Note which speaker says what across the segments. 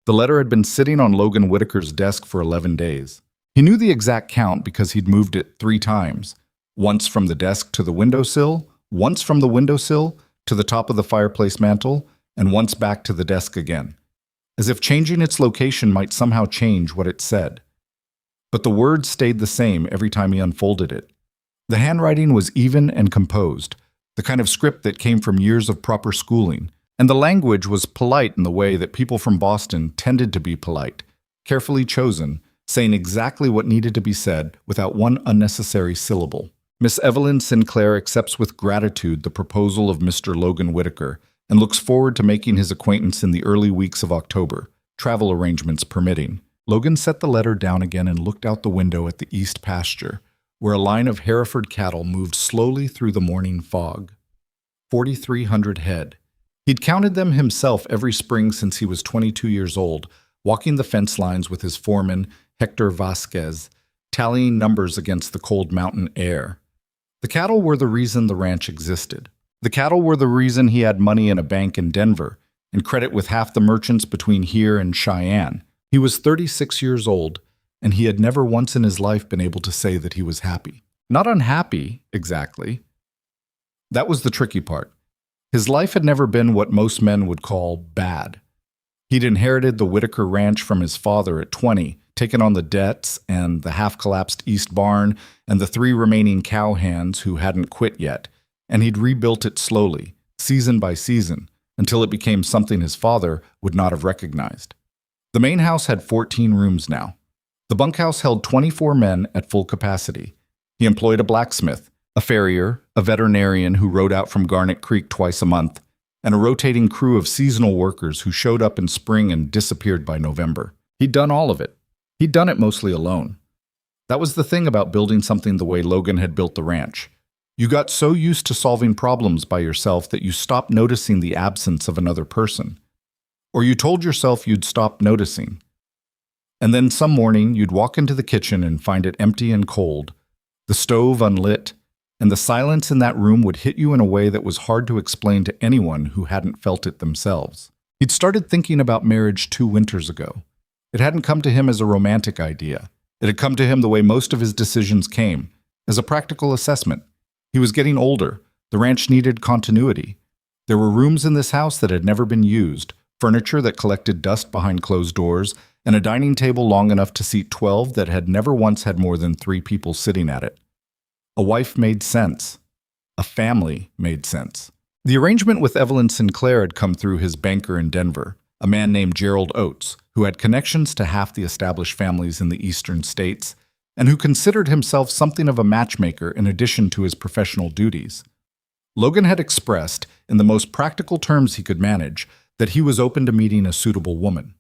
Speaker 1: The letter had been sitting on Logan Whitaker's desk for 11 days. He knew the exact count because he'd moved it 3 times. Once from the desk to the windowsill, once from the windowsill to the top of the fireplace mantel, and once back to the desk again, as if changing its location might somehow change what it said. But the words stayed the same every time he unfolded it. The handwriting was even and composed, the kind of script that came from years of proper schooling, and the language was polite in the way that people from Boston tended to be polite, carefully chosen, saying exactly what needed to be said without one unnecessary syllable. Miss Evelyn Sinclair accepts with gratitude the proposal of Mr. Logan Whitaker and looks forward to making his acquaintance in the early weeks of October, travel arrangements permitting. Logan set the letter down again and looked out the window at the east pasture, where a line of Hereford cattle moved slowly through the morning fog. 4,300 head. He'd counted them himself every spring since he was 22 years old, walking the fence lines with his foreman, Hector Vasquez, tallying numbers against the cold mountain air. The cattle were the reason the ranch existed. The cattle were the reason he had money in a bank in Denver, and credit with half the merchants between here and Cheyenne. He was 36 years old, and he had never once in his life been able to say that he was happy. Not unhappy, exactly. That was the tricky part. His life had never been what most men would call bad. He'd inherited the Whitaker Ranch from his father at 20, taken on the debts and the half-collapsed east barn and the 3 remaining cow hands who hadn't quit yet, and he'd rebuilt it slowly, season by season, until it became something his father would not have recognized. The main house had 14 rooms now. The bunkhouse held 24 men at full capacity. He employed a blacksmith, a farrier, a veterinarian who rode out from Garnet Creek twice a month, and a rotating crew of seasonal workers who showed up in spring and disappeared by November. He'd done all of it. He'd done it mostly alone. That was the thing about building something the way Logan had built the ranch. You got so used to solving problems by yourself that you stopped noticing the absence of another person. Or you told yourself you'd stop noticing. And then some morning you'd walk into the kitchen and find it empty and cold, the stove unlit, and the silence in that room would hit you in a way that was hard to explain to anyone who hadn't felt it themselves. He'd started thinking about marriage 2 winters ago. It hadn't come to him as a romantic idea. It had come to him the way most of his decisions came, as a practical assessment. He was getting older. The ranch needed continuity. There were rooms in this house that had never been used, furniture that collected dust behind closed doors, and a dining table long enough to seat 12 that had never once had more than 3 people sitting at it. A wife made sense. A family made sense. The arrangement with Evelyn Sinclair had come through his banker in Denver, a man named Gerald Oates, who had connections to half the established families in the eastern states, and who considered himself something of a matchmaker in addition to his professional duties. Logan had expressed, in the most practical terms he could manage, that he was open to meeting a suitable woman.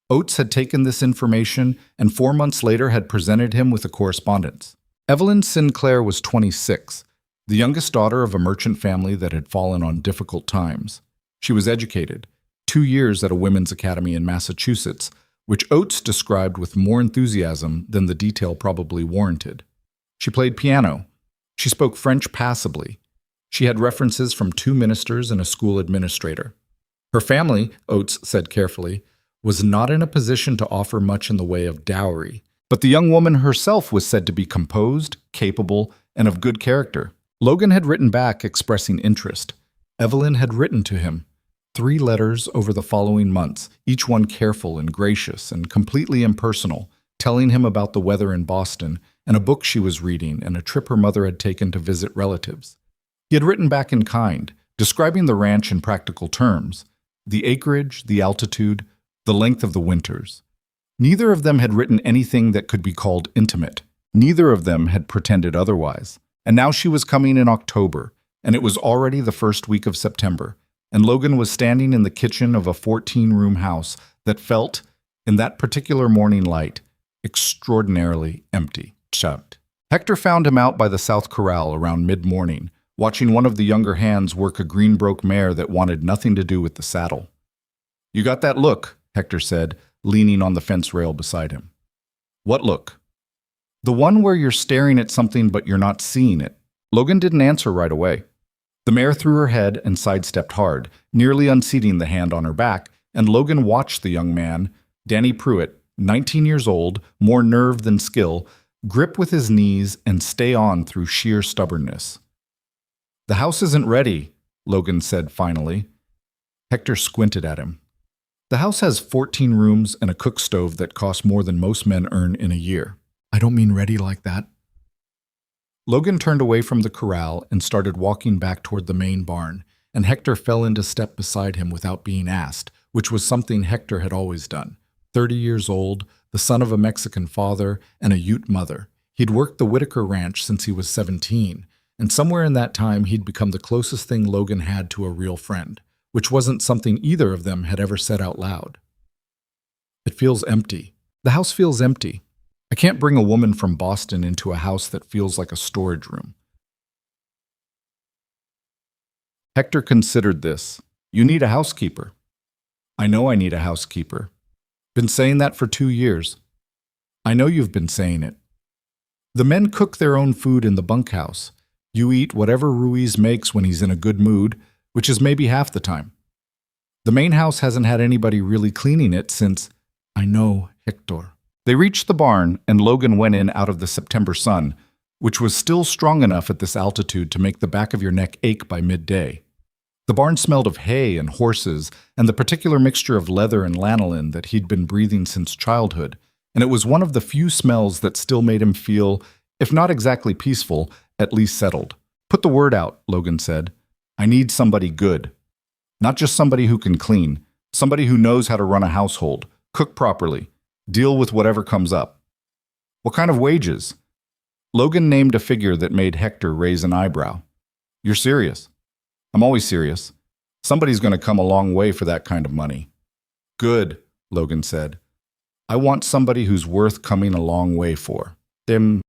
Speaker 1: Oates had taken this information and 4 months later had presented him with a correspondence. Evelyn Sinclair was 26, the youngest daughter of a merchant family that had fallen on difficult times. She was educated, 2 years at a women's academy in Massachusetts, which Oates described with more enthusiasm than the detail probably warranted. She played piano. She spoke French passably. She had references from 2 ministers and a school administrator. Her family, Oates said carefully, was not in a position to offer much in the way of dowry, but the young woman herself was said to be composed, capable, and of good character. Logan had written back expressing interest. Evelyn had written to him 3 letters over the following months, each one careful and gracious and completely impersonal, telling him about the weather in Boston and a book she was reading and a trip her mother had taken to visit relatives. He had written back in kind, describing the ranch in practical terms, the acreage, the altitude, the length of the winters. Neither of them had written anything that could be called intimate. Neither of them had pretended otherwise. And now she was coming in October, and it was already the first week of September, and Logan was standing in the kitchen of a 14-room house that felt, in that particular morning light, extraordinarily empty. Chubbed. Hector found him out by the South Corral around mid-morning, watching one of the younger hands work a Greenbroke mare that wanted nothing to do with the saddle. "You got that look," Hector said, leaning on the fence rail beside him. "What look?" "The one where you're staring at something but you're not seeing it." Logan didn't answer right away. The mare threw her head and sidestepped hard, nearly unseating the hand on her back, and Logan watched the young man, Danny Pruitt, 19 years old, more nerve than skill, grip with his knees and stay on through sheer stubbornness. "The house isn't ready," Logan said finally. Hector squinted at him. "The house has 14 rooms and a cook stove that costs more than most men earn in a year." "I don't mean ready like that." Logan turned away from the corral and started walking back toward the main barn, and Hector fell into step beside him without being asked, which was something Hector had always done. 30 years old, the son of a Mexican father and a Ute mother. He'd worked the Whitaker ranch since he was 17, and somewhere in that time he'd become the closest thing Logan had to a real friend, which wasn't something either of them had ever said out loud. "It feels empty. The house feels empty. I can't bring a woman from Boston into a house that feels like a storage room." Hector considered this. "You need a housekeeper." "I know I need a housekeeper. Been saying that for 2 years." "I know you've been saying it. The men cook their own food in the bunkhouse. You eat whatever Ruiz makes when he's in a good mood, which is maybe half the time. The main house hasn't had anybody really cleaning it since—" "I know, Hector." They reached the barn, and Logan went in out of the September sun, which was still strong enough at this altitude to make the back of your neck ache by midday. The barn smelled of hay and horses, and the particular mixture of leather and lanolin that he'd been breathing since childhood, and it was one of the few smells that still made him feel, if not exactly peaceful, at least settled. "Put the word out," Logan said. "I need somebody good. Not just somebody who can clean, somebody who knows how to run a household, cook properly, deal with whatever comes up." "What kind of wages?" Logan named a figure that made Hector raise an eyebrow. "You're serious?" "I'm always serious. Somebody's going to come a long way for that kind of money." "Good," Logan said. "I want somebody who's worth coming a long way for."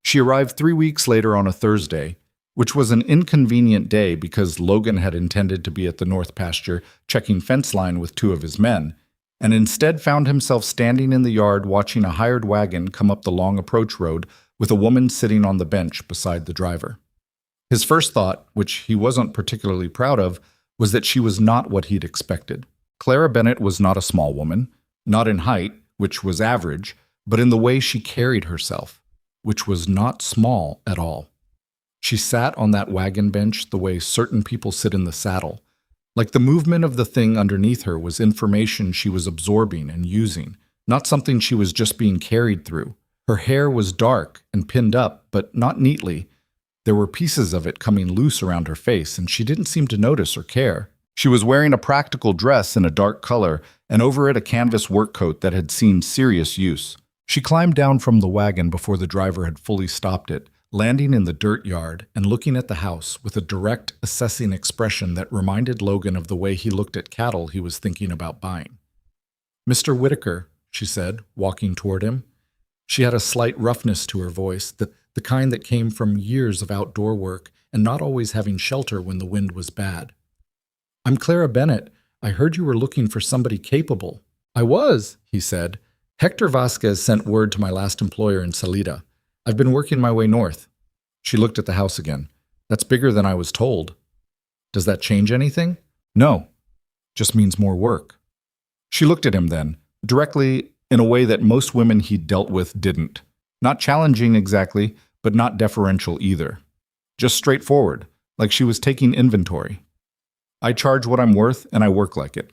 Speaker 1: She arrived 3 weeks later on a Thursday, which was an inconvenient day because Logan had intended to be at the North Pasture checking fence line with 2 of his men, and instead found himself standing in the yard watching a hired wagon come up the long approach road with a woman sitting on the bench beside the driver. His first thought, which he wasn't particularly proud of, was that she was not what he'd expected. Clara Bennett was not a small woman, not in height, which was average, but in the way she carried herself, which was not small at all. She sat on that wagon bench the way certain people sit in the saddle, like the movement of the thing underneath her was information she was absorbing and using, not something she was just being carried through. Her hair was dark and pinned up, but not neatly. There were pieces of it coming loose around her face, and she didn't seem to notice or care. She was wearing a practical dress in a dark color, and over it a canvas work coat that had seen serious use. She climbed down from the wagon before the driver had fully stopped it, landing in the dirt yard and looking at the house with a direct, assessing expression that reminded Logan of the way he looked at cattle he was thinking about buying. "Mr. Whitaker," she said, walking toward him. She had a slight roughness to her voice, the kind that came from years of outdoor work and not always having shelter when the wind was bad. "I'm Clara Bennett. I heard you were looking for somebody capable." "I was," he said. "Hector Vasquez sent word to my last employer in Salida. I've been working my way north." She looked at the house again. "That's bigger than I was told." "Does that change anything?" "No. Just means more work." She looked at him then, directly, in a way that most women he'd dealt with didn't. Not challenging exactly, but not deferential either. Just straightforward, like she was taking inventory. "I charge what I'm worth, and I work like it.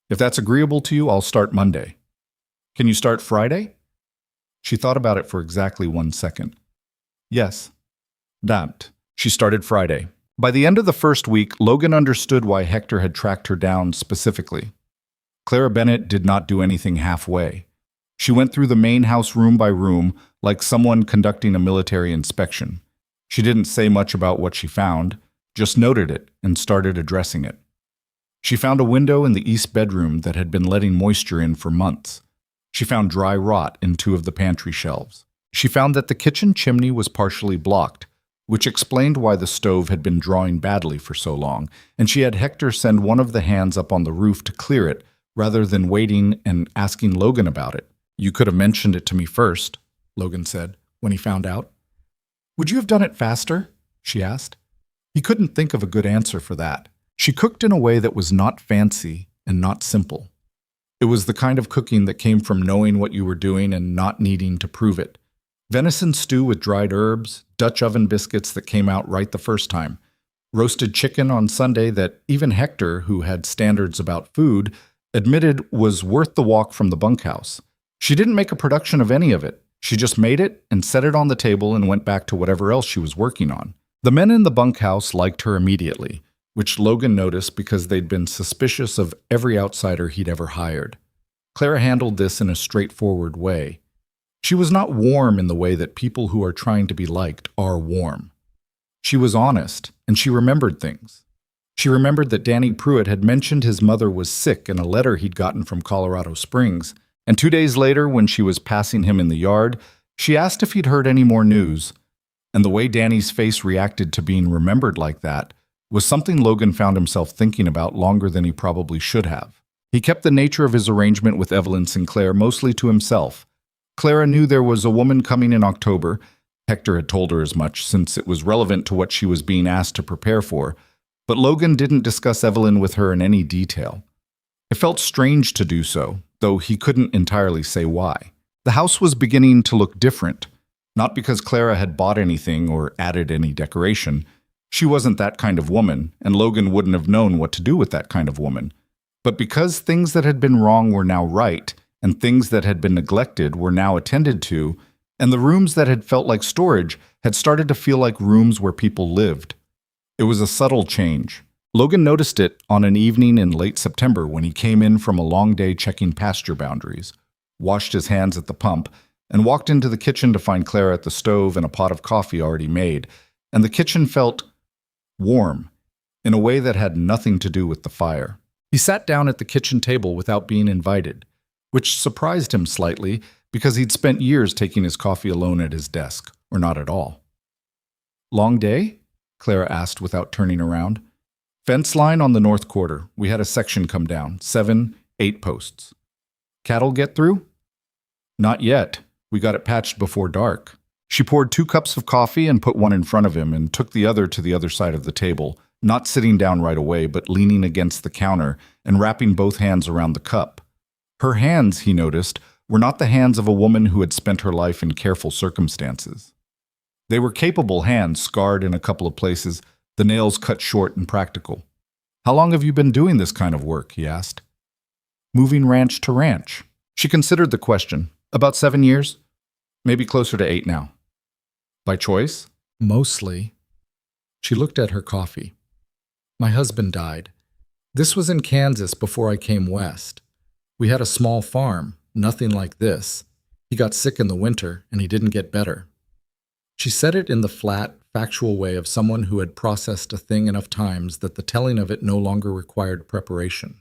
Speaker 1: If that's agreeable to you, I'll start Monday." "Can you start Friday?" She thought about it for exactly 1 second. "Yes." Damned. She started Friday. By the end of the first week, Logan understood why Hector had tracked her down specifically. Clara Bennett did not do anything halfway. She went through the main house room by room, like someone conducting a military inspection. She didn't say much about what she found, just noted it and started addressing it. She found a window in the east bedroom that had been letting moisture in for months. She found dry rot in 2 of the pantry shelves. She found that the kitchen chimney was partially blocked, which explained why the stove had been drawing badly for so long, and she had Hector send one of the hands up on the roof to clear it, rather than waiting and asking Logan about it. "You could have mentioned it to me first," Logan said, when he found out. "Would you have done it faster?" she asked. He couldn't think of a good answer for that. She cooked in a way that was not fancy and not simple. It was the kind of cooking that came from knowing what you were doing and not needing to prove it. Venison stew with dried herbs, Dutch oven biscuits that came out right the first time, roasted chicken on Sunday that even Hector, who had standards about food, admitted was worth the walk from the bunkhouse. She didn't make a production of any of it. She just made it and set it on the table and went back to whatever else she was working on. The men in the bunkhouse liked her immediately, which Logan noticed because they'd been suspicious of every outsider he'd ever hired. Clara handled this in a straightforward way. She was not warm in the way that people who are trying to be liked are warm. She was honest, and she remembered things. She remembered that Danny Pruitt had mentioned his mother was sick in a letter he'd gotten from Colorado Springs, and 2 days later, when she was passing him in the yard, she asked if he'd heard any more news, and the way Danny's face reacted to being remembered like that was something Logan found himself thinking about longer than he probably should have. He kept the nature of his arrangement with Evelyn Sinclair mostly to himself. Clara knew there was a woman coming in October. Hector had told her as much, since it was relevant to what she was being asked to prepare for, but Logan didn't discuss Evelyn with her in any detail. It felt strange to do so, though he couldn't entirely say why. The house was beginning to look different, not because Clara had bought anything or added any decoration. She wasn't that kind of woman, and Logan wouldn't have known what to do with that kind of woman. But because things that had been wrong were now right, and things that had been neglected were now attended to, and the rooms that had felt like storage had started to feel like rooms where people lived. It was a subtle change. Logan noticed it on an evening in late September when he came in from a long day checking pasture boundaries, washed his hands at the pump, and walked into the kitchen to find Clara at the stove and a pot of coffee already made, and the kitchen felt warm in a way that had nothing to do with the fire. He sat down at the kitchen table without being invited, which surprised him slightly because he'd spent years taking his coffee alone at his desk, or not at all. "Long day?" Clara asked without turning around. "Fence line on the north quarter. We had a section come down, 7, 8 posts. Cattle get through?" "Not yet. We got it patched before dark." She poured 2 cups of coffee and put one in front of him and took the other to the other side of the table, not sitting down right away, but leaning against the counter and wrapping both hands around the cup. Her hands, he noticed, were not the hands of a woman who had spent her life in careful circumstances. They were capable hands, scarred in a couple of places, the nails cut short and practical. "How long have you been doing this kind of work?" he asked. "Moving ranch to ranch." She considered the question. "About 7 years? Maybe closer to 8 now." "By choice?" "Mostly." She looked at her coffee. "My husband died. This was in Kansas before I came west. We had a small farm, nothing like this. He got sick in the winter, and he didn't get better." She said it in the flat, factual way of someone who had processed a thing enough times that the telling of it no longer required preparation.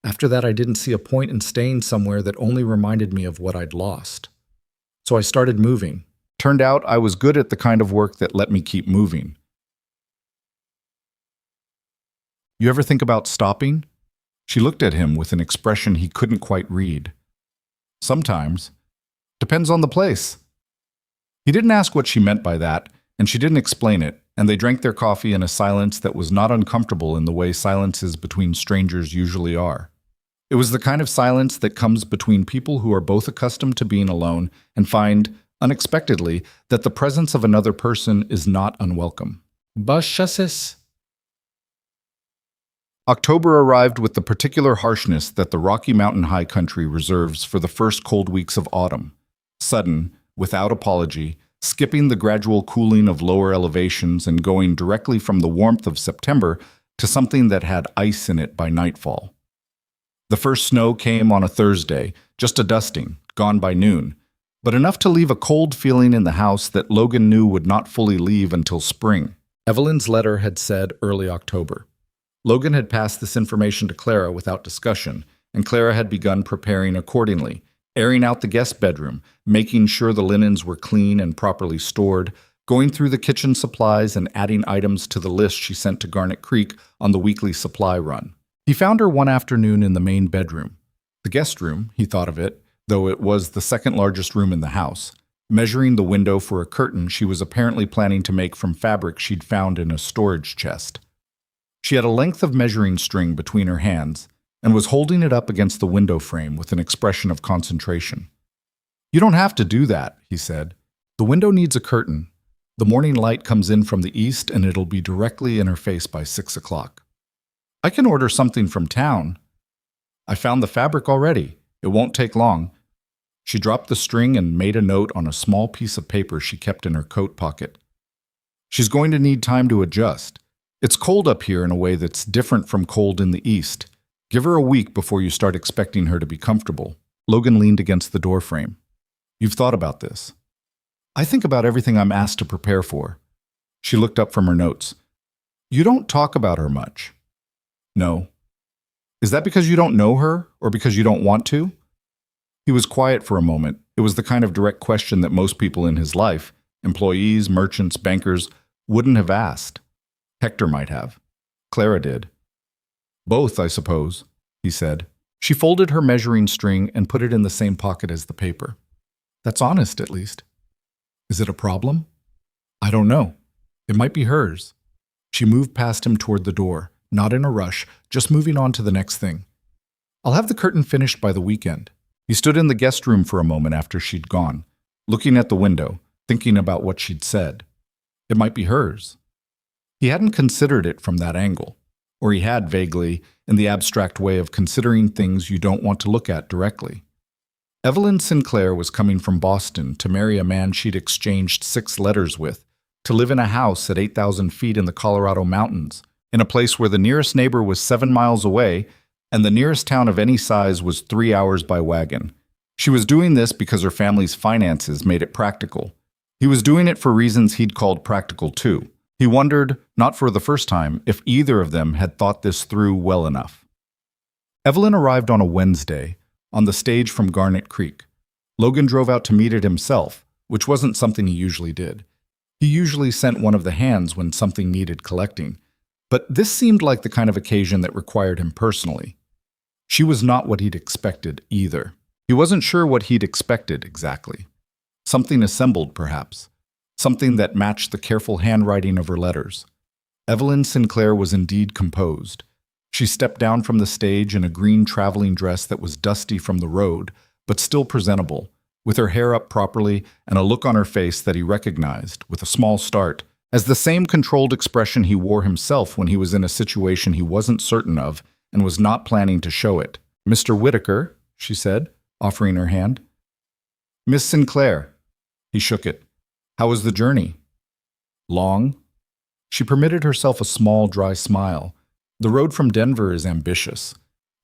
Speaker 1: "After that, I didn't see a point in staying somewhere that only reminded me of what I'd lost. So I started moving. Turned out I was good at the kind of work that let me keep moving." "You ever think about stopping?" She looked at him with an expression he couldn't quite read. "Sometimes. Depends on the place." He didn't ask what she meant by that, and she didn't explain it, and they drank their coffee in a silence that was not uncomfortable in the way silences between strangers usually are. It was the kind of silence that comes between people who are both accustomed to being alone and find, unexpectedly, that the presence of another person is not unwelcome. "Bus chassis." October arrived with the particular harshness that the Rocky Mountain high country reserves for the first cold weeks of autumn. Sudden, without apology, skipping the gradual cooling of lower elevations and going directly from the warmth of September to something that had ice in it by nightfall. The first snow came on a Thursday, just a dusting, gone by noon, but enough to leave a cold feeling in the house that Logan knew would not fully leave until spring. Evelyn's letter had said early October. Logan had passed this information to Clara without discussion, and Clara had begun preparing accordingly, airing out the guest bedroom, making sure the linens were clean and properly stored, going through the kitchen supplies and adding items to the list she sent to Garnet Creek on the weekly supply run. He found her one afternoon in the main bedroom. The guest room, he thought of it, though it was the second largest room in the house. Measuring the window for a curtain she was apparently planning to make from fabric she'd found in a storage chest. She had a length of measuring string between her hands, and was holding it up against the window frame with an expression of concentration. "You don't have to do that," he said. "The window needs a curtain. The morning light comes in from the east and it'll be directly in her face by 6 o'clock. I can order something from town. I found the fabric already. It won't take long." She dropped the string and made a note on a small piece of paper she kept in her coat pocket. "She's going to need time to adjust. It's cold up here in a way that's different from cold in the east. Give her a week before you start expecting her to be comfortable." Logan leaned against the doorframe. "You've thought about this." "I think about everything I'm asked to prepare for." She looked up from her notes. "You don't talk about her much." "No." "Is that because you don't know her, or because you don't want to?" He was quiet for a moment. It was the kind of direct question that most people in his life, employees, merchants, bankers, wouldn't have asked. Hector might have. Clara did. "Both, I suppose," he said. She folded her measuring string and put it in the same pocket as the paper. "That's honest, at least." "Is it a problem?" "I don't know. It might be hers." She moved past him toward the door, not in a rush, just moving on to the next thing. "I'll have the curtain finished by the weekend." He stood in the guest room for a moment after she'd gone, looking at the window, thinking about what she'd said. It might be hers. He hadn't considered it from that angle, or he had vaguely, in the abstract way of considering things you don't want to look at directly. Evelyn Sinclair was coming from Boston to marry a man she'd exchanged 6 letters with, to live in a house at 8,000 feet in the Colorado mountains, in a place where the nearest neighbor was 7 miles away and the nearest town of any size was 3 hours by wagon. She was doing this because her family's finances made it practical. He was doing it for reasons he'd called practical too. He wondered, not for the first time, if either of them had thought this through well enough. Evelyn arrived on a Wednesday, on the stage from Garnet Creek. Logan drove out to meet it himself, which wasn't something he usually did. He usually sent one of the hands when something needed collecting, but this seemed like the kind of occasion that required him personally. She was not what he'd expected either. He wasn't sure what he'd expected exactly. Something assembled, perhaps. Something that matched the careful handwriting of her letters. Evelyn Sinclair was indeed composed. She stepped down from the stage in a green traveling dress that was dusty from the road, but still presentable, with her hair up properly and a look on her face that he recognized, with a small start, as the same controlled expression he wore himself when he was in a situation he wasn't certain of and was not planning to show it. "Mr. Whitaker," she said, offering her hand. "Miss Sinclair." He shook it. "How was the journey?" "Long." She permitted herself a small, dry smile. "The road from Denver is ambitious.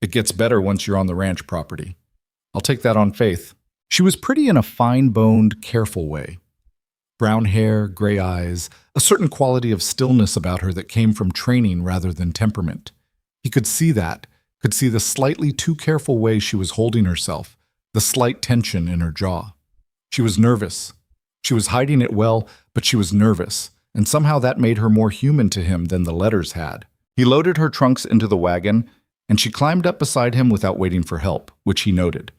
Speaker 1: It gets better once you're on the ranch property. I'll take that on faith." She was pretty in a fine-boned, careful way. Brown hair, gray eyes, a certain quality of stillness about her that came from training rather than temperament. He could see that, could see the slightly too careful way she was holding herself, the slight tension in her jaw. She was nervous. She was hiding it well, but she was nervous, and somehow that made her more human to him than the letters had. He loaded her trunks into the wagon, and she climbed up beside him without waiting for help, which he noted.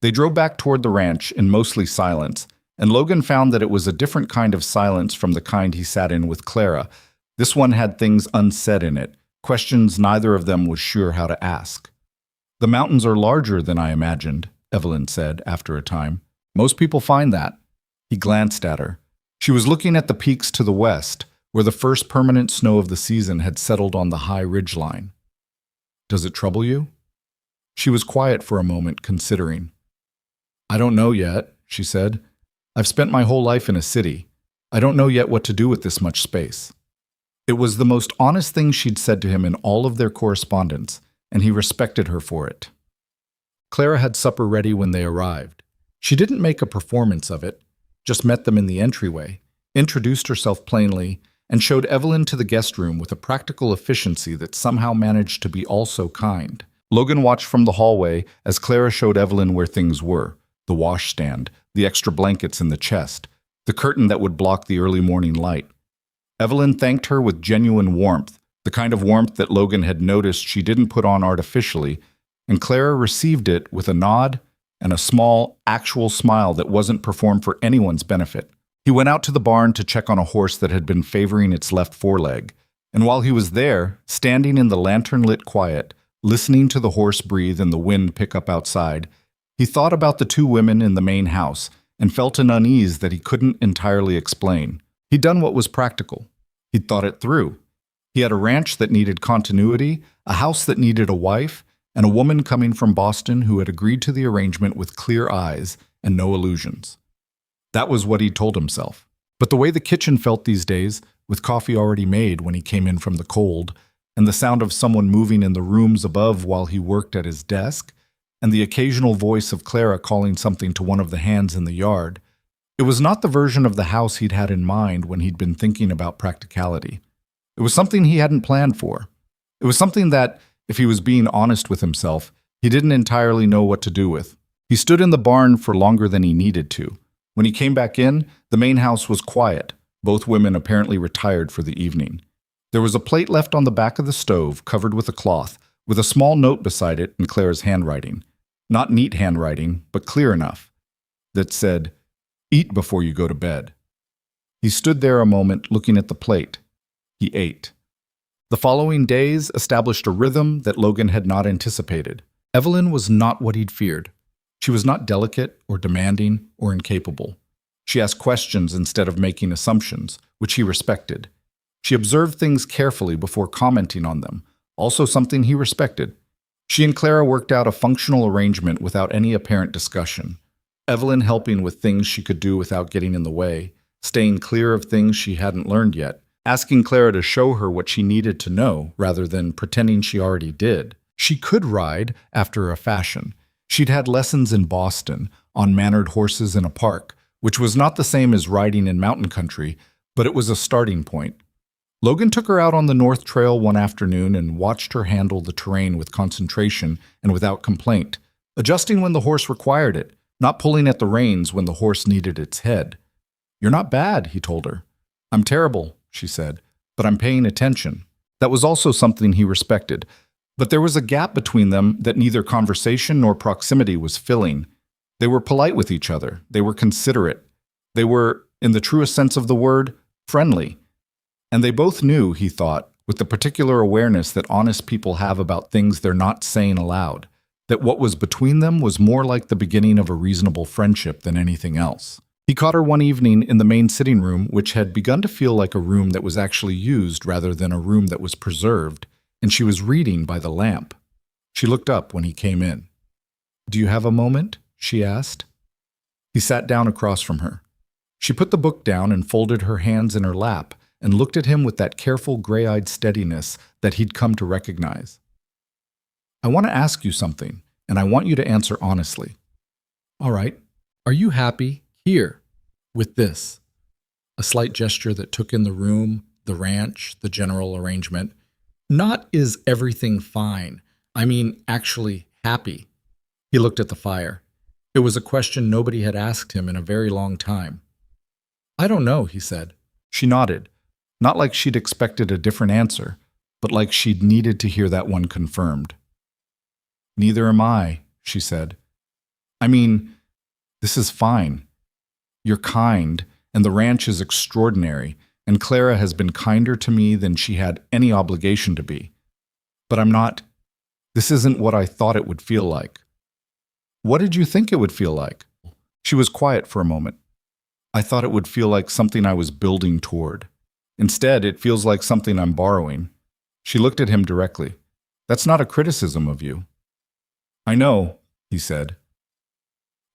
Speaker 1: They drove back toward the ranch in mostly silence, and Logan found that it was a different kind of silence from the kind he sat in with Clara. This one had things unsaid in it, questions neither of them was sure how to ask. "The mountains are larger than I imagined," Evelyn said after a time. "Most people find that." He glanced at her. She was looking at the peaks to the west, where the first permanent snow of the season had settled on the high ridgeline. "Does it trouble you?" She was quiet for a moment, considering. "I don't know yet," she said. "I've spent my whole life in a city. I don't know yet what to do with this much space." It was the most honest thing she'd said to him in all of their correspondence, and he respected her for it. Clara had supper ready when they arrived. She didn't make a performance of it, just met them in the entryway, introduced herself plainly, and showed Evelyn to the guest room with a practical efficiency that somehow managed to be also kind. Logan watched from the hallway as Clara showed Evelyn where things were: the washstand, the extra blankets in the chest, the curtain that would block the early morning light. Evelyn thanked her with genuine warmth, the kind of warmth that Logan had noticed she didn't put on artificially, and Clara received it with a nod and a small, actual smile that wasn't performed for anyone's benefit. He went out to the barn to check on a horse that had been favoring its left foreleg, and while he was there, standing in the lantern-lit quiet, listening to the horse breathe and the wind pick up outside. He thought about the two women in the main house and felt an unease that he couldn't entirely explain. He'd done what was practical. He'd thought it through. He had a ranch that needed continuity, a house that needed a wife, and a woman coming from Boston who had agreed to the arrangement with clear eyes and no illusions. That was what he'd told himself. But the way the kitchen felt these days, with coffee already made when he came in from the cold, and the sound of someone moving in the rooms above while he worked at his desk, and the occasional voice of Clara calling something to one of the hands in the yard, it was not the version of the house he'd had in mind when he'd been thinking about practicality. It was something he hadn't planned for. It was something that, if he was being honest with himself, he didn't entirely know what to do with. He stood in the barn for longer than he needed to. When he came back in, the main house was quiet, both women apparently retired for the evening. There was a plate left on the back of the stove, covered with a cloth, with a small note beside it in Clara's handwriting. Not neat handwriting, but clear enough, that said, "Eat before you go to bed." He stood there a moment looking at the plate. He ate. The following days established a rhythm that Logan had not anticipated. Evelyn was not what he'd feared. She was not delicate or demanding or incapable. She asked questions instead of making assumptions, which he respected. She observed things carefully before commenting on them, also something he respected. She and Clara worked out a functional arrangement without any apparent discussion. Evelyn helping with things she could do without getting in the way, staying clear of things she hadn't learned yet, asking Clara to show her what she needed to know rather than pretending she already did. She could ride after a fashion. She'd had lessons in Boston on mannered horses in a park, which was not the same as riding in mountain country, but it was a starting point. Logan took her out on the North Trail one afternoon and watched her handle the terrain with concentration and without complaint, adjusting when the horse required it, not pulling at the reins when the horse needed its head. "You're not bad," he told her. "I'm terrible," she said, "but I'm paying attention." That was also something he respected. But there was a gap between them that neither conversation nor proximity was filling. They were polite with each other. They were considerate. They were, in the truest sense of the word, friendly. And they both knew, he thought, with the particular awareness that honest people have about things they're not saying aloud, that what was between them was more like the beginning of a reasonable friendship than anything else. He caught her one evening in the main sitting room, which had begun to feel like a room that was actually used rather than a room that was preserved, and she was reading by the lamp. She looked up when he came in. "Do you have a moment?" she asked. He sat down across from her. She put the book down and folded her hands in her lap and looked at him with that careful gray-eyed steadiness that he'd come to recognize. "I want to ask you something, and I want you to answer honestly." "All right. Are you happy here with this?" A slight gesture that took in the room, the ranch, the general arrangement. Not is everything fine. I mean, actually happy. He looked at the fire. It was a question nobody had asked him in a very long time. "I don't know," he said. She nodded, not like she'd expected a different answer, but like she'd needed to hear that one confirmed. "Neither am I," she said. "I mean, this is fine. You're kind, and the ranch is extraordinary, and Clara has been kinder to me than she had any obligation to be. But I'm not. This isn't what I thought it would feel like." "What did you think it would feel like?" She was quiet for a moment. "I thought it would feel like something I was building toward. Instead, it feels like something I'm borrowing." She looked at him directly. "That's not a criticism of you." "I know," he said.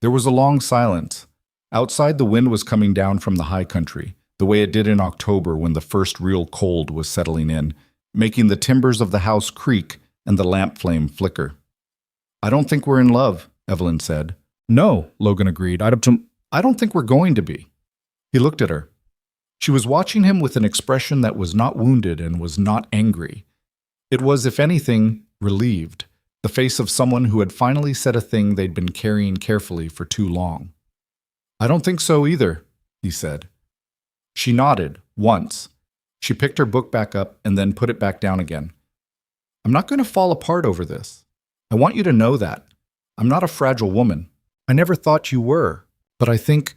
Speaker 1: There was a long silence. Outside, the wind was coming down from the high country, the way it did in October when the first real cold was settling in, making the timbers of the house creak and the lamp flame flicker. "I don't think we're in love," Evelyn said. "No," Logan agreed. I don't think we're going to be." He looked at her. She was watching him with an expression that was not wounded and was not angry. It was, if anything, relieved, the face of someone who had finally said a thing they'd been carrying carefully for too long. "I don't think so either," he said. She nodded, once. She picked her book back up and then put it back down again. "I'm not going to fall apart over this. I want you to know that. I'm not a fragile woman. I never thought you were. But I think—"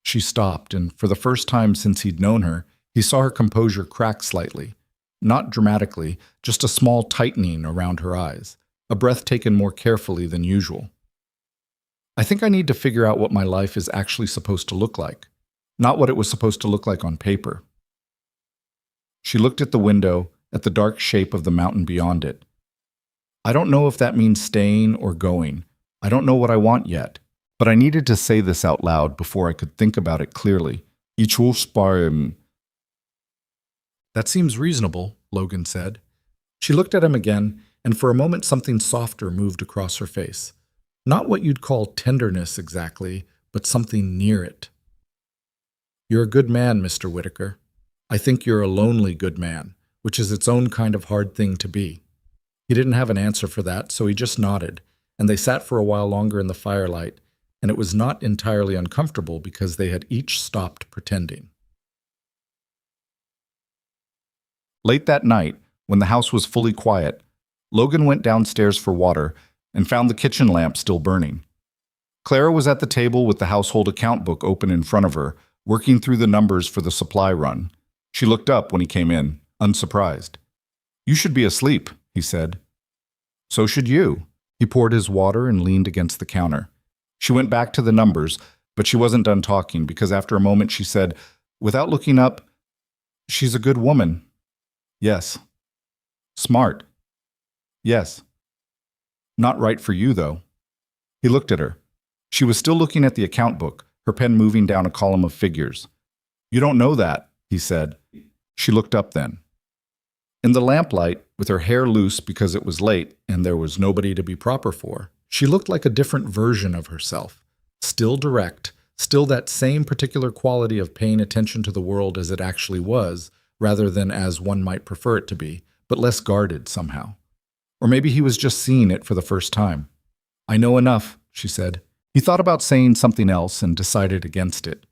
Speaker 1: She stopped, and for the first time since he'd known her, he saw her composure crack slightly. not dramatically, just a small tightening around her eyes, a breath taken more carefully than usual. I think I need to figure out what my life is actually supposed to look like, not what it was supposed to look like on paper. She looked at the window, at the dark shape of the mountain beyond it. I don't know if that means staying or going. I don't know what I want yet, but I needed to say this out loud before I could think about it clearly. Ich will sparen. That seems reasonable, Logan said. She looked at him again, and for a moment something softer moved across her face. Not what you'd call tenderness exactly, but something near it. You're a good man, Mr. Whitaker. I think you're a lonely good man, which is its own kind of hard thing to be. He didn't have an answer for that, so he just nodded, and they sat for a while longer in the firelight, and it was not entirely uncomfortable because they had each stopped pretending. Late that night, when the house was fully quiet, Logan went downstairs for water and found the kitchen lamp still burning. Clara was at the table with the household account book open in front of her, working through the numbers for the supply run. She looked up when he came in, unsurprised. "You should be asleep," he said. "So should you." He poured his water and leaned against the counter. She went back to the numbers, but she wasn't done talking because after a moment she said, without looking up, "She's a good woman." "Yes." "Smart." "Yes." "Not right for you, though." He looked at her. She was still looking at the account book, her pen moving down a column of figures. "You don't know that," he said. She looked up then. In the lamplight, with her hair loose because it was late and there was nobody to be proper for, she looked like a different version of herself. Still direct, still that same particular quality of paying attention to the world as it actually was, rather than as one might prefer it to be, but less guarded somehow. Or maybe he was just seeing it for the first time. "I know enough," she said. He thought about saying something else and decided against it.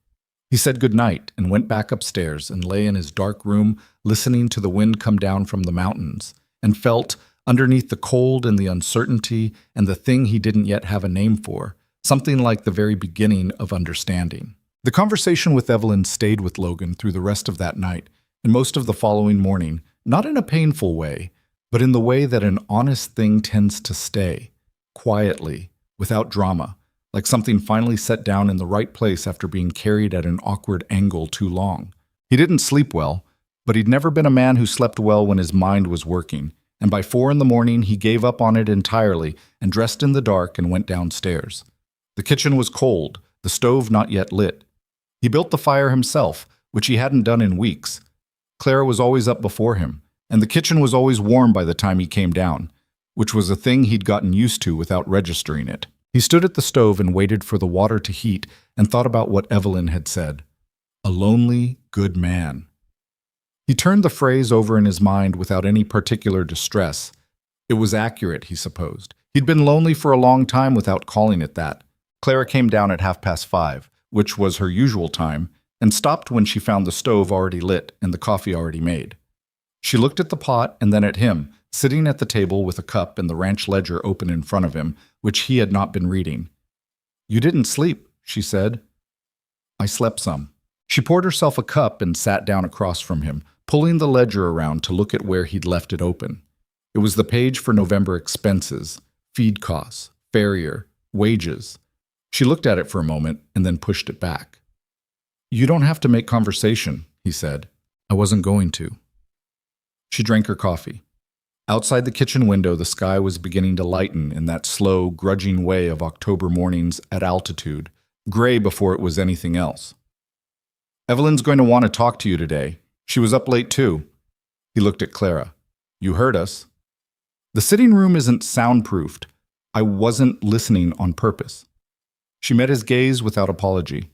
Speaker 1: He said goodnight and went back upstairs and lay in his dark room listening to the wind come down from the mountains and felt, underneath the cold and the uncertainty and the thing he didn't yet have a name for, something like the very beginning of understanding. The conversation with Evelyn stayed with Logan through the rest of that night and most of the following morning, not in a painful way, but in the way that an honest thing tends to stay, quietly, without drama, like something finally set down in the right place after being carried at an awkward angle too long. He didn't sleep well, but he'd never been a man who slept well when his mind was working, and by 4 a.m. he gave up on it entirely and dressed in the dark and went downstairs. The kitchen was cold, the stove not yet lit. He built the fire himself, which he hadn't done in weeks. Clara was always up before him, and the kitchen was always warm by the time he came down, which was a thing he'd gotten used to without registering it. He stood at the stove and waited for the water to heat and thought about what Evelyn had said. A lonely, good man. He turned the phrase over in his mind without any particular distress. It was accurate, he supposed. He'd been lonely for a long time without calling it that. Clara came down at 5:30, which was her usual time, and stopped when she found the stove already lit and the coffee already made. She looked at the pot and then at him, sitting at the table with a cup and the ranch ledger open in front of him, which he had not been reading. "You didn't sleep," she said. "I slept some." She poured herself a cup and sat down across from him, pulling the ledger around to look at where he'd left it open. It was the page for November expenses, feed costs, farrier, wages. She looked at it for a moment and then pushed it back. "You don't have to make conversation," he said. "I wasn't going to." She drank her coffee. Outside the kitchen window, the sky was beginning to lighten in that slow, grudging way of October mornings at altitude, gray before it was anything else. "Evelyn's going to want to talk to you today. She was up late too." He looked at Clara. "You heard us." "The sitting room isn't soundproofed. I wasn't listening on purpose." She met his gaze without apology.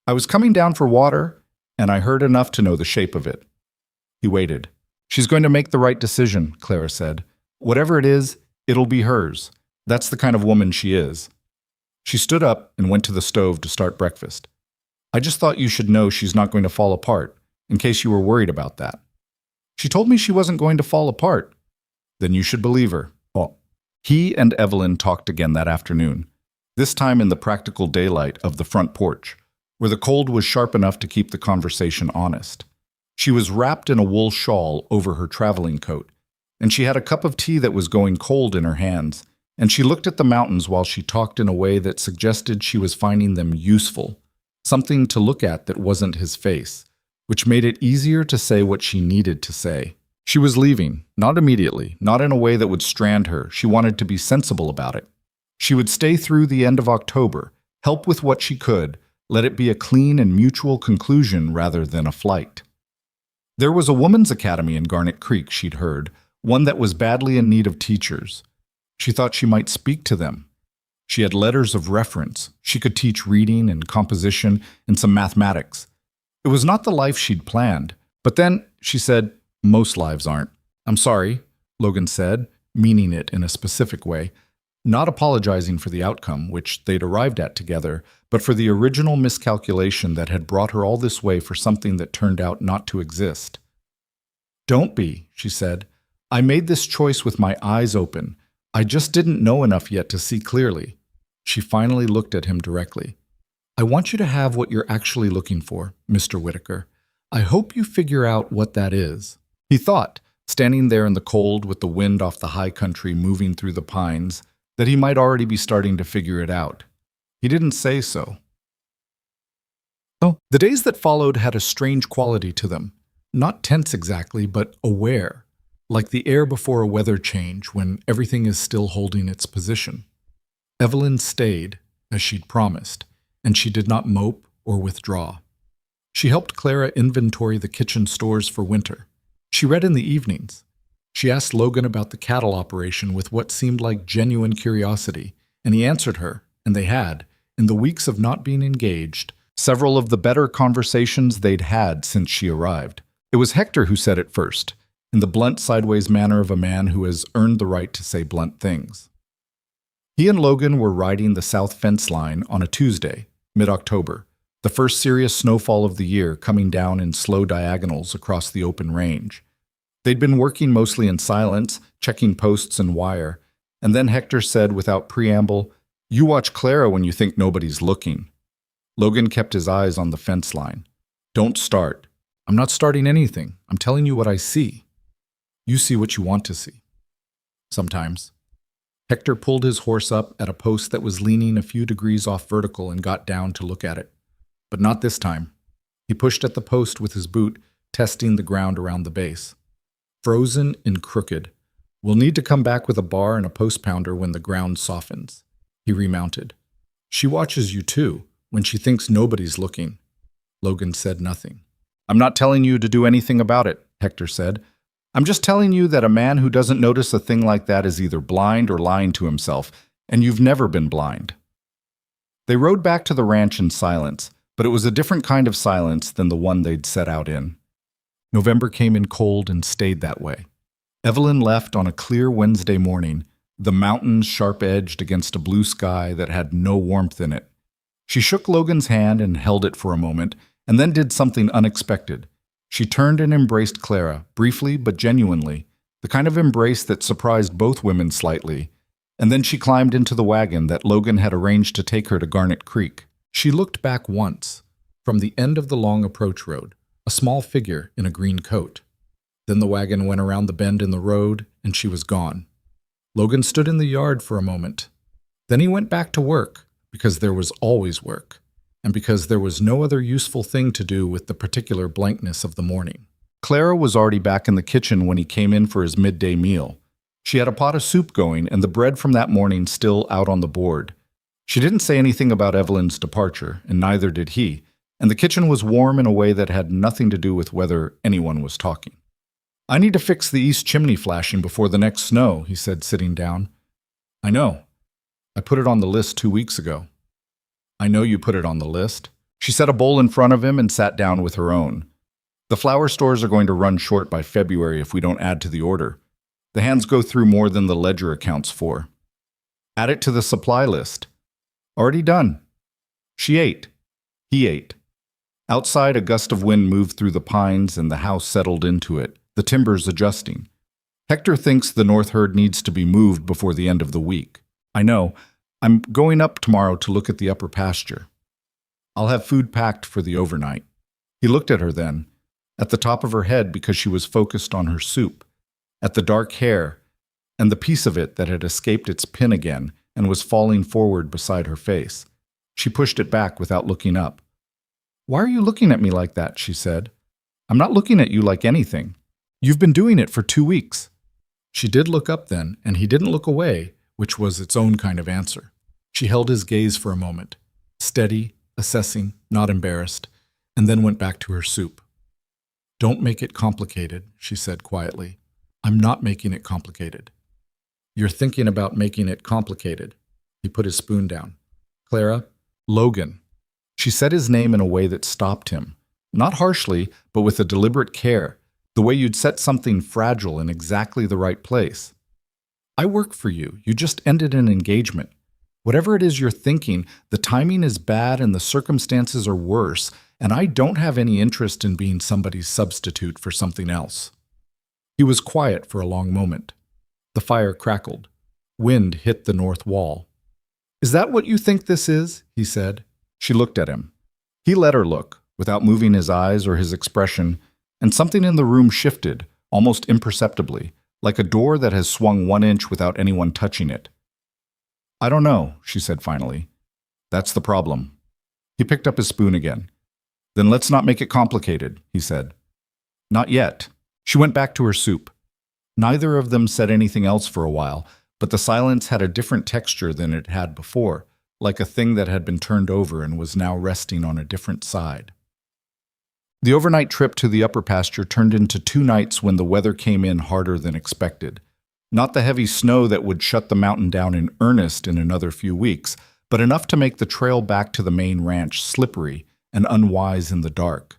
Speaker 1: "I was coming down for water, and I heard enough to know the shape of it." He waited. "She's going to make the right decision," Clara said. "Whatever it is, it'll be hers. That's the kind of woman she is." She stood up and went to the stove to start breakfast. "I just thought you should know she's not going to fall apart, in case you were worried about that." "She told me she wasn't going to fall apart." "Then you should believe her." Oh. He and Evelyn talked again that afternoon, this time in the practical daylight of the front porch, where the cold was sharp enough to keep the conversation honest. She was wrapped in a wool shawl over her traveling coat, and she had a cup of tea that was going cold in her hands, and she looked at the mountains while she talked in a way that suggested she was finding them useful, something to look at that wasn't his face, which made it easier to say what she needed to say. She was leaving, not immediately, not in a way that would strand her. She wanted to be sensible about it. She would stay through the end of October, help with what she could, let it be a clean and mutual conclusion rather than a flight. There was a women's academy in Garnet Creek, she'd heard, one that was badly in need of teachers. She thought she might speak to them. She had letters of reference. She could teach reading and composition and some mathematics. It was not the life she'd planned. But then, she said, most lives aren't. I'm sorry, Logan said, meaning it in a specific way, not apologizing for the outcome, which they'd arrived at together, but for the original miscalculation that had brought her all this way for something that turned out not to exist. Don't be, she said. I made this choice with my eyes open. I just didn't know enough yet to see clearly. She finally looked at him directly. I want you to have what you're actually looking for, Mr. Whitaker. I hope you figure out what that is. He thought, standing there in the cold with the wind off the high country moving through the pines, that he might already be starting to figure it out. He didn't say so. Oh, the days that followed had a strange quality to them. Not tense exactly, but aware, like the air before a weather change when everything is still holding its position. Evelyn stayed, as she'd promised, and she did not mope or withdraw. She helped Clara inventory the kitchen stores for winter. She read in the evenings. She asked Logan about the cattle operation with what seemed like genuine curiosity, and he answered her, and they had, in the weeks of not being engaged, several of the better conversations they'd had since she arrived. It was Hector who said it first, in the blunt sideways manner of a man who has earned the right to say blunt things. He and Logan were riding the south fence line on a Tuesday, mid-October, the first serious snowfall of the year coming down in slow diagonals across the open range. They'd been working mostly in silence, checking posts and wire, and then Hector said without preamble, "You watch Clara when you think nobody's looking." Logan kept his eyes on the fence line. "Don't start. I'm not starting anything. I'm telling you what I see. You see what you want to see." Sometimes. Hector pulled his horse up at a post that was leaning a few degrees off vertical and got down to look at it. But not this time. He pushed at the post with his boot, testing the ground around the base. Frozen and crooked. We'll need to come back with a bar and a post pounder when the ground softens. He remounted. She watches you too, when she thinks nobody's looking. Logan said nothing. I'm not telling you to do anything about it, Hector said. I'm just telling you that a man who doesn't notice a thing like that is either blind or lying to himself, and you've never been blind. They rode back to the ranch in silence, but it was a different kind of silence than the one they'd set out in. November came in cold and stayed that way. Evelyn left on a clear Wednesday morning, the mountains sharp-edged against a blue sky that had no warmth in it. She shook Logan's hand and held it for a moment, and then did something unexpected. She turned and embraced Clara, briefly but genuinely, the kind of embrace that surprised both women slightly, and then she climbed into the wagon that Logan had arranged to take her to Garnet Creek. She looked back once, from the end of the long approach road, a small figure in a green coat. Then the wagon went around the bend in the road, and she was gone. Logan stood in the yard for a moment. Then he went back to work, because there was always work, and because there was no other useful thing to do with the particular blankness of the morning. Clara was already back in the kitchen when he came in for his midday meal. She had a pot of soup going and the bread from that morning still out on the board. She didn't say anything about Evelyn's departure, and neither did he, and the kitchen was warm in a way that had nothing to do with whether anyone was talking. I need to fix the east chimney flashing before the next snow, he said, sitting down. I know. I put it on the list 2 weeks ago. I know you put it on the list. She set a bowl in front of him and sat down with her own. The flower stores are going to run short by February if we don't add to the order. The hands go through more than the ledger accounts for. Add it to the supply list. Already done. She ate. He ate. Outside, a gust of wind moved through the pines and the house settled into it, the timbers adjusting. Hector thinks the north herd needs to be moved before the end of the week. I know. I'm going up tomorrow to look at the upper pasture. I'll have food packed for the overnight. He looked at her then. at the top of her head because she was focused on her soup, at the dark hair, and the piece of it that had escaped its pin again and was falling forward beside her face. She pushed it back without looking up. "Why are you looking at me like that?" she said. "I'm not looking at you like anything. You've been doing it for 2 weeks." She did look up then, and he didn't look away, which was its own kind of answer. She held his gaze for a moment, steady, assessing, not embarrassed, and then went back to her soup. "Don't make it complicated," she said quietly. "I'm not making it complicated." "You're thinking about making it complicated." He put his spoon down. "Clara, Logan." She said his name in a way that stopped him, not harshly, but with a deliberate care, the way you'd set something fragile in exactly the right place. "I work for you. You just ended an engagement. Whatever it is you're thinking, the timing is bad and the circumstances are worse, and I don't have any interest in being somebody's substitute for something else." He was quiet for a long moment. The fire crackled. Wind hit the north wall. "Is that what you think this is?" he said. She looked at him. He let her look, without moving his eyes or his expression, and something in the room shifted, almost imperceptibly, like a door that has swung 1 inch without anyone touching it. "I don't know," she said finally. "That's the problem." He picked up his spoon again. "Then let's not make it complicated," he said. "Not yet." She went back to her soup. Neither of them said anything else for a while, but the silence had a different texture than it had before, like a thing that had been turned over and was now resting on a different side. The overnight trip to the upper pasture turned into 2 nights when the weather came in harder than expected. Not the heavy snow that would shut the mountain down in earnest in another few weeks, but enough to make the trail back to the main ranch slippery and unwise in the dark.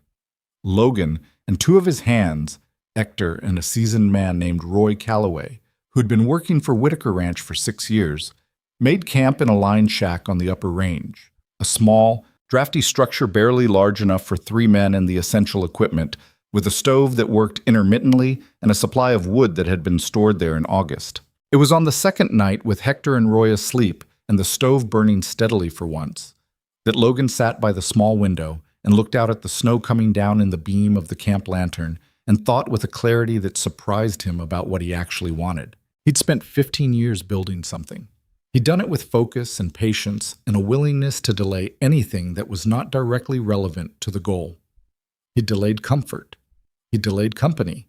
Speaker 1: Logan and 2 of his hands, Hector and a seasoned man named Roy Calloway, who'd been working for Whitaker Ranch for 6 years, made camp in a line shack on the upper range, a small, drafty structure barely large enough for 3 men and the essential equipment, with a stove that worked intermittently and a supply of wood that had been stored there in August. It was on the second night, with Hector and Roy asleep and the stove burning steadily for once, that Logan sat by the small window and looked out at the snow coming down in the beam of the camp lantern and thought with a clarity that surprised him about what he actually wanted. He'd spent 15 years building something. He'd done it with focus and patience and a willingness to delay anything that was not directly relevant to the goal. He'd delayed comfort. He'd delayed company.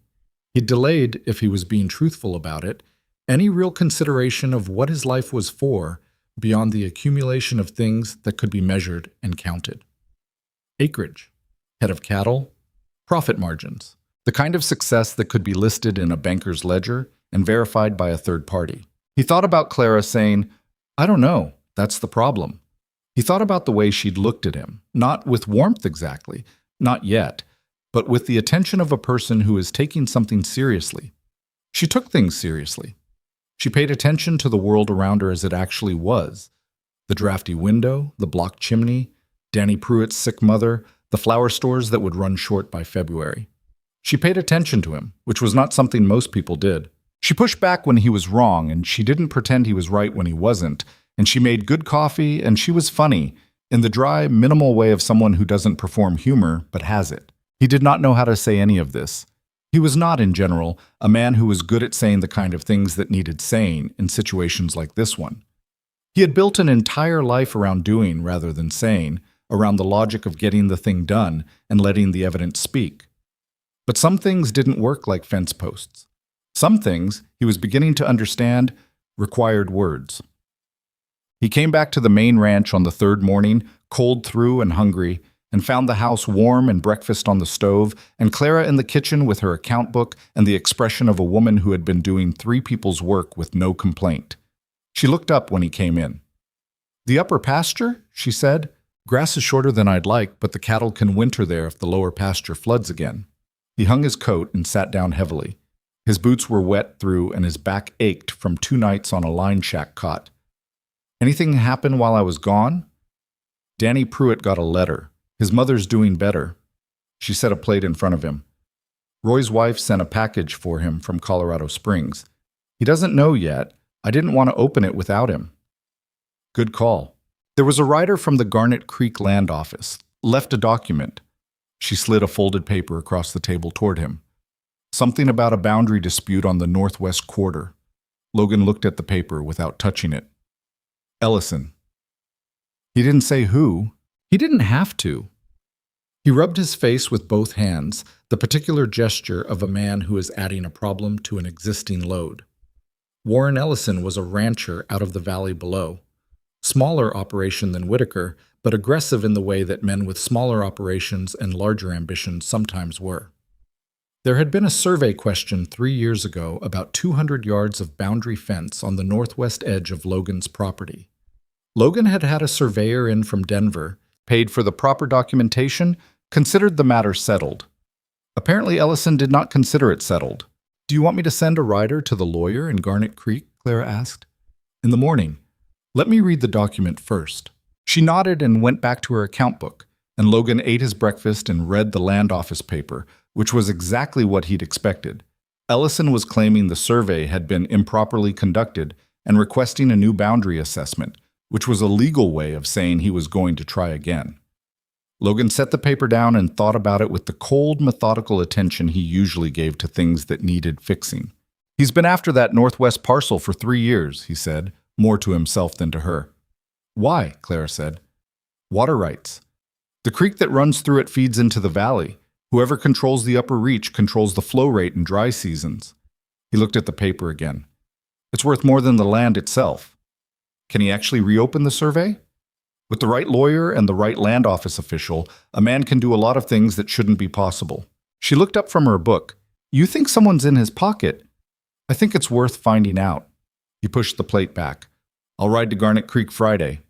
Speaker 1: He'd delayed, if he was being truthful about it, any real consideration of what his life was for beyond the accumulation of things that could be measured and counted. Acreage, head of cattle, profit margins, the kind of success that could be listed in a banker's ledger and verified by a third party. He thought about Clara saying, "I don't know, that's the problem." He thought about the way she'd looked at him, not with warmth exactly, not yet, but with the attention of a person who is taking something seriously. She took things seriously. She paid attention to the world around her as it actually was. The drafty window, the block chimney, Danny Pruitt's sick mother, the flower stores that would run short by February. She paid attention to him, which was not something most people did. She pushed back when he was wrong, and she didn't pretend he was right when he wasn't, and she made good coffee, and she was funny, in the dry, minimal way of someone who doesn't perform humor, but has it. He did not know how to say any of this. He was not, in general, a man who was good at saying the kind of things that needed saying in situations like this one. He had built an entire life around doing rather than saying, around the logic of getting the thing done and letting the evidence speak. But some things didn't work like fence posts. Some things, he was beginning to understand, required words. He came back to the main ranch on the 3rd morning, cold through and hungry, and found the house warm and breakfast on the stove, and Clara in the kitchen with her account book and the expression of a woman who had been doing 3 people's work with no complaint. She looked up when he came in. "The upper pasture?" she said. "Grass is shorter than I'd like, but the cattle can winter there if the lower pasture floods again." He hung his coat and sat down heavily. His boots were wet through and his back ached from 2 nights on a line shack cot. "Anything happen while I was gone?" "Danny Pruitt got a letter. His mother's doing better." She set a plate in front of him. "Roy's wife sent a package for him from Colorado Springs. He doesn't know yet. I didn't want to open it without him." "Good call." There was a rider from the Garnet Creek Land Office, left a document. She slid a folded paper across the table toward him. Something about a boundary dispute on the northwest quarter. Logan looked at the paper without touching it. Ellison. He didn't say who. He didn't have to. He rubbed his face with both hands, the particular gesture of a man who is adding a problem to an existing load. Warren Ellison was a rancher out of the valley below. Smaller operation than Whitaker, but aggressive in the way that men with smaller operations and larger ambitions sometimes were. There had been a survey question 3 years ago about 200 yards of boundary fence on the northwest edge of Logan's property. Logan had had a surveyor in from Denver, paid for the proper documentation, considered the matter settled. Apparently Ellison did not consider it settled. "Do you want me to send a rider to the lawyer in Garnet Creek?" Clara asked. "In the morning. Let me read the document first." She nodded and went back to her account book, and Logan ate his breakfast and read the land office paper, which was exactly what he'd expected. Ellison was claiming the survey had been improperly conducted and requesting a new boundary assessment, which was a legal way of saying he was going to try again. Logan set the paper down and thought about it with the cold, methodical attention he usually gave to things that needed fixing. "He's been after that northwest parcel for 3 years, he said, more to himself than to her. "Why?" Clara said. "Water rights. The creek that runs through it feeds into the valley. Whoever controls the upper reach controls the flow rate in dry seasons." He looked at the paper again. "It's worth more than the land itself." Can he actually reopen the survey? With the right lawyer and the right land office official, a man can do a lot of things that shouldn't be possible. She looked up from her book. "You think someone's in his pocket?" "I think it's worth finding out." He pushed the plate back. "I'll ride to Garnet Creek Friday.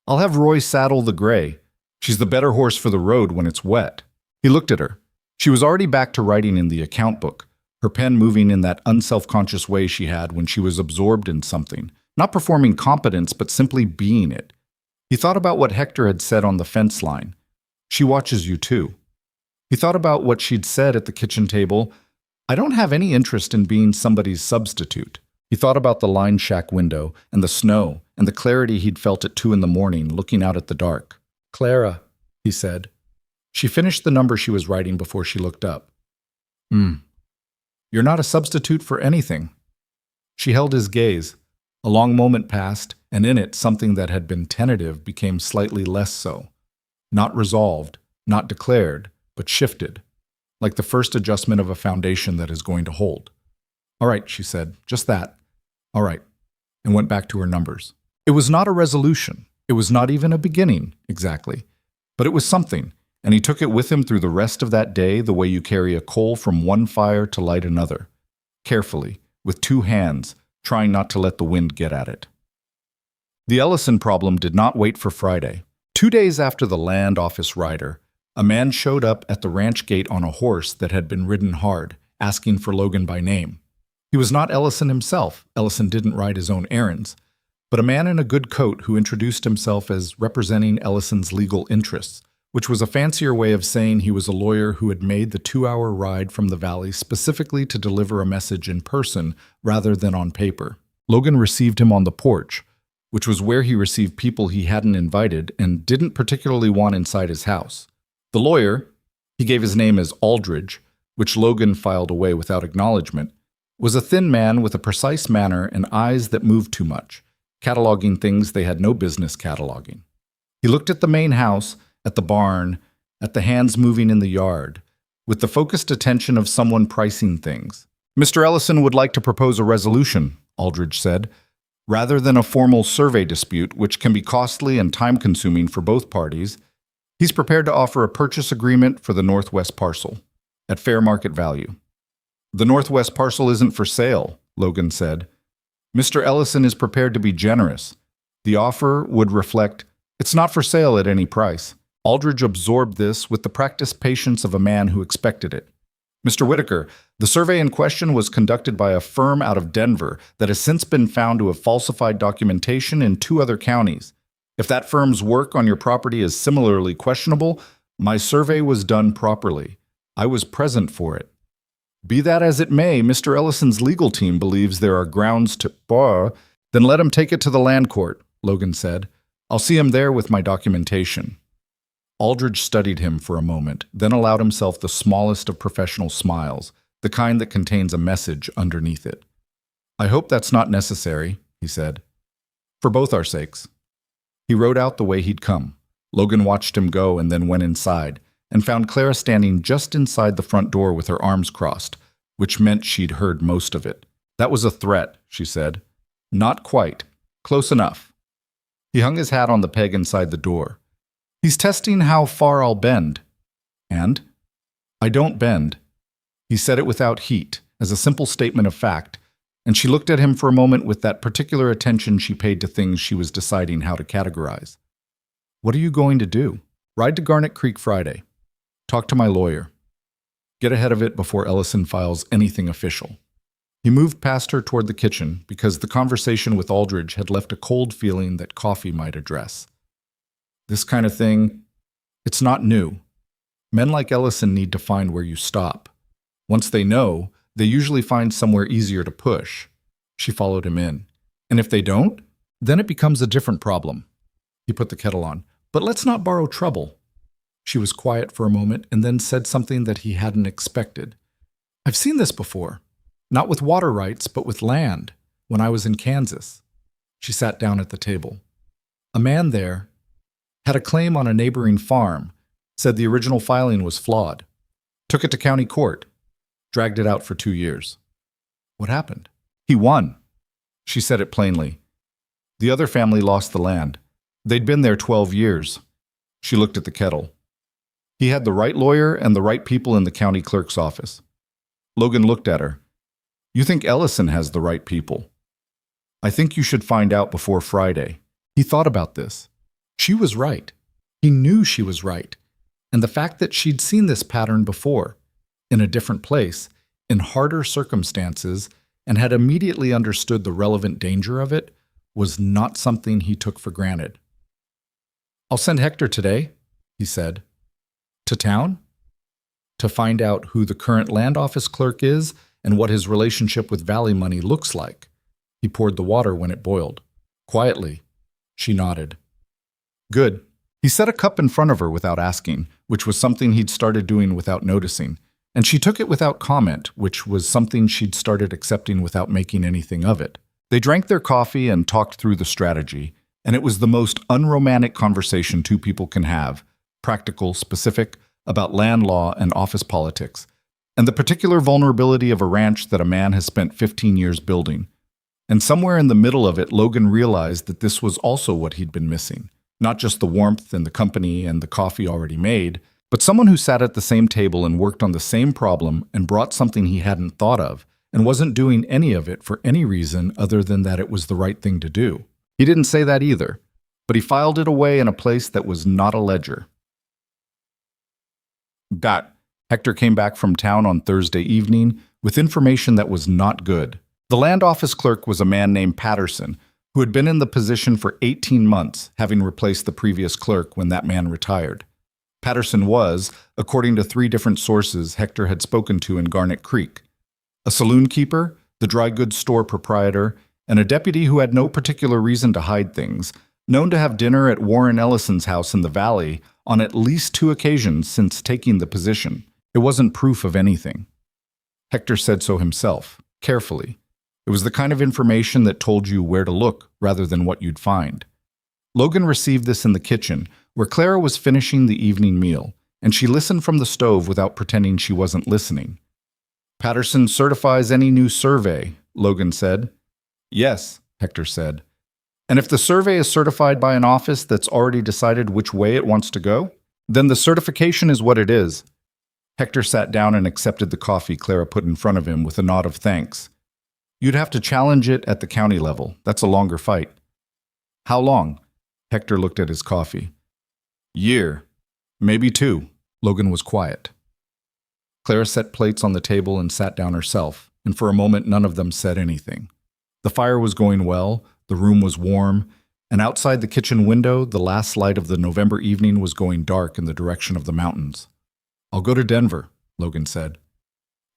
Speaker 1: I'll have Roy saddle the gray. She's the better horse for the road when it's wet." He looked at her. She was already back to writing in the account book, her pen moving in that unself-conscious way she had when she was absorbed in something, not performing competence but simply being it. He thought about what Hector had said on the fence line. "She watches you too." He thought about what she'd said at the kitchen table. "I don't have any interest in being somebody's substitute." He thought about the line shack window and the snow and the clarity he'd felt at 2 a.m, looking out at the dark. "Clara," he said. She finished the number she was writing before she looked up. "You're not a substitute for anything." She held his gaze. A long moment passed, and in it something that had been tentative became slightly less so. Not resolved, not declared, but shifted, like the first adjustment of a foundation that is going to hold. "All right," she said, "just that. All right," and went back to her numbers. It was not a resolution. It was not even a beginning, exactly. But it was something, and he took it with him through the rest of that day the way you carry a coal from one fire to light another. Carefully, with 2 hands, trying not to let the wind get at it. The Ellison problem did not wait for Friday. 2 days after the land office rider, a man showed up at the ranch gate on a horse that had been ridden hard, asking for Logan by name. He was not Ellison himself. Ellison didn't ride his own errands, but a man in a good coat who introduced himself as representing Ellison's legal interests, which was a fancier way of saying he was a lawyer who had made the 2-hour ride from the valley specifically to deliver a message in person rather than on paper. Logan received him on the porch, which was where he received people he hadn't invited and didn't particularly want inside his house. The lawyer, he gave his name as Aldridge, which Logan filed away without acknowledgement, was a thin man with a precise manner and eyes that moved too much, cataloging things they had no business cataloging. He looked at the main house, at the barn, at the hands moving in the yard, with the focused attention of someone pricing things. "Mr. Ellison would like to propose a resolution," Aldridge said, "rather than a formal survey dispute, which can be costly and time-consuming for both parties. He's prepared to offer a purchase agreement for the northwest parcel, at fair market value." "The northwest parcel isn't for sale," Logan said. "Mr. Ellison is prepared to be generous. The offer would reflect, it's not for sale at any price." Aldridge absorbed this with the practiced patience of a man who expected it. "Mr. Whitaker, the survey in question was conducted by a firm out of Denver that has since been found to have falsified documentation in 2 other counties. If that firm's work on your property is similarly questionable, my survey was done properly. I was present for it. Be that as it may, Mr. Ellison's legal team believes there are grounds to bar. Then let him take it to the land court," Logan said. "I'll see him there with my documentation." Aldridge studied him for a moment, then allowed himself the smallest of professional smiles, the kind that contains a message underneath it. "I hope that's not necessary," he said. "For both our sakes." He rode out the way he'd come. Logan watched him go and then went inside, and found Clara standing just inside the front door with her arms crossed, which meant she'd heard most of it. "That was a threat," she said. "Not quite. Close enough." He hung his hat on the peg inside the door. "He's testing how far I'll bend." "And?" "I don't bend." He said it without heat, as a simple statement of fact, and she looked at him for a moment with that particular attention she paid to things she was deciding how to categorize. "What are you going to do?" "Ride to Garnet Creek Friday. Talk to my lawyer. Get ahead of it before Ellison files anything official." He moved past her toward the kitchen because the conversation with Aldridge had left a cold feeling that coffee might address. "This kind of thing, it's not new. Men like Ellison need to find where you stop. Once they know, they usually find somewhere easier to push." She followed him in. "And if they don't, then it becomes a different problem." He put the kettle on. "But let's not borrow trouble." She was quiet for a moment and then said something that he hadn't expected. "I've seen this before. Not with water rights, but with land, when I was in Kansas." She sat down at the table. "A man there had a claim on a neighboring farm, said the original filing was flawed. Took it to county court. Dragged it out for 2 years. What happened?" "He won." She said it plainly. "The other family lost the land. They'd been there 12 years. She looked at the kettle. "He had the right lawyer and the right people in the county clerk's office." Logan looked at her. "You think Ellison has the right people?" "I think you should find out before Friday." He thought about this. She was right. He knew she was right. And the fact that she'd seen this pattern before, in a different place, in harder circumstances, and had immediately understood the relevant danger of it, was not something he took for granted. "I'll send Hector today," he said. "To town? To find out who the current land office clerk is and what his relationship with Valley money looks like." He poured the water when it boiled. Quietly, she nodded. "Good." He set a cup in front of her without asking, which was something he'd started doing without noticing, and she took it without comment, which was something she'd started accepting without making anything of it. They drank their coffee and talked through the strategy, and it was the most unromantic conversation two people can have, practical, specific, about land law and office politics, and the particular vulnerability of a ranch that a man has spent 15 years building. And somewhere in the middle of it, Logan realized that this was also what he'd been missing. Not just the warmth and the company and the coffee already made, but someone who sat at the same table and worked on the same problem and brought something he hadn't thought of and wasn't doing any of it for any reason other than that it was the right thing to do. He didn't say that either, but he filed it away in a place that was not a ledger. Hector came back from town on Thursday evening with information that was not good. The land office clerk was a man named Patterson, who had been in the position for 18 months, having replaced the previous clerk when that man retired. Patterson was, according to 3 different sources Hector had spoken to in Garnet Creek, a saloon keeper, the dry goods store proprietor, and a deputy who had no particular reason to hide things, known to have dinner at Warren Ellison's house in the valley on at least 2 occasions since taking the position. It wasn't proof of anything. Hector said so himself, carefully. It was the kind of information that told you where to look rather than what you'd find. Logan received this in the kitchen, where Clara was finishing the evening meal, and she listened from the stove without pretending she wasn't listening. "Patterson certifies any new survey," Logan said. "Yes," Hector said. "And if the survey is certified by an office that's already decided which way it wants to go, then the certification is what it is." Hector sat down and accepted the coffee Clara put in front of him with a nod of thanks. "You'd have to challenge it at the county level. That's a longer fight." "How long?" Hector looked at his coffee. "Year. Maybe 2. Logan was quiet. Clara set plates on the table and sat down herself, and for a moment none of them said anything. The fire was going well, the room was warm, and outside the kitchen window, the last light of the November evening was going dark in the direction of the mountains. "I'll go to Denver," Logan said.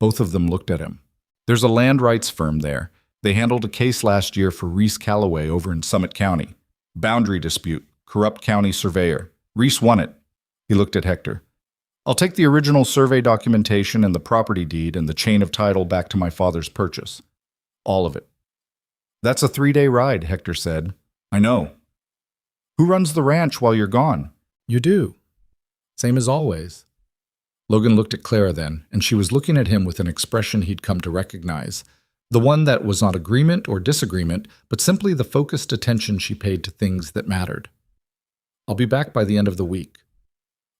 Speaker 1: Both of them looked at him. "There's a land rights firm there. They handled a case last year for Reese Calloway over in Summit County. Boundary dispute, corrupt county surveyor. Reese won it. He looked at Hector. I'll take the original survey documentation and the property deed and the chain of title back to my father's purchase. All of it. That's a 3-day ride, Hector said. I know. Who runs the ranch while you're gone?
Speaker 2: You do. Same as always.
Speaker 1: Logan looked at Clara then, and she was looking at him with an expression he'd come to recognize. The one that was not agreement or disagreement, but simply the focused attention she paid to things that mattered. I'll be back by the end of the week.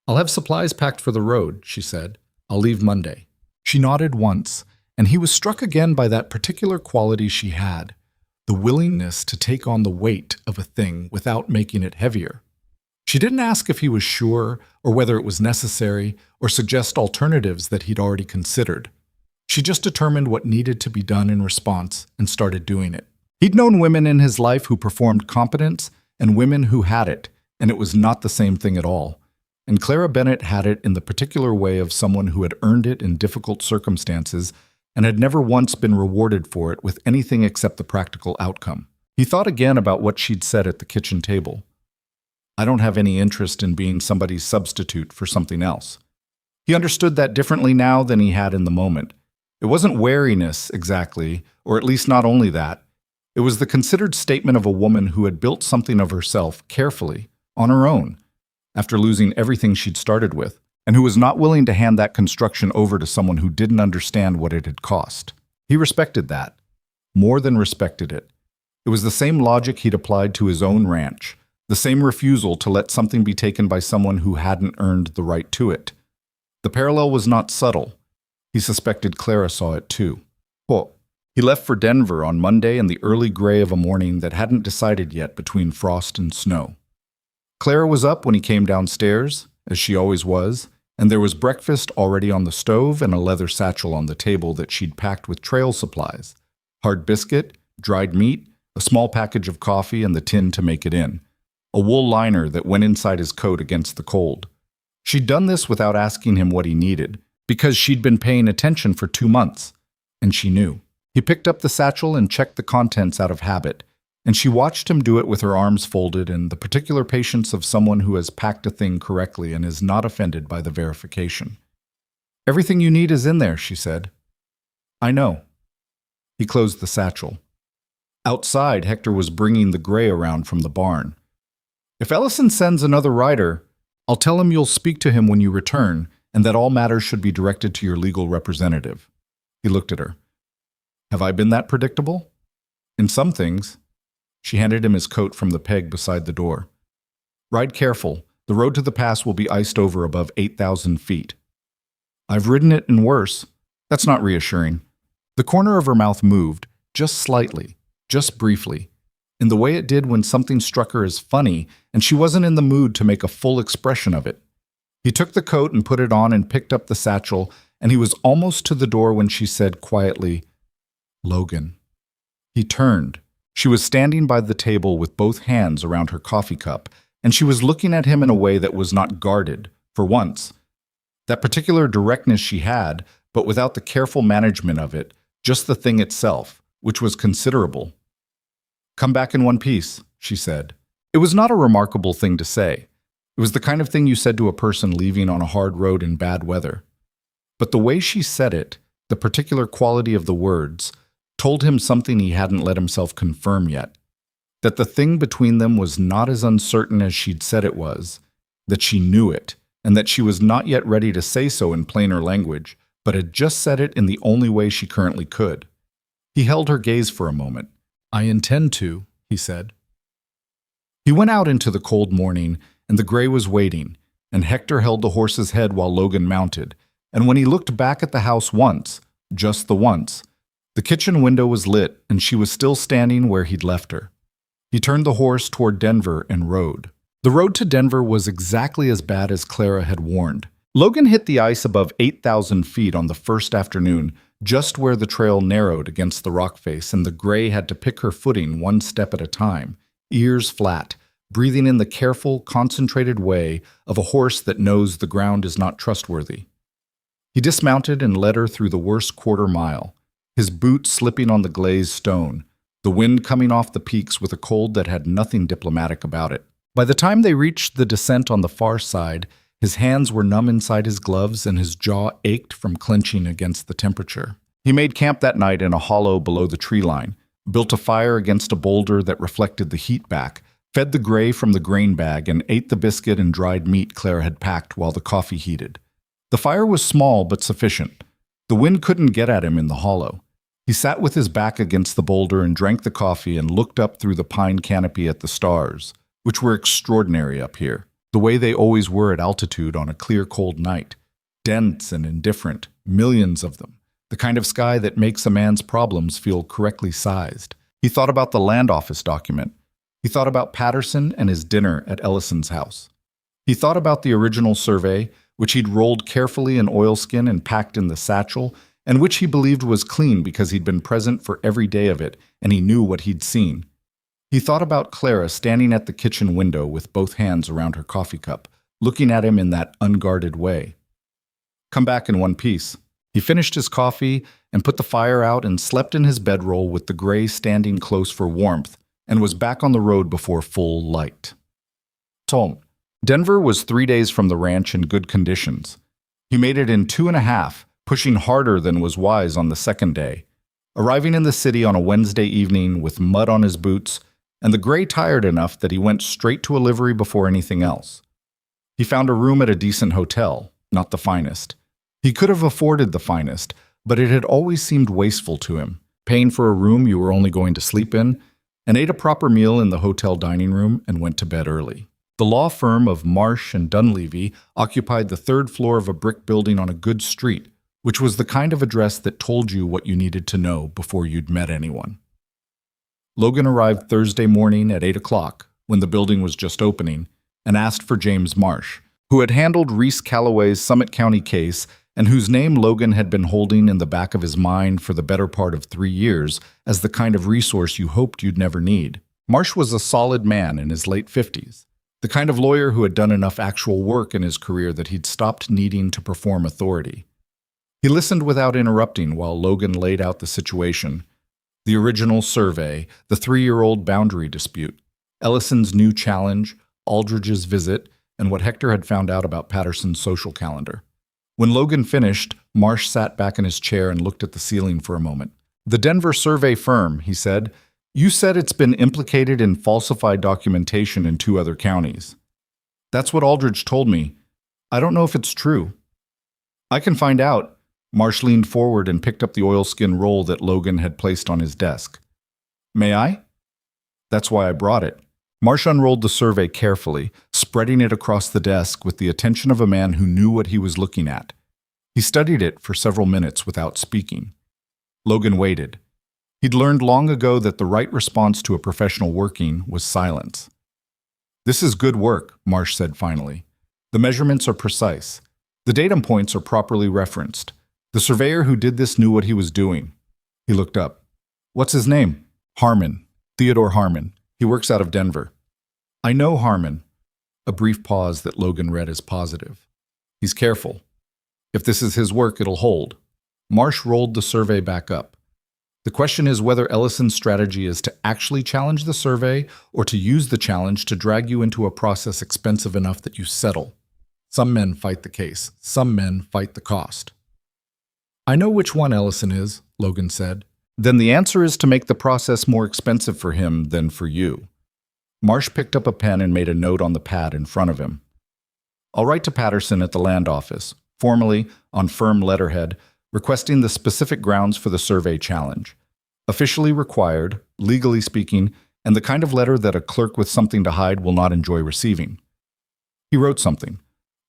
Speaker 1: I'll have supplies packed for the road, she said. I'll leave Monday. She nodded once, and he was struck again by that particular quality she had, the willingness to take on the weight of a thing without making it heavier. She didn't ask if he was sure or whether it was necessary or suggest alternatives that he'd already considered. She just determined what needed to be done in response and started doing it. He'd known women in his life who performed competence and women who had it, and it was not the same thing at all. And Clara Bennett had it in the particular way of someone who had earned it in difficult circumstances and had never once been rewarded for it with anything except the practical outcome. He thought again about what she'd said at the kitchen table. I don't have any interest in being somebody's substitute for something else. He understood that differently now than he had in the moment. It wasn't wariness, exactly, or at least not only that. It was the considered statement of a woman who had built something of herself carefully, on her own, after losing everything she'd started with, and who was not willing to hand that construction over to someone who didn't understand what it had cost. He respected that, more than respected it. It was the same logic he'd applied to his own ranch, the same refusal to let something be taken by someone who hadn't earned the right to it. The parallel was not subtle. He suspected Clara saw it too. He left for Denver on Monday in the early gray of a morning that hadn't decided yet between frost and snow. Clara was up when he came downstairs, as she always was, and there was breakfast already on the stove and a leather satchel on the table that she'd packed with trail supplies, hard biscuit, dried meat, a small package of coffee and the tin to make it in, a wool liner that went inside his coat against the cold. She'd done this without asking him what he needed, because she'd been paying attention for 2 months, and she knew. He picked up the satchel and checked the contents out of habit, and she watched him do it with her arms folded and the particular patience of someone who has packed a thing correctly and is not offended by the verification. Everything you need is in there, she said. I know. He closed the satchel. Outside, Hector was bringing the gray around from the barn. If Ellison sends another rider, I'll tell him you'll speak to him when you return and that all matters should be directed to your legal representative. He looked at her. Have I been that predictable? In some things. She handed him his coat from the peg beside the door. Ride careful. The road to the pass will be iced over above 8,000 feet. I've ridden it and worse. That's not reassuring. The corner of her mouth moved, just slightly, just briefly, in the way it did when something struck her as funny and she wasn't in the mood to make a full expression of it. He took the coat and put it on and picked up the satchel, and he was almost to the door when she said quietly, Logan. He turned. She was standing by the table with both hands around her coffee cup, and she was looking at him in a way that was not guarded, for once. That particular directness she had, but without the careful management of it, just the thing itself, which was considerable. Come back in one piece, she said. It was not a remarkable thing to say. It was the kind of thing you said to a person leaving on a hard road in bad weather. But the way she said it, the particular quality of the words, told him something he hadn't let himself confirm yet. That the thing between them was not as uncertain as she'd said it was, that she knew it, and that she was not yet ready to say so in plainer language, but had just said it in the only way she currently could. He held her gaze for a moment. I intend to, he said. He went out into the cold morning, and the gray was waiting, and Hector held the horse's head while Logan mounted, and when he looked back at the house once, just the once, the kitchen window was lit, and she was still standing where he'd left her. He turned the horse toward Denver and rode. The road to Denver was exactly as bad as Clara had warned. Logan hit the ice above 8,000 feet on the first afternoon, just where the trail narrowed against the rock face, and the gray had to pick her footing one step at a time, ears flat, breathing in the careful, concentrated way of a horse that knows the ground is not trustworthy. He dismounted and led her through the worst quarter mile, his boots slipping on the glazed stone, the wind coming off the peaks with a cold that had nothing diplomatic about it. By the time they reached the descent on the far side, His hands were numb inside his gloves and his jaw ached from clenching against the temperature. He made camp that night in a hollow below the tree line, built a fire against a boulder that reflected the heat back, fed the gray from the grain bag, and ate the biscuit and dried meat Clara had packed while the coffee heated. The fire was small but sufficient. The wind couldn't get at him in the hollow. He sat with his back against the boulder and drank the coffee and looked up through the pine canopy at the stars, which were extraordinary up here, the way they always were at altitude on a clear, cold night. Dense and indifferent, millions of them, the kind of sky that makes a man's problems feel correctly sized. He thought about the land office document. He thought about Patterson and his dinner at Ellison's house. He thought about the original survey, which he'd rolled carefully in oilskin and packed in the satchel, and which he believed was clean because he'd been present for every day of it and he knew what he'd seen. He thought about Clara standing at the kitchen window with both hands around her coffee cup, looking at him in that unguarded way. Come back in one piece. He finished his coffee and put the fire out and slept in his bedroll with the gray standing close for warmth and was back on the road before full light. Tom. Denver was 3 days from the ranch in good conditions. He made it in 2.5, pushing harder than was wise on the second day, arriving in the city on a Wednesday evening with mud on his boots and the gray tired enough that he went straight to a livery before anything else. He found a room at a decent hotel, not the finest. He could have afforded the finest, but it had always seemed wasteful to him, paying for a room you were only going to sleep in, and ate a proper meal in the hotel dining room and went to bed early. The law firm of Marsh and Dunleavy occupied the 3rd floor of a brick building on a good street, which was the kind of address that told you what you needed to know before you'd met anyone. Logan arrived Thursday morning at 8 o'clock, when the building was just opening, and asked for James Marsh, who had handled Reese Calloway's Summit County case and whose name Logan had been holding in the back of his mind for the better part of 3 years as the kind of resource you hoped you'd never need. Marsh was a solid man in his late 50s. The kind of lawyer who had done enough actual work in his career that he'd stopped needing to perform authority. He listened without interrupting while Logan laid out the situation. The original survey, the 3-year-old boundary dispute, Ellison's new challenge, Aldridge's visit, and what Hector had found out about Patterson's social calendar. When Logan finished, Marsh sat back in his chair and looked at the ceiling for a moment. The Denver survey firm, he said, you said it's been implicated in falsified documentation in 2 other counties. That's what Aldridge told me. I don't know if it's true. I can find out. Marsh leaned forward and picked up the oilskin roll that Logan had placed on his desk. May I? That's why I brought it. Marsh unrolled the survey carefully, spreading it across the desk with the attention of a man who knew what he was looking at. He studied it for several minutes without speaking. Logan waited. He'd learned long ago that the right response to a professional working was silence. This is good work, Marsh said finally. The measurements are precise. The datum points are properly referenced. The surveyor who did this knew what he was doing. He looked up. What's his name? Harmon. Theodore Harmon. He works out of Denver. I know Harmon. A brief pause that Logan read as positive. He's careful. If this is his work, it'll hold. Marsh rolled the survey back up. The question is whether Ellison's strategy is to actually challenge the survey or to use the challenge to drag you into a process expensive enough that you settle. Some men fight the case. Some men fight the cost. I know which one Ellison is, Logan said. Then the answer is to make the process more expensive for him than for you. Marsh picked up a pen and made a note on the pad in front of him. I'll write to Patterson at the land office, formally, on firm letterhead, requesting the specific grounds for the survey challenge. Officially required, legally speaking, and the kind of letter that a clerk with something to hide will not enjoy receiving. He wrote something.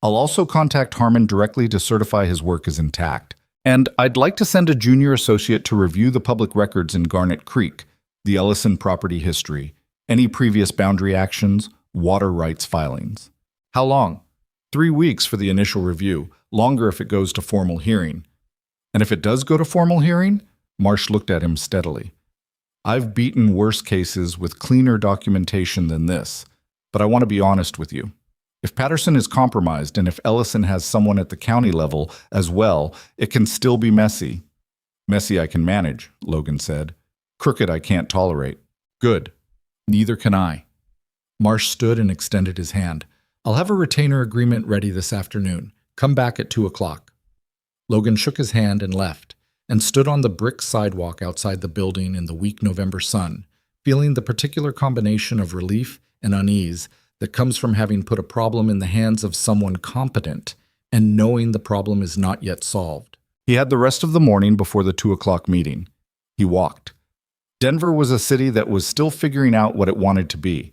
Speaker 1: I'll also contact Harmon directly to certify his work is intact. And I'd like to send a junior associate to review the public records in Garnet Creek, the Ellison property history, any previous boundary actions, water rights filings. How long? 3 weeks for the initial review, longer if it goes to formal hearing. And if it does go to formal hearing? Marsh looked at him steadily. I've beaten worse cases with cleaner documentation than this, but I want to be honest with you. If Patterson is compromised and if Ellison has someone at the county level as well, it can still be messy. Messy I can manage, Logan said. Crooked I can't tolerate. Good. Neither can I. Marsh stood and extended his hand.
Speaker 2: I'll have a retainer agreement ready this afternoon. Come back at 2 o'clock. Logan shook his hand and left, and stood on the brick sidewalk outside the building in the weak November sun, feeling the particular combination of relief and unease that comes from having put a problem in the hands of someone competent and knowing the problem is not yet solved.
Speaker 1: He had the rest of the morning before the 2 o'clock meeting. He walked. Denver was a city that was still figuring out what it wanted to be.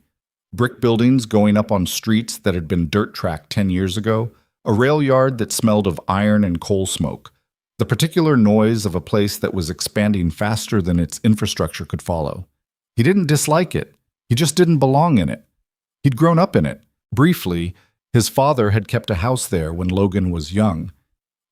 Speaker 1: Brick buildings going up on streets that had been dirt tracked 10 years ago, a rail yard that smelled of iron and coal smoke, the particular noise of a place that was expanding faster than its infrastructure could follow. He didn't dislike it. He just didn't belong in it. He'd grown up in it. Briefly, his father had kept a house there when Logan was young,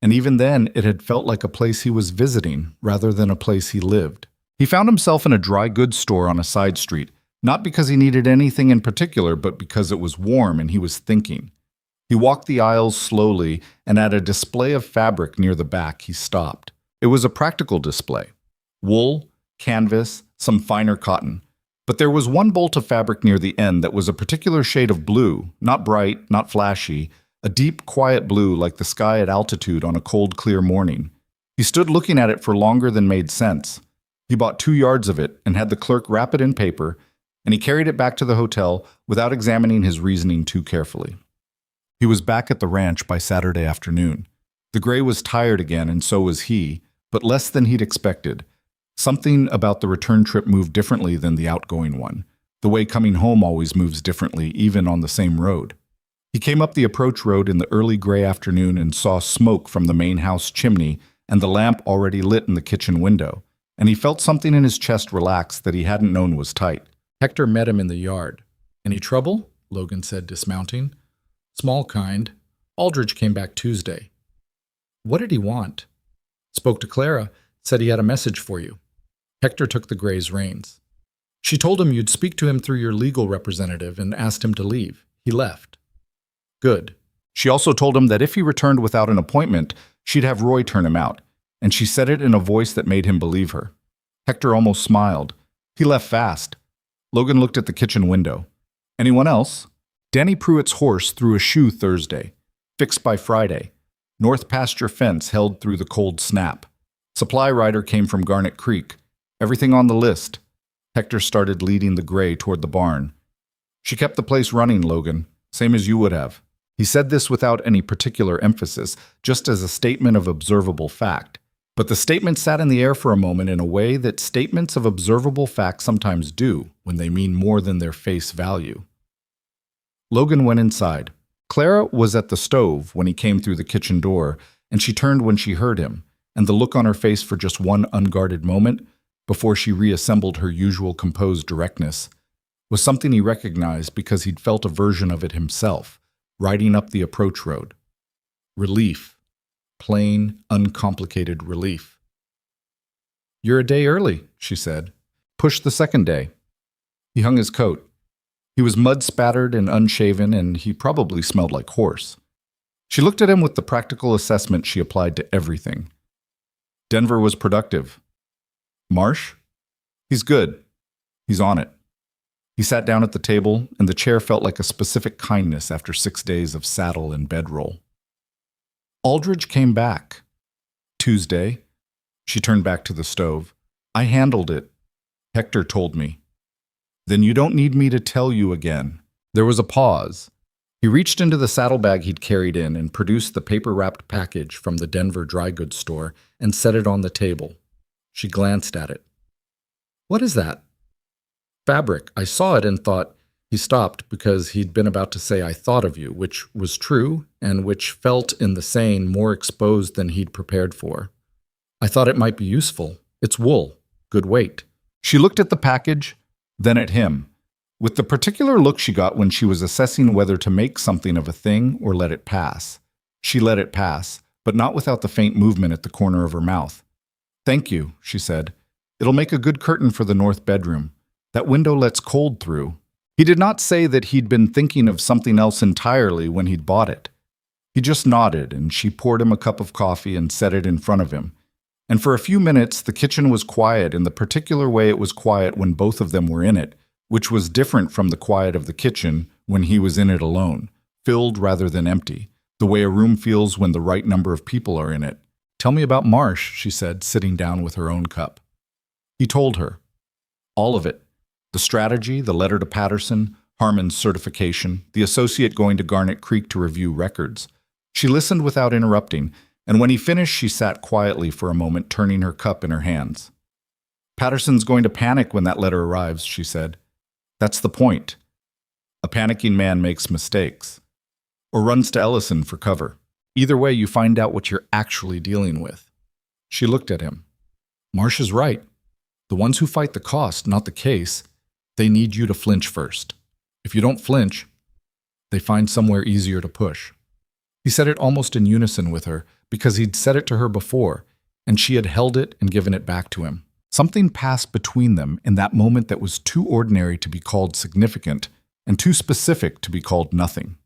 Speaker 1: and even then it had felt like a place he was visiting rather than a place he lived. He found himself in a dry goods store on a side street, not because he needed anything in particular, but because it was warm and he was thinking. He walked the aisles slowly, and at a display of fabric near the back, he stopped. It was a practical display. Wool, canvas, some finer cotton. But there was one bolt of fabric near the end that was a particular shade of blue, not bright, not flashy, a deep, quiet blue like the sky at altitude on a cold, clear morning. He stood looking at it for longer than made sense. He bought 2 yards of it and had the clerk wrap it in paper, and he carried it back to the hotel without examining his reasoning too carefully. He was back at the ranch by Saturday afternoon. The gray was tired again, and so was he, but less than he'd expected. Something about the return trip moved differently than the outgoing one, the way coming home always moves differently, even on the same road. He came up the approach road in the early gray afternoon and saw smoke from the main house chimney and the lamp already lit in the kitchen window, and he felt something in his chest relax that he hadn't known was tight.
Speaker 2: Hector met him in the yard. "Any trouble?" Logan said, dismounting. "Small kind. Aldridge came back Tuesday." "What did he want?" "Spoke to Clara. Said he had a message for you." Hector took the gray's reins. "She told him you'd speak to him through your legal representative and asked him to leave. He left." "Good."
Speaker 1: She also told him that if he returned without an appointment, she'd have Roy turn him out, and she said it in a voice that made him believe her. Hector almost smiled. He left fast. Logan looked at the kitchen window. "Anyone else?" Danny Pruitt's horse threw a shoe Thursday. Fixed by Friday. North pasture fence held through the cold snap. Supply rider came from Garnet Creek. Everything on the list. Hector started leading the gray toward the barn. "She kept the place running, Logan, same as you would have." He said this without any particular emphasis, just as a statement of observable fact. But the statement sat in the air for a moment in a way that statements of observable fact sometimes do when they mean more than their face value. Logan went inside. Clara was at the stove when he came through the kitchen door, and she turned when she heard him, and the look on her face for just one unguarded moment, before she reassembled her usual composed directness, was something he recognized because he'd felt a version of it himself, riding up the approach road. Relief. Plain, uncomplicated relief. "You're a day early," she said. "Push the second day." He hung his coat. He was mud-spattered and unshaven, and he probably smelled like horse. She looked at him with the practical assessment she applied to everything. Denver was productive. Marsh? He's good. He's on it. He sat down at the table, and the chair felt like a specific kindness after 6 days of saddle and bedroll. Aldridge came back. Tuesday. She turned back to the stove. "I handled it. Hector told me." "Then you don't need me to tell you again." There was a pause. He reached into the saddlebag he'd carried in and produced the paper-wrapped package from the Denver dry goods store and set it on the table. She glanced at it. "What is that?" "Fabric. I saw it and thought—" He stopped because he'd been about to say, "I thought of you," which was true and which felt in the saying more exposed than he'd prepared for. "I thought it might be useful. It's wool. Good weight." She looked at the package, then at him, with the particular look she got when she was assessing whether to make something of a thing or let it pass. She let it pass, but not without the faint movement at the corner of her mouth. "Thank you," she said. "It'll make a good curtain for the north bedroom. That window lets cold through." He did not say that he'd been thinking of something else entirely when he'd bought it. He just nodded, and she poured him a cup of coffee and set it in front of him. And for a few minutes, the kitchen was quiet in the particular way it was quiet when both of them were in it, which was different from the quiet of the kitchen when he was in it alone, filled rather than empty, the way a room feels when the right number of people are in it. "Tell me about Marsh," she said, sitting down with her own cup. He told her. All of it. The strategy, the letter to Patterson, Harmon's certification, the associate going to Garnet Creek to review records. She listened without interrupting, and when he finished, she sat quietly for a moment, turning her cup in her hands. "Patterson's going to panic when that letter arrives," she said. "That's the point. A panicking man makes mistakes. Or runs to Ellison for cover. Either way, you find out what you're actually dealing with." She looked at him. "Marsh is right. The ones who fight the cost, not the case, they need you to flinch first. If you don't flinch, they find somewhere easier to push." He said it almost in unison with her, because he'd said it to her before, and she had held it and given it back to him. Something passed between them in that moment that was too ordinary to be called significant and too specific to be called nothing.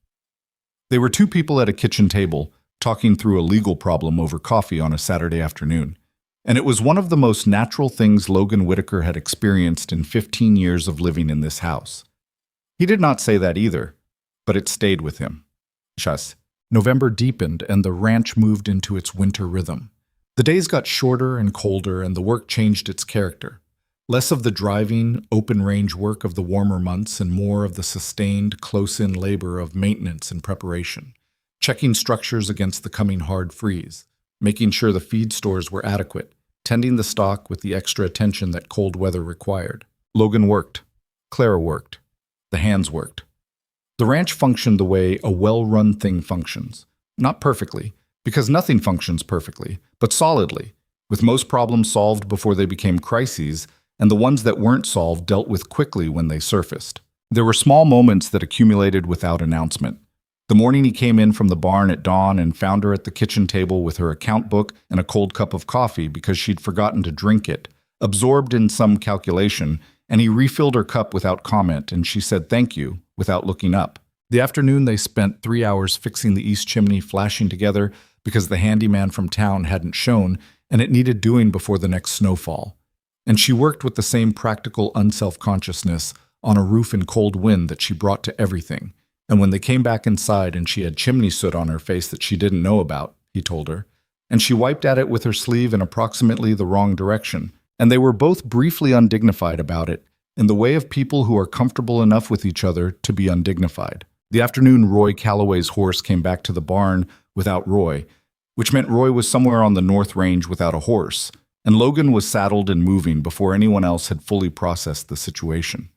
Speaker 1: They were two people at a kitchen table, talking through a legal problem over coffee on a Saturday afternoon. And it was one of the most natural things Logan Whitaker had experienced in 15 years of living in this house. He did not say that either, but it stayed with him. November deepened and the ranch moved into its winter rhythm. The days got shorter and colder and the work changed its character. Less of the driving, open-range work of the warmer months and more of the sustained, close-in labor of maintenance and preparation, checking structures against the coming hard freeze, making sure the feed stores were adequate, tending the stock with the extra attention that cold weather required. Logan worked. Clara worked. The hands worked. The ranch functioned the way a well-run thing functions. Not perfectly, because nothing functions perfectly, but solidly, with most problems solved before they became crises, and the ones that weren't solved dealt with quickly when they surfaced. There were small moments that accumulated without announcement. The morning he came in from the barn at dawn and found her at the kitchen table with her account book and a cold cup of coffee because she'd forgotten to drink it, absorbed in some calculation, and he refilled her cup without comment, and she said thank you without looking up. The afternoon they spent 3 hours fixing the east chimney flashing together because the handyman from town hadn't shown, and it needed doing before the next snowfall. And she worked with the same practical unself-consciousness on a roof in cold wind that she brought to everything. And when they came back inside and she had chimney soot on her face that she didn't know about, he told her, and she wiped at it with her sleeve in approximately the wrong direction, and they were both briefly undignified about it, in the way of people who are comfortable enough with each other to be undignified. The afternoon Roy Calloway's horse came back to the barn without Roy, which meant Roy was somewhere on the North Range without a horse, and Logan was saddled and moving before anyone else had fully processed the situation.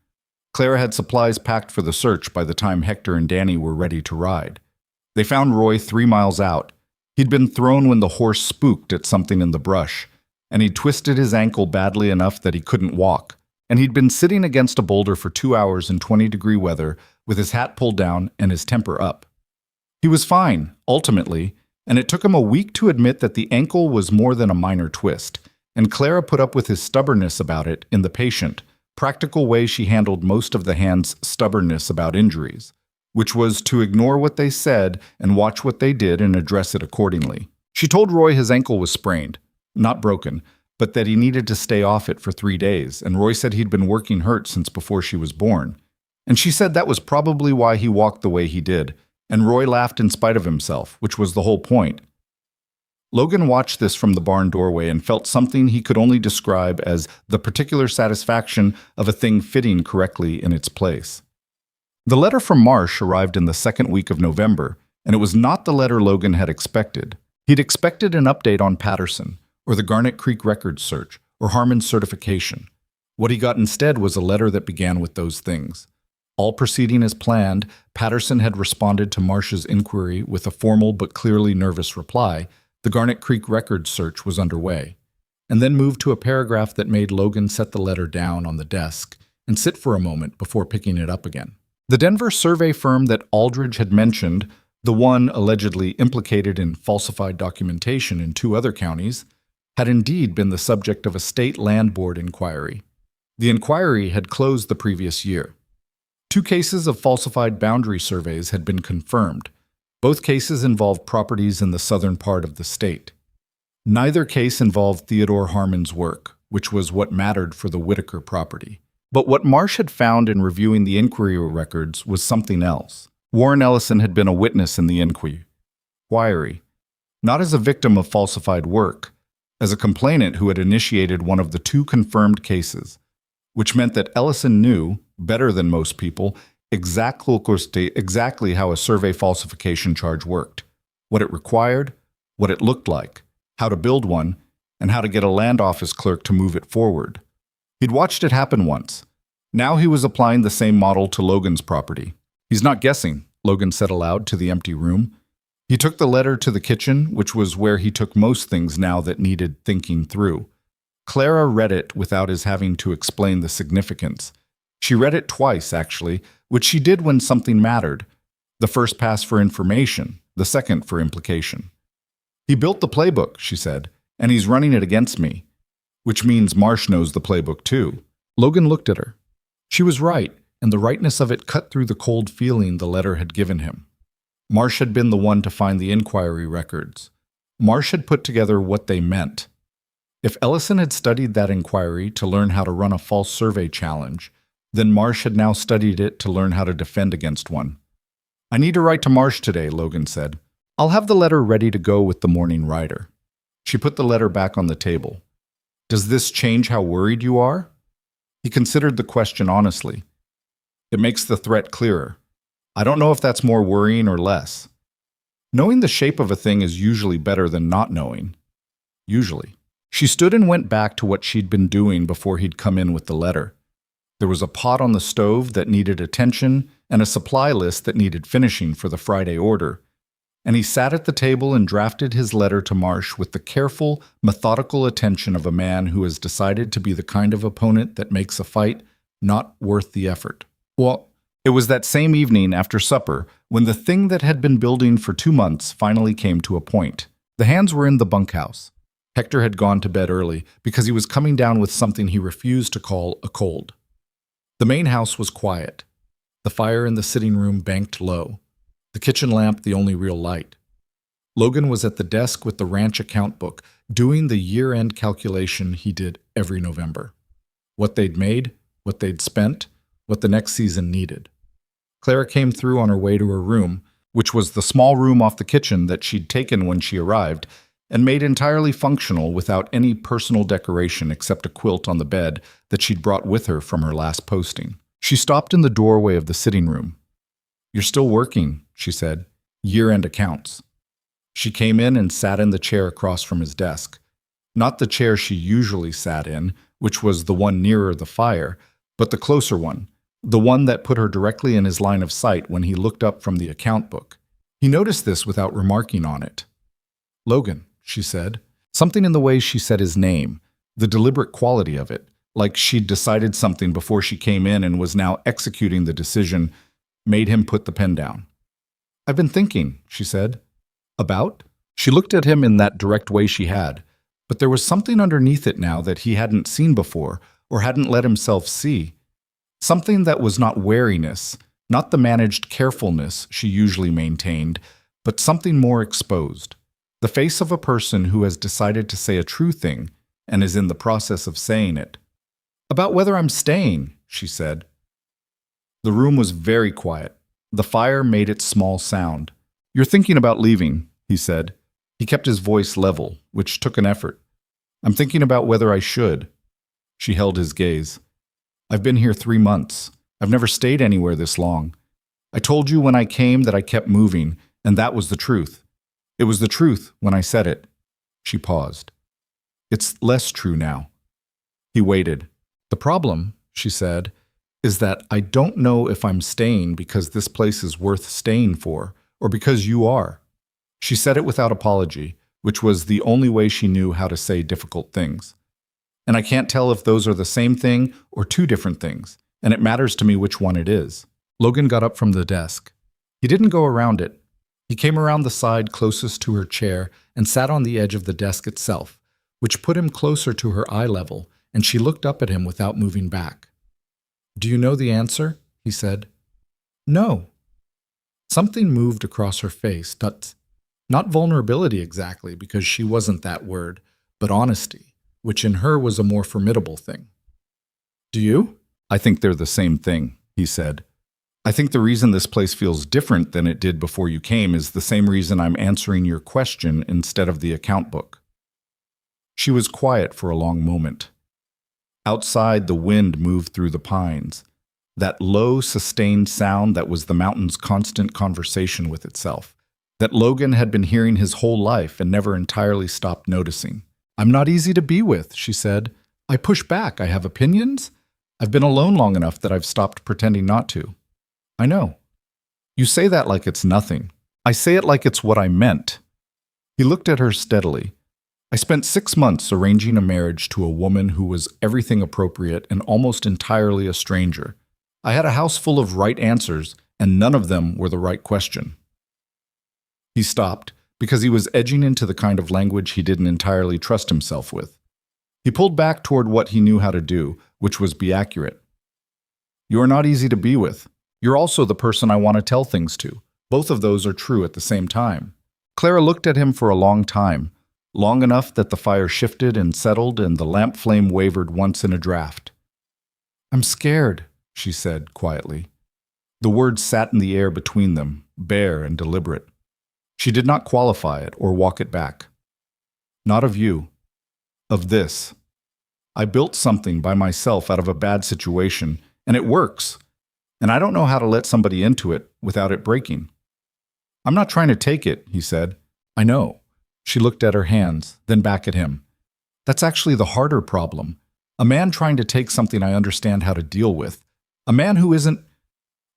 Speaker 1: Clara had supplies packed for the search by the time Hector and Danny were ready to ride. They found Roy 3 miles out. He'd been thrown when the horse spooked at something in the brush, and he'd twisted his ankle badly enough that he couldn't walk, and he'd been sitting against a boulder for 2 hours in 20-degree weather with his hat pulled down and his temper up. He was fine, ultimately, and it took him a week to admit that the ankle was more than a minor twist, and Clara put up with his stubbornness about it in the patient, practical way she handled most of the hand's stubbornness about injuries, which was to ignore what they said and watch what they did and address it accordingly. She told Roy his ankle was sprained, not broken, but that he needed to stay off it for 3 days, and Roy said he'd been working hurt since before she was born. And she said that was probably why he walked the way he did, and Roy laughed in spite of himself, which was the whole point. Logan watched this from the barn doorway and felt something he could only describe as the particular satisfaction of a thing fitting correctly in its place. The letter from Marsh arrived in the second week of November, and it was not the letter Logan had expected. He'd expected an update on Patterson, or the Garnet Creek records search, or Harmon's certification. What he got instead was a letter that began with those things. All proceeding as planned, Patterson had responded to Marsh's inquiry with a formal but clearly nervous reply. The Garnet Creek records search was underway, and then moved to a paragraph that made Logan set the letter down on the desk and sit for a moment before picking it up again. The Denver survey firm that Aldridge had mentioned, the one allegedly implicated in falsified documentation in 2 other counties, had indeed been the subject of a state land board inquiry. The inquiry had closed the previous year. 2 cases of falsified boundary surveys had been confirmed. Both cases involved properties in the southern part of the state. Neither case involved Theodore Harmon's work, which was what mattered for the Whitaker property. But what Marsh had found in reviewing the inquiry records was something else. Warren Ellison had been a witness in the inquiry, not as a victim of falsified work, as a complainant who had initiated one of the two confirmed cases, which meant that Ellison knew, better than most people, exactly how a survey falsification charge worked, what it required, what it looked like, how to build one, and how to get a land office clerk to move it forward. He'd watched it happen once. Now he was applying the same model to Logan's property. "He's not guessing," Logan said aloud to the empty room. He took the letter to the kitchen, which was where he took most things now that needed thinking through. Clara read it without his having to explain the significance. She read it twice, actually, which she did when something mattered. The first pass for information, the second for implication. "He built the playbook," she said, "and he's running it against me. Which means Marsh knows the playbook too." Logan looked at her. She was right, and the rightness of it cut through the cold feeling the letter had given him. Marsh had been the one to find the inquiry records. Marsh had put together what they meant. If Ellison had studied that inquiry to learn how to run a false survey challenge, then Marsh had now studied it to learn how to defend against one. "I need to write to Marsh today," Logan said. "I'll have the letter ready to go with the morning rider." She put the letter back on the table. "Does this change how worried you are?" He considered the question honestly. "It makes the threat clearer. I don't know if that's more worrying or less. Knowing the shape of a thing is usually better than not knowing. Usually." She stood and went back to what she'd been doing before he'd come in with the letter. There was a pot on the stove that needed attention and a supply list that needed finishing for the Friday order. And he sat at the table and drafted his letter to Marsh with the careful, methodical attention of a man who has decided to be the kind of opponent that makes a fight not worth the effort. Well, it was that same evening after supper when the thing that had been building for 2 months finally came to a point. The hands were in the bunkhouse. Hector had gone to bed early because he was coming down with something he refused to call a cold. The main house was quiet. The fire in the sitting room banked low. The kitchen lamp the only real light. Logan was at the desk with the ranch account book, doing the year-end calculation he did every November. What they'd made, what they'd spent, what the next season needed. Clara came through on her way to her room, which was the small room off the kitchen that she'd taken when she arrived, and made entirely functional without any personal decoration except a quilt on the bed that she'd brought with her from her last posting. She stopped in the doorway of the sitting room. "You're still working," she said. "Year-end accounts." She came in and sat in the chair across from his desk. Not the chair she usually sat in, which was the one nearer the fire, but the closer one, the one that put her directly in his line of sight when he looked up from the account book. He noticed this without remarking on it. "Logan," she said. Something in the way she said his name, the deliberate quality of it, like she'd decided something before she came in and was now executing the decision, made him put the pen down. "I've been thinking," she said. "About?" She looked at him in that direct way she had, but there was something underneath it now that he hadn't seen before or hadn't let himself see. Something that was not wariness, not the managed carefulness she usually maintained, but something more exposed. The face of a person who has decided to say a true thing and is in the process of saying it. "About whether I'm staying," she said. The room was very quiet. The fire made its small sound. "You're thinking about leaving," he said. He kept his voice level, which took an effort. "I'm thinking about whether I should." She held his gaze. "I've been here 3 months. I've never stayed anywhere this long. I told you when I came that I kept moving, and that was the truth. It was the truth when I said it." She paused. "It's less true now." He waited. "The problem," she said, "is that I don't know if I'm staying because this place is worth staying for, or because you are." She said it without apology, which was the only way she knew how to say difficult things. "And I can't tell if those are the same thing or two different things, and it matters to me which one it is." Logan got up from the desk. He didn't go around it. He came around the side closest to her chair and sat on the edge of the desk itself, which put him closer to her eye level, and she looked up at him without moving back. "Do you know the answer?" he said. "No." Something moved across her face, not vulnerability exactly, because she wasn't that word, but honesty, which in her was a more formidable thing. "Do you?" "I think they're the same thing," he said. I think the reason this place feels different than it did before you came is the same reason I'm answering your question instead of the account book. She was quiet for a long moment. Outside, the wind moved through the pines, that low, sustained sound that was the mountain's constant conversation with itself, that Logan had been hearing his whole life and never entirely stopped noticing. "I'm not easy to be with," she said. "I push back. I have opinions. I've been alone long enough that I've stopped pretending not to." "I know. You say that like it's nothing. I say it like it's what I meant." He looked at her steadily. "I spent 6 months arranging a marriage to a woman who was everything appropriate and almost entirely a stranger. I had a house full of right answers, and none of them were the right question." He stopped because he was edging into the kind of language he didn't entirely trust himself with. He pulled back toward what he knew how to do, which was be accurate. "You are not easy to be with. You're also the person I want to tell things to. Both of those are true at the same time." Clara looked at him for a long time, long enough that the fire shifted and settled and the lamp flame wavered once in a draft. "I'm scared," she said quietly. The words sat in the air between them, bare and deliberate. She did not qualify it or walk it back. "Not of you. Of this. I built something by myself out of a bad situation, and it works. And I don't know how to let somebody into it without it breaking." "I'm not trying to take it," he said. "I know." She looked at her hands, then back at him. "That's actually the harder problem. A man trying to take something I understand how to deal with. A man who isn't—"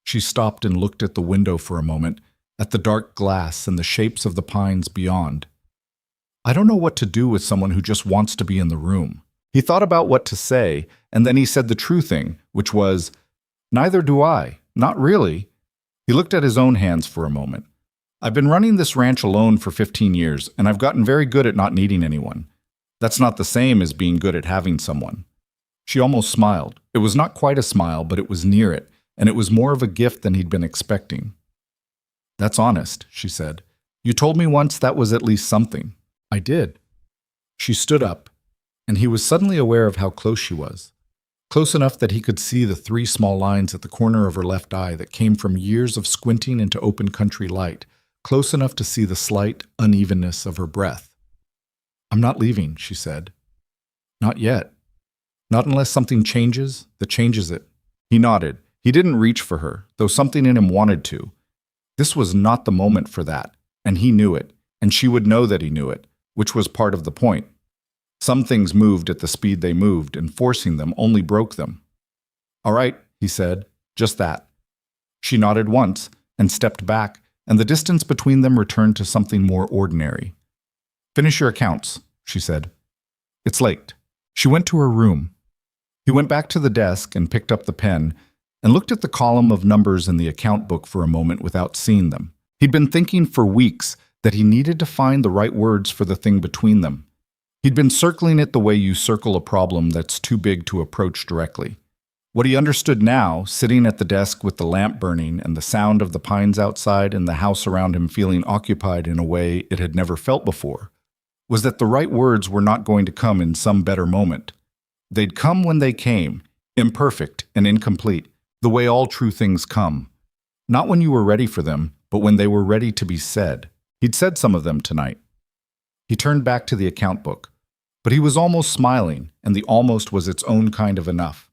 Speaker 1: She stopped and looked at the window for a moment, at the dark glass and the shapes of the pines beyond. "I don't know what to do with someone who just wants to be in the room." He thought about what to say, and then he said the true thing, which was, "Neither do I. Not really." He looked at his own hands for a moment. "I've been running this ranch alone for 15 years, and I've gotten very good at not needing anyone. That's not the same as being good at having someone." She almost smiled. It was not quite a smile, but it was near it, and it was more of a gift than he'd been expecting. "That's honest," she said. "You told me once that was at least something." "I did." She stood up, and he was suddenly aware of how close she was. Close enough that he could see the 3 small lines at the corner of her left eye that came from years of squinting into open country light, close enough to see the slight unevenness of her breath. "I'm not leaving," she said. "Not yet. Not unless something changes that changes it." He nodded. He didn't reach for her, though something in him wanted to. This was not the moment for that, and he knew it, and she would know that he knew it, which was part of the point. Some things moved at the speed they moved, and forcing them only broke them. "All right," he said, "just that." She nodded once and stepped back, and the distance between them returned to something more ordinary. "Finish your accounts," she said. "It's late." She went to her room. He went back to the desk and picked up the pen and looked at the column of numbers in the account book for a moment without seeing them. He'd been thinking for weeks that he needed to find the right words for the thing between them. He'd been circling it the way you circle a problem that's too big to approach directly. What he understood now, sitting at the desk with the lamp burning and the sound of the pines outside and the house around him feeling occupied in a way it had never felt before, was that the right words were not going to come in some better moment. They'd come when they came, imperfect and incomplete, the way all true things come. Not when you were ready for them, but when they were ready to be said. He'd said some of them tonight. He turned back to the account book, but he was almost smiling, and the almost was its own kind of enough.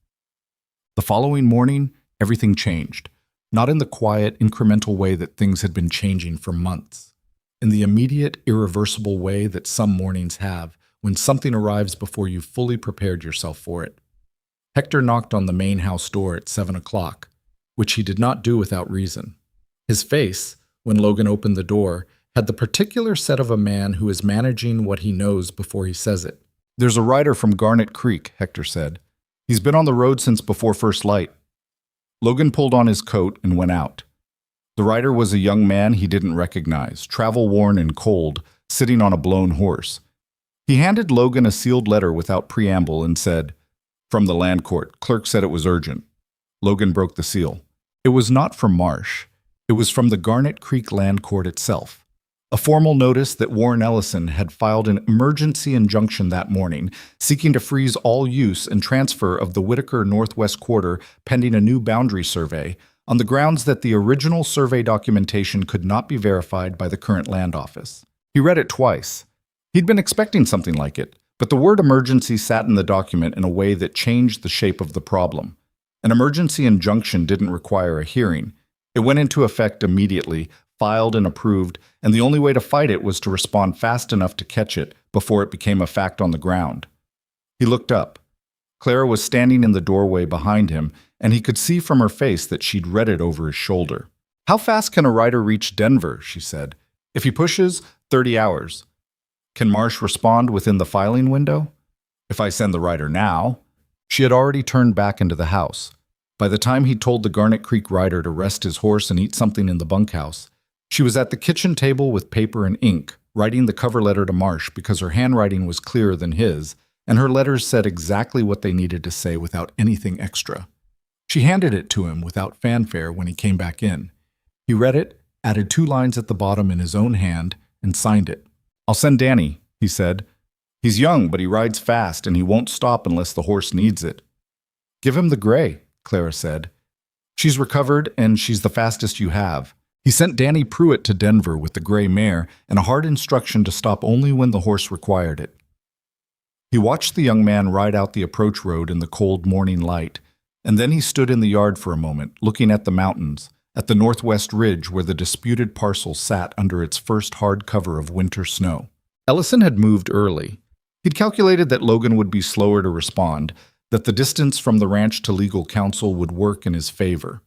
Speaker 1: The following morning, everything changed, not in the quiet, incremental way that things had been changing for months, in the immediate, irreversible way that some mornings have when something arrives before you've fully prepared yourself for it. Hector knocked on the main house door at 7 o'clock, which he did not do without reason. His face, when Logan opened the door, had the particular set of a man who is managing what he knows before he says it. "There's a rider from Garnet Creek," Hector said. "He's been on the road since before first light." Logan pulled on his coat and went out. The rider was a young man he didn't recognize, travel-worn and cold, sitting on a blown horse. He handed Logan a sealed letter without preamble and said, "From the land court. Clerk said it was urgent." Logan broke the seal. It was not from Marsh. It was from the Garnet Creek Land Court itself. A formal notice that Warren Ellison had filed an emergency injunction that morning, seeking to freeze all use and transfer of the Whitaker Northwest Quarter pending a new boundary survey, on the grounds that the original survey documentation could not be verified by the current land office. He read it twice. He'd been expecting something like it, but the word emergency sat in the document in a way that changed the shape of the problem. An emergency injunction didn't require a hearing. It went into effect immediately, filed and approved, and the only way to fight it was to respond fast enough to catch it before it became a fact on the ground. He looked up. Clara was standing in the doorway behind him, and he could see from her face that she'd read it over his shoulder. "How fast can a rider reach Denver?" she said. "If he pushes, 30 hours. Can Marsh respond within the filing window? If I send the rider now?" She had already turned back into the house. By the time he'd told the Garnet Creek rider to rest his horse and eat something in the bunkhouse, she was at the kitchen table with paper and ink, writing the cover letter to Marsh because her handwriting was clearer than his, and her letters said exactly what they needed to say without anything extra. She handed it to him without fanfare when he came back in. He read it, added 2 lines at the bottom in his own hand, and signed it. "I'll send Danny," he said. "He's young, but he rides fast, and he won't stop unless the horse needs it." "Give him the gray," Clara said. "She's recovered, and she's the fastest you have." He sent Danny Pruitt to Denver with the gray mare and a hard instruction to stop only when the horse required it. He watched the young man ride out the approach road in the cold morning light, and then he stood in the yard for a moment, looking at the mountains, at the northwest ridge where the disputed parcel sat under its first hard cover of winter snow. Ellison had moved early. He'd calculated that Logan would be slower to respond, that the distance from the ranch to legal counsel would work in his favor.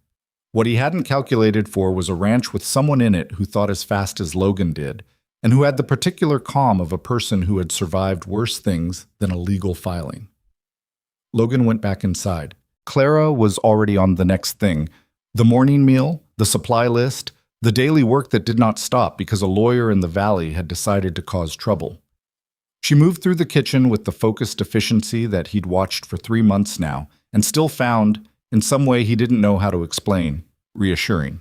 Speaker 1: What he hadn't calculated for was a ranch with someone in it who thought as fast as Logan did, and who had the particular calm of a person who had survived worse things than a legal filing. Logan went back inside. Clara was already on the next thing: the morning meal, the supply list, the daily work that did not stop because a lawyer in the valley had decided to cause trouble. She moved through the kitchen with the focused efficiency that he'd watched for 3 months now, and still found, in some way he didn't know how to explain, reassuring.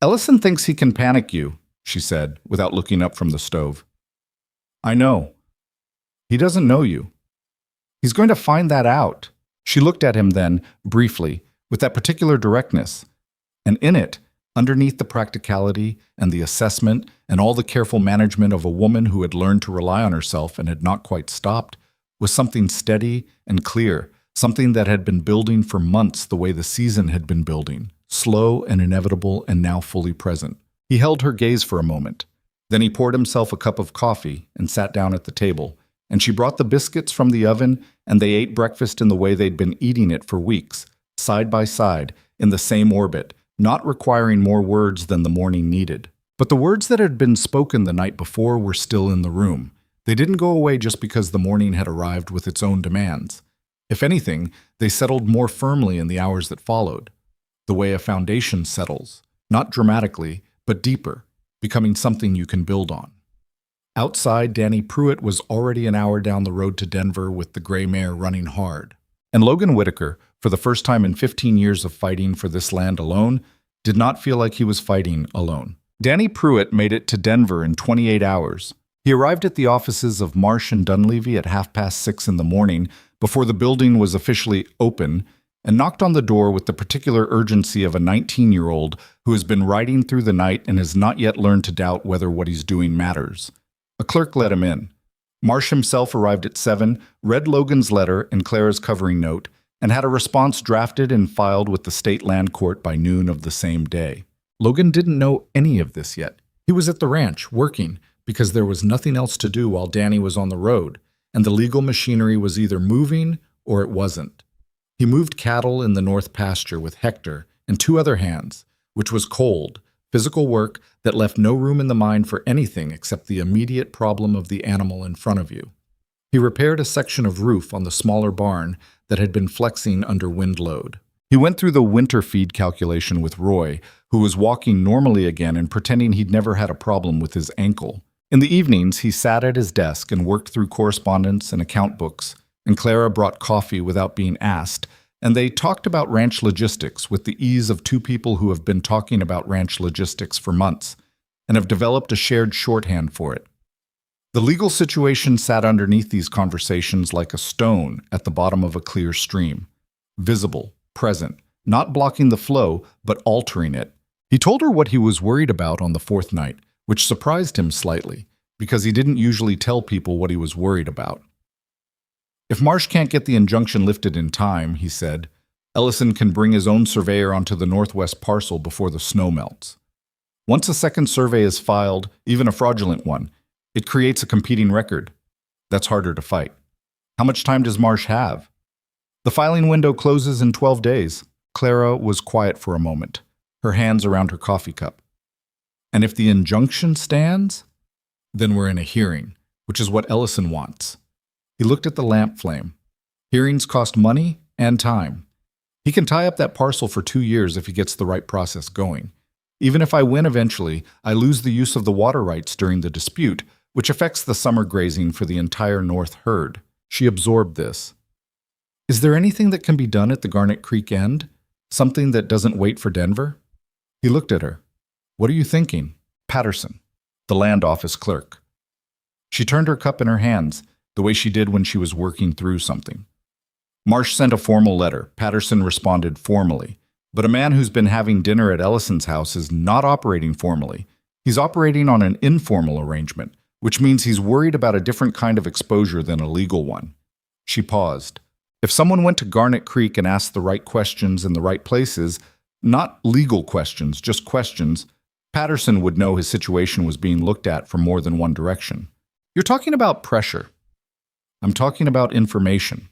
Speaker 1: "Ellison thinks he can panic you," she said, without looking up from the stove. "I know. He doesn't know you. He's going to find that out." She looked at him then, briefly, with that particular directness, and in it, underneath the practicality and the assessment and all the careful management of a woman who had learned to rely on herself and had not quite stopped, was something steady and clear, something that had been building for months the way the season had been building, slow and inevitable and now fully present. He held her gaze for a moment. Then he poured himself a cup of coffee and sat down at the table, and she brought the biscuits from the oven, and they ate breakfast in the way they'd been eating it for weeks, side by side, in the same orbit, not requiring more words than the morning needed. But the words that had been spoken the night before were still in the room. They didn't go away just because the morning had arrived with its own demands. If anything, they settled more firmly in the hours that followed, the way a foundation settles, not dramatically, but deeper, becoming something you can build on. Outside, Danny Pruitt was already an hour down the road to Denver with the gray mare running hard. And Logan Whitaker, for the first time in 15 years of fighting for this land alone, did not feel like he was fighting alone. Danny Pruitt made it to Denver in 28 hours. He arrived at the offices of Marsh and Dunleavy at 6:30 in the morning, before the building was officially open, and knocked on the door with the particular urgency of a 19-year-old who has been riding through the night and has not yet learned to doubt whether what he's doing matters. A clerk let him in. Marsh himself arrived at 7, read Logan's letter and Clara's covering note, and had a response drafted and filed with the state land court by noon of the same day. Logan didn't know any of this yet. He was at the ranch, working, because there was nothing else to do while Danny was on the road, and the legal machinery was either moving or it wasn't. He moved cattle in the north pasture with Hector and 2 other hands, which was cold, physical work that left no room in the mind for anything except the immediate problem of the animal in front of you. He repaired a section of roof on the smaller barn that had been flexing under wind load. He went through the winter feed calculation with Roy, who was walking normally again and pretending he'd never had a problem with his ankle. In the evenings, he sat at his desk and worked through correspondence and account books, and Clara brought coffee without being asked, and they talked about ranch logistics with the ease of 2 people who have been talking about ranch logistics for months, and have developed a shared shorthand for it. The legal situation sat underneath these conversations like a stone at the bottom of a clear stream, visible, present, not blocking the flow, but altering it. He told her what he was worried about on the fourth night, which surprised him slightly, because he didn't usually tell people what he was worried about. If Marsh can't get the injunction lifted in time, he said, Ellison can bring his own surveyor onto the northwest parcel before the snow melts. Once a second survey is filed, even a fraudulent one, it creates a competing record. That's harder to fight. How much time does Marsh have? The filing window closes in 12 days. Clara was quiet for a moment, her hands around her coffee cup. And if the injunction stands, then we're in a hearing, which is what Ellison wants. He looked at the lamp flame. Hearings cost money and time. He can tie up that parcel for 2 years if he gets the right process going. Even if I win eventually, I lose the use of the water rights during the dispute, which affects the summer grazing for the entire North herd. She absorbed this. Is there anything that can be done at the Garnet Creek end? Something that doesn't wait for Denver? He looked at her. What are you thinking? Patterson, the land office clerk. She turned her cup in her hands, the way she did when she was working through something. Marsh sent a formal letter. Patterson responded formally. But a man who's been having dinner at Ellison's house is not operating formally. He's operating on an informal arrangement, which means he's worried about a different kind of exposure than a legal one. She paused. If someone went to Garnet Creek and asked the right questions in the right places, not legal questions, just questions, Patterson would know his situation was being looked at from more than one direction. You're talking about pressure. I'm talking about information.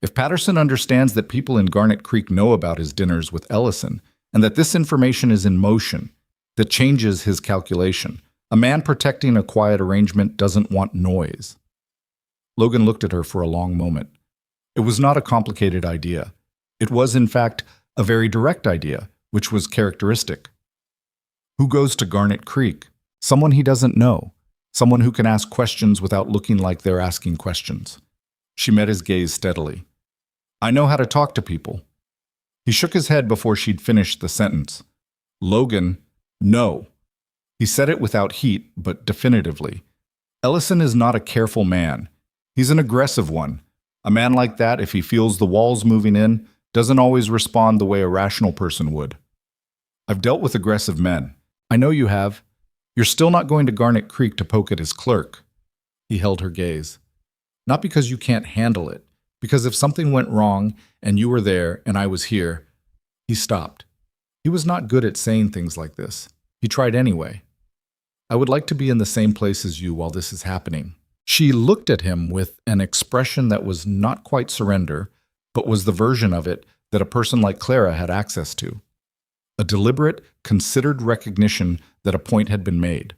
Speaker 1: If Patterson understands that people in Garnet Creek know about his dinners with Ellison, and that this information is in motion, that changes his calculation, a man protecting a quiet arrangement doesn't want noise. Logan looked at her for a long moment. It was not a complicated idea. It was, in fact, a very direct idea, which was characteristic. Who goes to Garnet Creek? Someone he doesn't know. Someone who can ask questions without looking like they're asking questions. She met his gaze steadily. I know how to talk to people. He shook his head before she'd finished the sentence. Logan, no. He said it without heat, but definitively. Ellison is not a careful man. He's an aggressive one. A man like that, if he feels the walls moving in, doesn't always respond the way a rational person would. I've dealt with aggressive men. I know you have. You're still not going to Garnet Creek to poke at his clerk. He held her gaze. Not because you can't handle it, because if something went wrong and you were there and I was here. He stopped. He was not good at saying things like this. He tried anyway. I would like to be in the same place as you while this is happening. She looked at him with an expression that was not quite surrender, but was the version of it that a person like Clara had access to. A deliberate, considered recognition that a point had been made.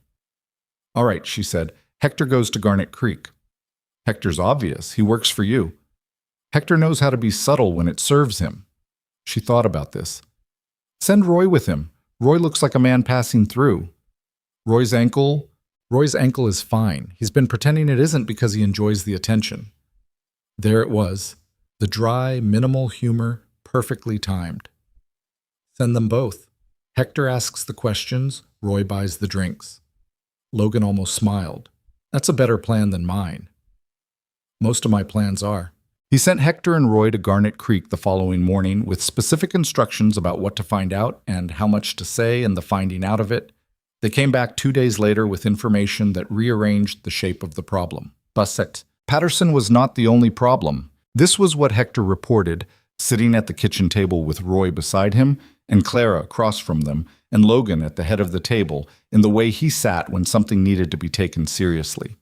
Speaker 1: All right, she said, Hector goes to Garnet Creek. Hector's obvious. He works for you. Hector knows how to be subtle when it serves him. She thought about this. Send Roy with him. Roy looks like a man passing through. Roy's ankle is fine. He's been pretending it isn't because he enjoys the attention. There it was, the dry, minimal humor, perfectly timed. Send them both. Hector asks the questions, Roy buys the drinks. Logan almost smiled. That's a better plan than mine. Most of my plans are. He sent Hector and Roy to Garnet Creek the following morning with specific instructions about what to find out and how much to say in the finding out of it. They came back 2 days later with information that rearranged the shape of the problem. Basset. Patterson was not the only problem. This was what Hector reported, sitting at the kitchen table with Roy beside him and Clara across from them, and Logan at the head of the table, in the way he sat when something needed to be taken seriously.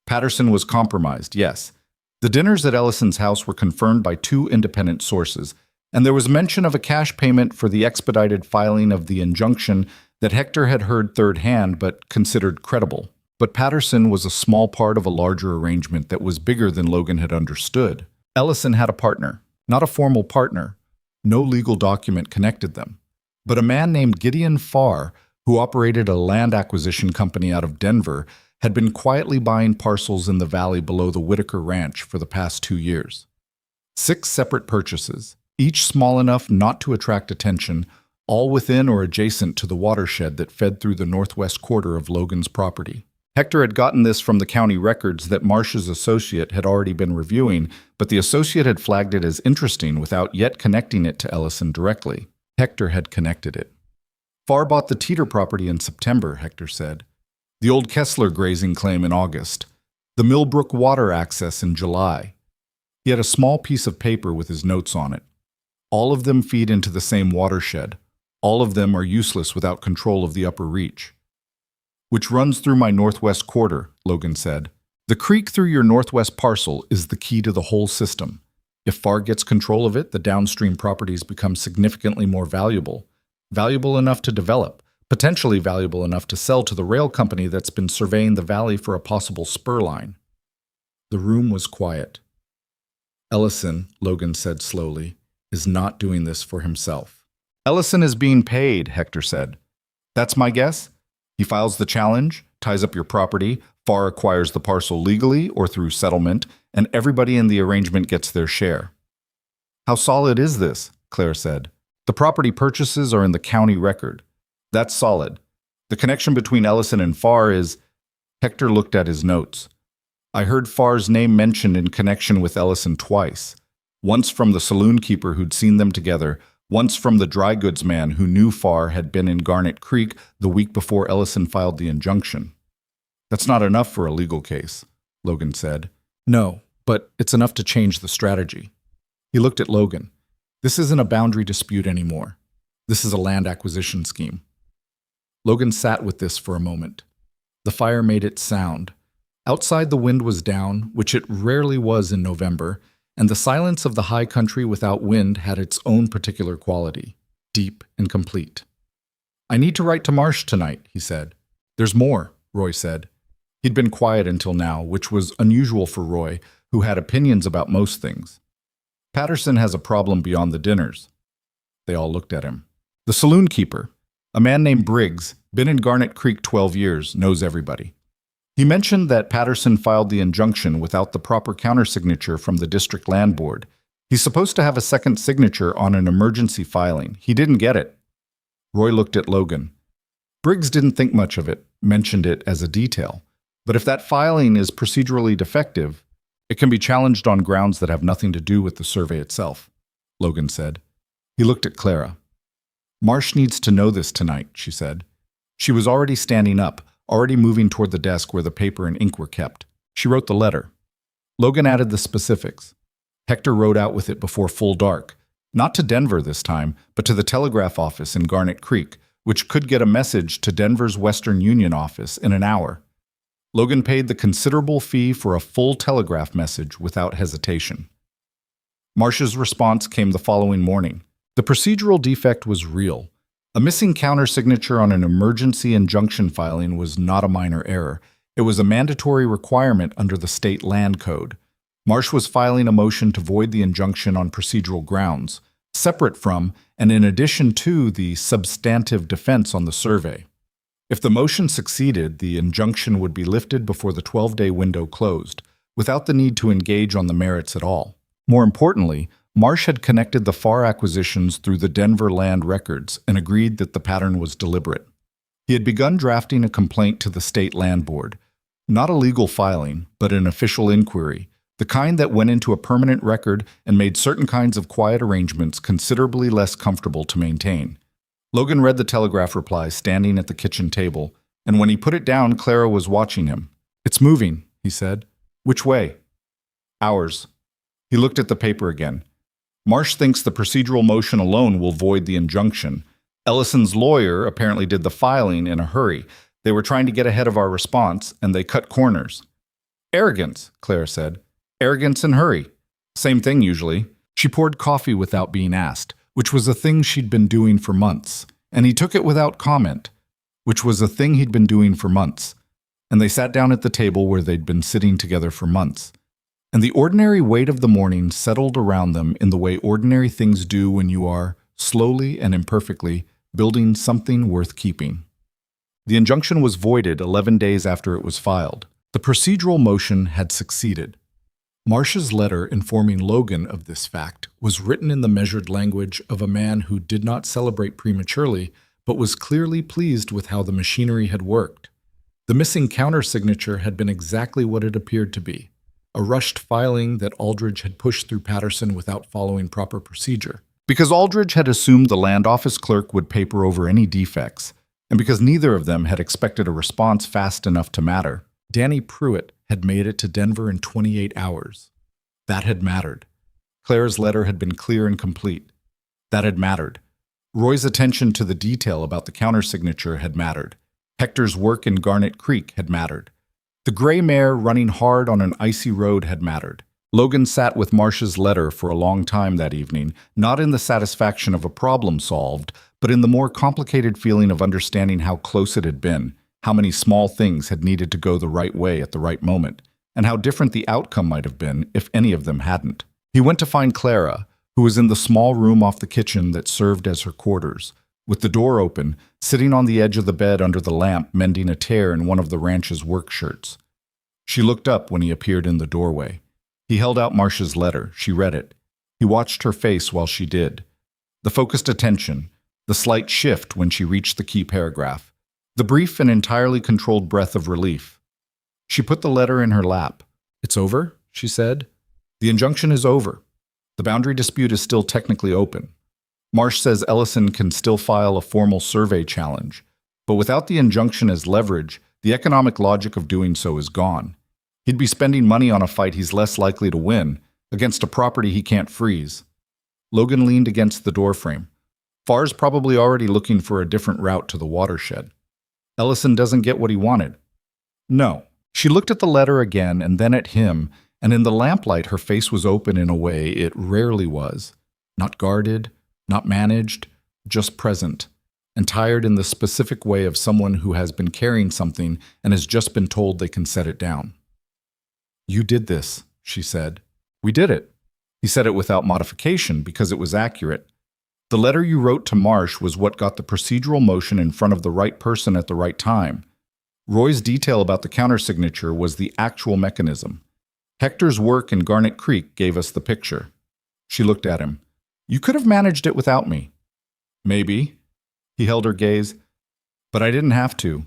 Speaker 1: Patterson was compromised, yes. The dinners at Ellison's house were confirmed by 2 independent sources, and there was mention of a cash payment for the expedited filing of the injunction that Hector had heard third-hand but considered credible. But Patterson was a small part of a larger arrangement that was bigger than Logan had understood. Ellison had a partner, not a formal partner. No legal document connected them. But a man named Gideon Farr, who operated a land acquisition company out of Denver, had been quietly buying parcels in the valley below the Whitaker Ranch for the past 2 years. 6 separate purchases, each small enough not to attract attention, all within or adjacent to the watershed that fed through the northwest quarter of Logan's property. Hector had gotten this from the county records that Marsh's associate had already been reviewing, but the associate had flagged it as interesting without yet connecting it to Ellison directly. Hector had connected it. Farr bought the Teeter property in September, Hector said. The old Kessler grazing claim in August. The Millbrook water access in July. He had a small piece of paper with his notes on it. All of them feed into the same watershed. All of them are useless without control of the upper reach. Which runs through my northwest quarter, Logan said. The creek through your northwest parcel is the key to the whole system. If Farr gets control of it, the downstream properties become significantly more valuable. Valuable enough to develop, potentially valuable enough to sell to the rail company that's been surveying the valley for a possible spur line. The room was quiet. Ellison, Logan said slowly, is not doing this for himself. Ellison is being paid, Hector said. That's my guess? He files the challenge, ties up your property, Farr acquires the parcel legally or through settlement, and everybody in the arrangement gets their share. How solid is this? Clara said. The property purchases are in the county record. That's solid. The connection between Ellison and Farr is... Hector looked at his notes. I heard Farr's name mentioned in connection with Ellison twice. Once from the saloon keeper who'd seen them together, once from the dry goods man who knew Farr had been in Garnet Creek the week before Ellison filed the injunction. That's not enough for a legal case, Logan said. No, but it's enough to change the strategy. He looked at Logan. This isn't a boundary dispute anymore. This is a land acquisition scheme. Logan sat with this for a moment. The fire made its sound. Outside the wind was down, which it rarely was in November, and the silence of the high country without wind had its own particular quality, deep and complete. I need to write to Marsh tonight, he said. There's more, Roy said. He'd been quiet until now, which was unusual for Roy, who had opinions about most things. Patterson has a problem beyond the dinners. They all looked at him. The saloon keeper, a man named Briggs, been in Garnet Creek 12 years, knows everybody. He mentioned that Patterson filed the injunction without the proper countersignature from the district land board. He's supposed to have a second signature on an emergency filing. He didn't get it. Roy looked at Logan. Briggs didn't think much of it, mentioned it as a detail. But if that filing is procedurally defective, it can be challenged on grounds that have nothing to do with the survey itself, Logan said. He looked at Clara. Marsh needs to know this tonight, she said. She was already standing up, already moving toward the desk where the paper and ink were kept. She wrote the letter. Logan added the specifics. Hector rode out with it before full dark, not to Denver this time, but to the telegraph office in Garnet Creek, which could get a message to Denver's Western Union office in an hour. Logan paid the considerable fee for a full telegraph message without hesitation. Marsh's response came the following morning. The procedural defect was real. A missing countersignature on an emergency injunction filing was not a minor error. It was a mandatory requirement under the state land code. Marsh was filing a motion to void the injunction on procedural grounds, separate from and in addition to the substantive defense on the survey. If the motion succeeded, the injunction would be lifted before the 12-day window closed, without the need to engage on the merits at all. More importantly, Marsh had connected the Farr acquisitions through the Denver land records and agreed that the pattern was deliberate. He had begun drafting a complaint to the state land board, not a legal filing, but an official inquiry, the kind that went into a permanent record and made certain kinds of quiet arrangements considerably less comfortable to maintain. Logan read the telegraph reply standing at the kitchen table, and when he put it down, Clara was watching him. It's moving, he said. Which way? Ours. He looked at the paper again. Marsh thinks the procedural motion alone will void the injunction. Ellison's lawyer apparently did the filing in a hurry. They were trying to get ahead of our response, and they cut corners. Arrogance, Clara said. Arrogance and hurry. Same thing usually. She poured coffee without being asked, which was a thing she'd been doing for months, and he took it without comment, which was a thing he'd been doing for months, and they sat down at the table where they'd been sitting together for months. And the ordinary weight of the morning settled around them in the way ordinary things do when you are, slowly and imperfectly, building something worth keeping. The injunction was voided 11 days after it was filed. The procedural motion had succeeded. Marsh's letter informing Logan of this fact was written in the measured language of a man who did not celebrate prematurely, but was clearly pleased with how the machinery had worked.
Speaker 2: The missing countersignature had been exactly what it appeared to be, a rushed filing that Aldridge had pushed through Patterson without following proper procedure.
Speaker 1: Because Aldridge had assumed the land office clerk would paper over any defects, and because neither of them had expected a response fast enough to matter,
Speaker 2: Danny Pruitt had made it to Denver in 28 hours. That had mattered. Clara's letter had been clear and complete. That had mattered. Roy's attention to the detail about the countersignature had mattered. Hector's work in Garnet Creek had mattered. The gray mare running hard on an icy road had mattered. Logan sat with Marcia's letter for a long time that evening, not in the satisfaction of a problem solved, but in the more complicated feeling of understanding how close it had been, how many small things had needed to go the right way at the right moment, and how different the outcome might have been if any of them hadn't. He went to find Clara, who was in the small room off the kitchen that served as her quarters, with the door open, sitting on the edge of the bed under the lamp mending a tear in one of the ranch's work shirts. She looked up when he appeared in the doorway. He held out Marcia's letter. She read it. He watched her face while she did. The focused attention, the slight shift when she reached the key paragraph, the brief and entirely controlled breath of relief. She put the letter in her lap. "It's over," she said. "The injunction is over. The boundary dispute is still technically open. Marsh says Ellison can still file a formal survey challenge, but without the injunction as leverage, the economic logic of doing so is gone. He'd be spending money on a fight he's less likely to win, against a property he can't freeze." Logan leaned against the doorframe. "Farr's probably already looking for a different route to the watershed. Ellison doesn't get what he wanted." "No." She looked at the letter again and then at him, and in the lamplight her face was open in a way it rarely was. Not guarded, not managed, just present, and tired in the specific way of someone who has been carrying something and has just been told they can set it down. "You did this," she said. "We did it." He said it without modification because it was accurate. "The letter you wrote to Marsh was what got the procedural motion in front of the right person at the right time. Roy's detail about the countersignature was the actual mechanism. Hector's work in Garnet Creek gave us the picture." She looked at him. "You could have managed it without me." "Maybe." He held her gaze. "But I didn't have to,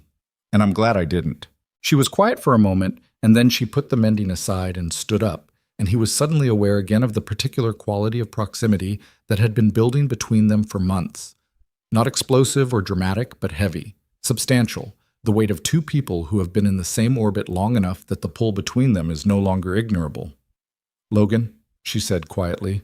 Speaker 2: and I'm glad I didn't." She was quiet for a moment, and then she put the mending aside and stood up, and he was suddenly aware again of the particular quality of proximity that had been building between them for months. Not explosive or dramatic, but heavy, substantial, the weight of two people who have been in the same orbit long enough that the pull between them is no longer ignorable. "Logan," she said quietly.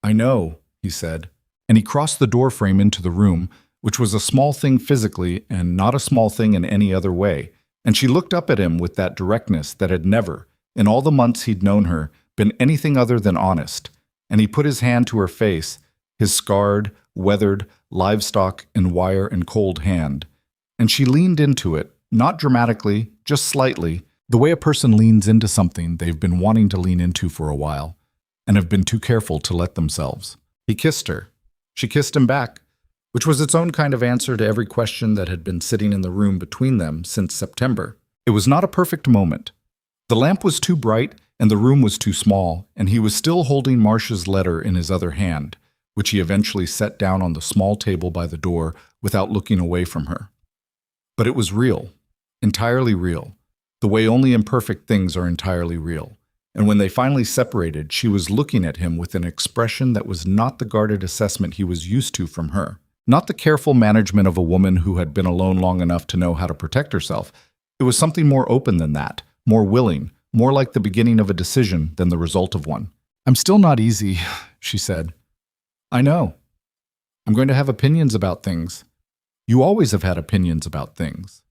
Speaker 2: "I know," he said, and he crossed the doorframe into the room, which was a small thing physically and not a small thing in any other way, and she looked up at him with that directness that had never, in all the months he'd known her, been anything other than honest, and he put his hand to her face, his scarred, weathered, livestock and wire and cold hand, and she leaned into it, not dramatically, just slightly, the way a person leans into something they've been wanting to lean into for a while, and have been too careful to let themselves. He kissed her. She kissed him back, which was its own kind of answer to every question that had been sitting in the room between them since September. It was not a perfect moment. The lamp was too bright, and the room was too small, and he was still holding Marcia's letter in his other hand, which he eventually set down on the small table by the door without looking away from her. But it was real, entirely real, the way only imperfect things are entirely real. And when they finally separated, she was looking at him with an expression that was not the guarded assessment he was used to from her, not the careful management of a woman who had been alone long enough to know how to protect herself. It was something more open than that, more willing, more like the beginning of a decision than the result of one. "I'm still not easy," she said. "I know. I'm going to have opinions about things. You always have had opinions about things.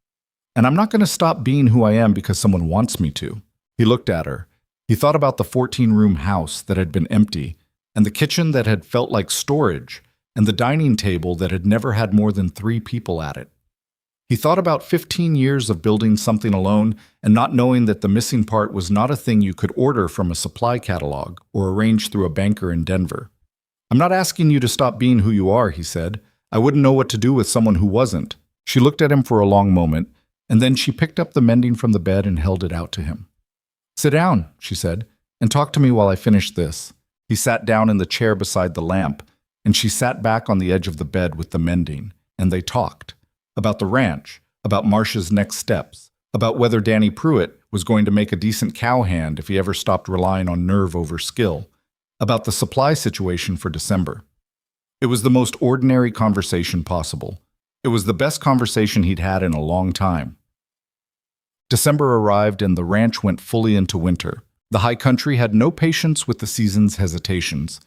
Speaker 2: And I'm not going to stop being who I am because someone wants me to." He looked at her. He thought about the 14-room house that had been empty, and the kitchen that had felt like storage, and the dining table that had never had more than 3 people at it. He thought about 15 years of building something alone and not knowing that the missing part was not a thing you could order from a supply catalog or arrange through a banker in Denver. "I'm not asking you to stop being who you are," he said. "I wouldn't know what to do with someone who wasn't." She looked at him for a long moment, and then she picked up the mending from the bed and held it out to him. "Sit down," she said, "and talk to me while I finish this." He sat down in the chair beside the lamp, and she sat back on the edge of the bed with the mending, and they talked. About the ranch, about Marcia's next steps,
Speaker 1: about whether Danny Pruitt was going to make a decent cowhand if he ever stopped relying on nerve over skill, about the supply situation for December. It was the most ordinary conversation possible. It was the best conversation he'd had in a long time. December arrived and the ranch went fully into winter. The high country had no patience with the season's hesitations.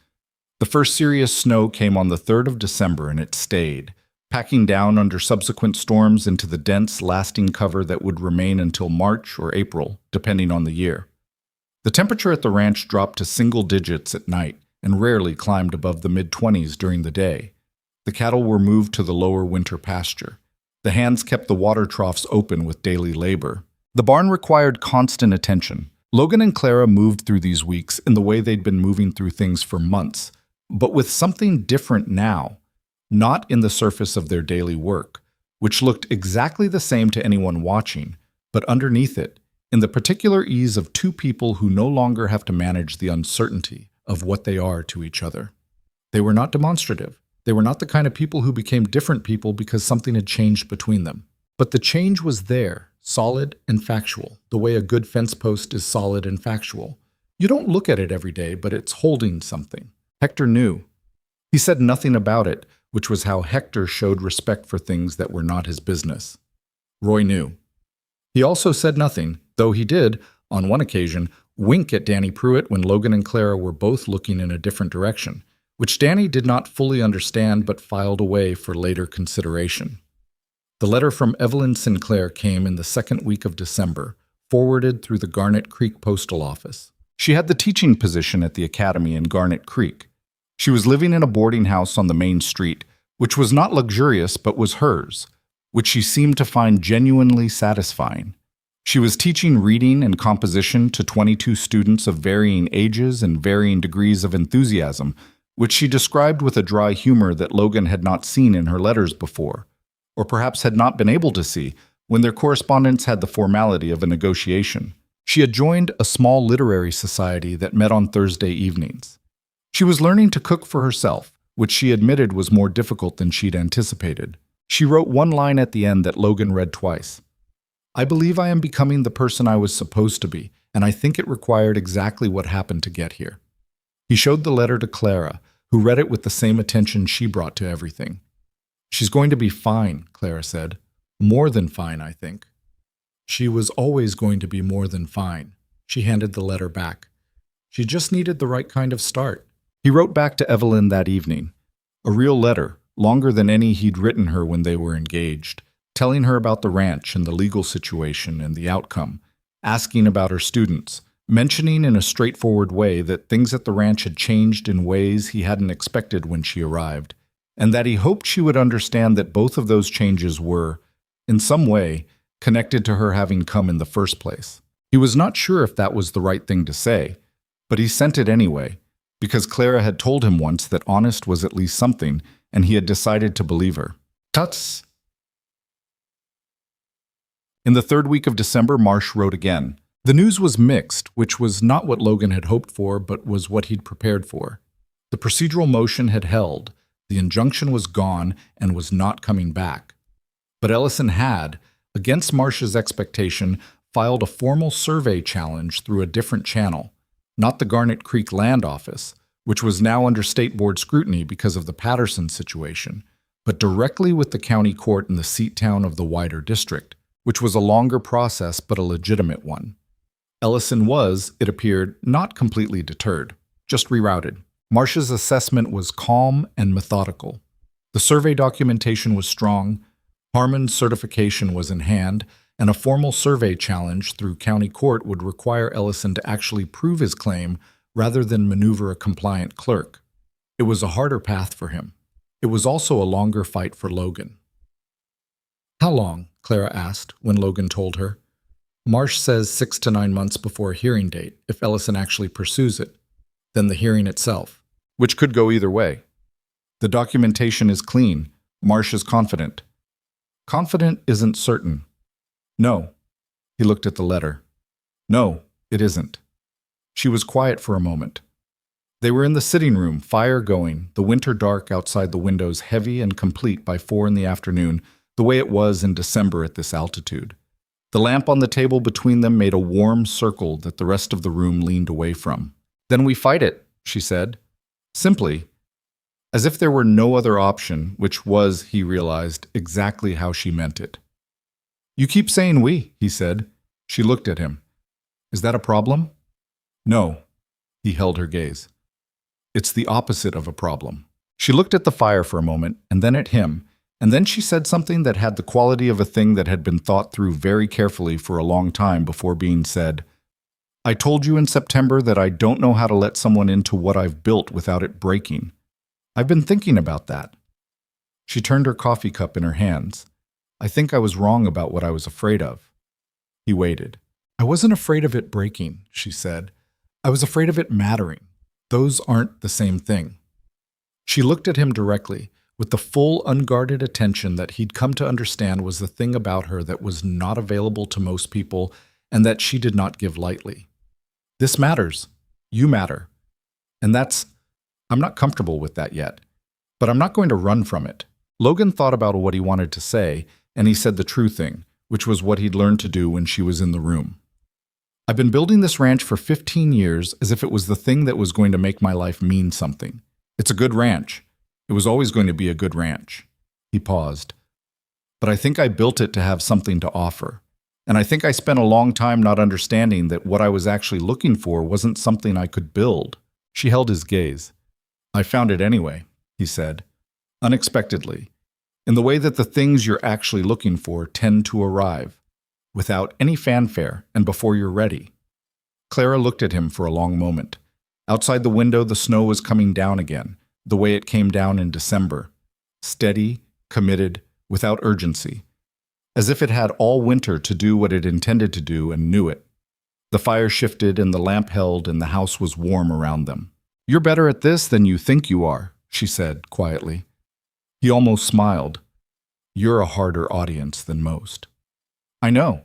Speaker 1: The first serious snow came on the 3rd of December and it stayed, packing down under subsequent storms into the dense, lasting cover that would remain until March or April, depending on the year. The temperature at the ranch dropped to single digits at night and rarely climbed above the mid-20s during the day. The cattle were moved to the lower winter pasture. The hands kept the water troughs open with daily labor. The barn required constant attention. Logan and Clara moved through these weeks in the way they'd been moving through things for months, but with something different now, not in the surface of their daily work, which looked exactly the same to anyone watching, but underneath it, in the particular ease of two people who no longer have to manage the uncertainty of what they are to each other. They were not demonstrative. They were not the kind of people who became different people because something had changed between them. But the change was there, solid and factual, the way a good fence post is solid and factual. You don't look at it every day, but it's holding something. Hector knew. He said nothing about it, which was how Hector showed respect for things that were not his business. Roy knew. He also said nothing, though he did, on one occasion, wink at Danny Pruitt when Logan and Clara were both looking in a different direction, which Danny did not fully understand but filed away for later consideration. The letter from Evelyn Sinclair came in the second week of December, forwarded through the Garnet Creek Postal Office. She had the teaching position at the academy in Garnet Creek. She was living in a boarding house on the main street, which was not luxurious but was hers, which she seemed to find genuinely satisfying. She was teaching reading and composition to 22 students of varying ages and varying degrees of enthusiasm, which she described with a dry humor that Logan had not seen in her letters before, or perhaps had not been able to see when their correspondence had the formality of a negotiation. She had joined a small literary society that met on Thursday evenings. She was learning to cook for herself, which she admitted was more difficult than she'd anticipated. She wrote one line at the end that Logan read twice. "I believe I am becoming the person I was supposed to be, and I think it required exactly what happened to get here." He showed the letter to Clara, who read it with the same attention she brought to everything. "She's going to be fine," Clara said. "More than fine, I think." She was always going to be more than fine. She handed the letter back. She just needed the right kind of start. He wrote back to Evelyn that evening. A real letter, longer than any he'd written her when they were engaged, telling her about the ranch and the legal situation and the outcome, asking about her students, mentioning in a straightforward way that things at the ranch had changed in ways he hadn't expected when she arrived, and that he hoped she would understand that both of those changes were, in some way, connected to her having come in the first place. He was not sure if that was the right thing to say, but he sent it anyway, because Clara had told him once that honest was at least something, and he had decided to believe her. Tuts! In the third week of December, Marsh wrote again. The news was mixed, which was not what Logan had hoped for, but was what he'd prepared for. The procedural motion had held, the injunction was gone, and was not coming back. But Ellison had, against Marsh's expectation, filed a formal survey challenge through a different channel, not the Garnet Creek Land Office, which was now under state board scrutiny because of the Patterson situation, but directly with the county court in the seat town of the wider district, which was a longer process but a legitimate one. Ellison was, it appeared, not completely deterred, just rerouted. Marsh's assessment was calm and methodical. The survey documentation was strong, Harmon's certification was in hand, and a formal survey challenge through county court would require Ellison to actually prove his claim rather than maneuver a compliant clerk. It was a harder path for him. It was also a longer fight for Logan. "How long?" Clara asked when Logan told her. "Marsh says 6 to 9 months before a hearing date, if Ellison actually pursues it. Then the hearing itself." Which could go either way. "The documentation is clean. Marsh is confident." "Confident isn't certain." "No." He looked at the letter. "No, it isn't." She was quiet for a moment. They were in the sitting room, fire going, the winter dark outside the windows heavy and complete by 4 in the afternoon, the way it was in December at this altitude. The lamp on the table between them made a warm circle that the rest of the room leaned away from. "Then we fight it," she said, simply, as if there were no other option, which was, he realized, exactly how she meant it. "You keep saying we," he said. She looked at him. "Is that a problem?" "No." He held her gaze. "It's the opposite of a problem." She looked at the fire for a moment, and then at him, and then she said something that had the quality of a thing that had been thought through very carefully for a long time before being said. "I told you in September that I don't know how to let someone into what I've built without it breaking. I've been thinking about that." She turned her coffee cup in her hands. "I think I was wrong about what I was afraid of." He waited. "I wasn't afraid of it breaking," she said. "I was afraid of it mattering. Those aren't the same thing." She looked at him directly, with the full, unguarded attention that he'd come to understand was the thing about her that was not available to most people and that she did not give lightly. "This matters. You matter. And I'm not comfortable with that yet, but I'm not going to run from it." Logan thought about what he wanted to say, and he said the true thing, which was what he'd learned to do when she was in the room. "I've been building this ranch for 15 years as if it was the thing that was going to make my life mean something. It's a good ranch. It was always going to be a good ranch." He paused. "But I think I built it to have something to offer. And I think I spent a long time not understanding that what I was actually looking for wasn't something I could build." She held his gaze. "I found it anyway," he said, unexpectedly, in the way that the things you're actually looking for tend to arrive, without any fanfare and before you're ready. Clara looked at him for a long moment. Outside the window, the snow was coming down again, the way it came down in December. Steady, committed, without urgency. As if it had all winter to do what it intended to do and knew it. The fire shifted and the lamp held and the house was warm around them. "You're better at this than you think you are," she said quietly. He almost smiled. "You're a harder audience than most." "I know."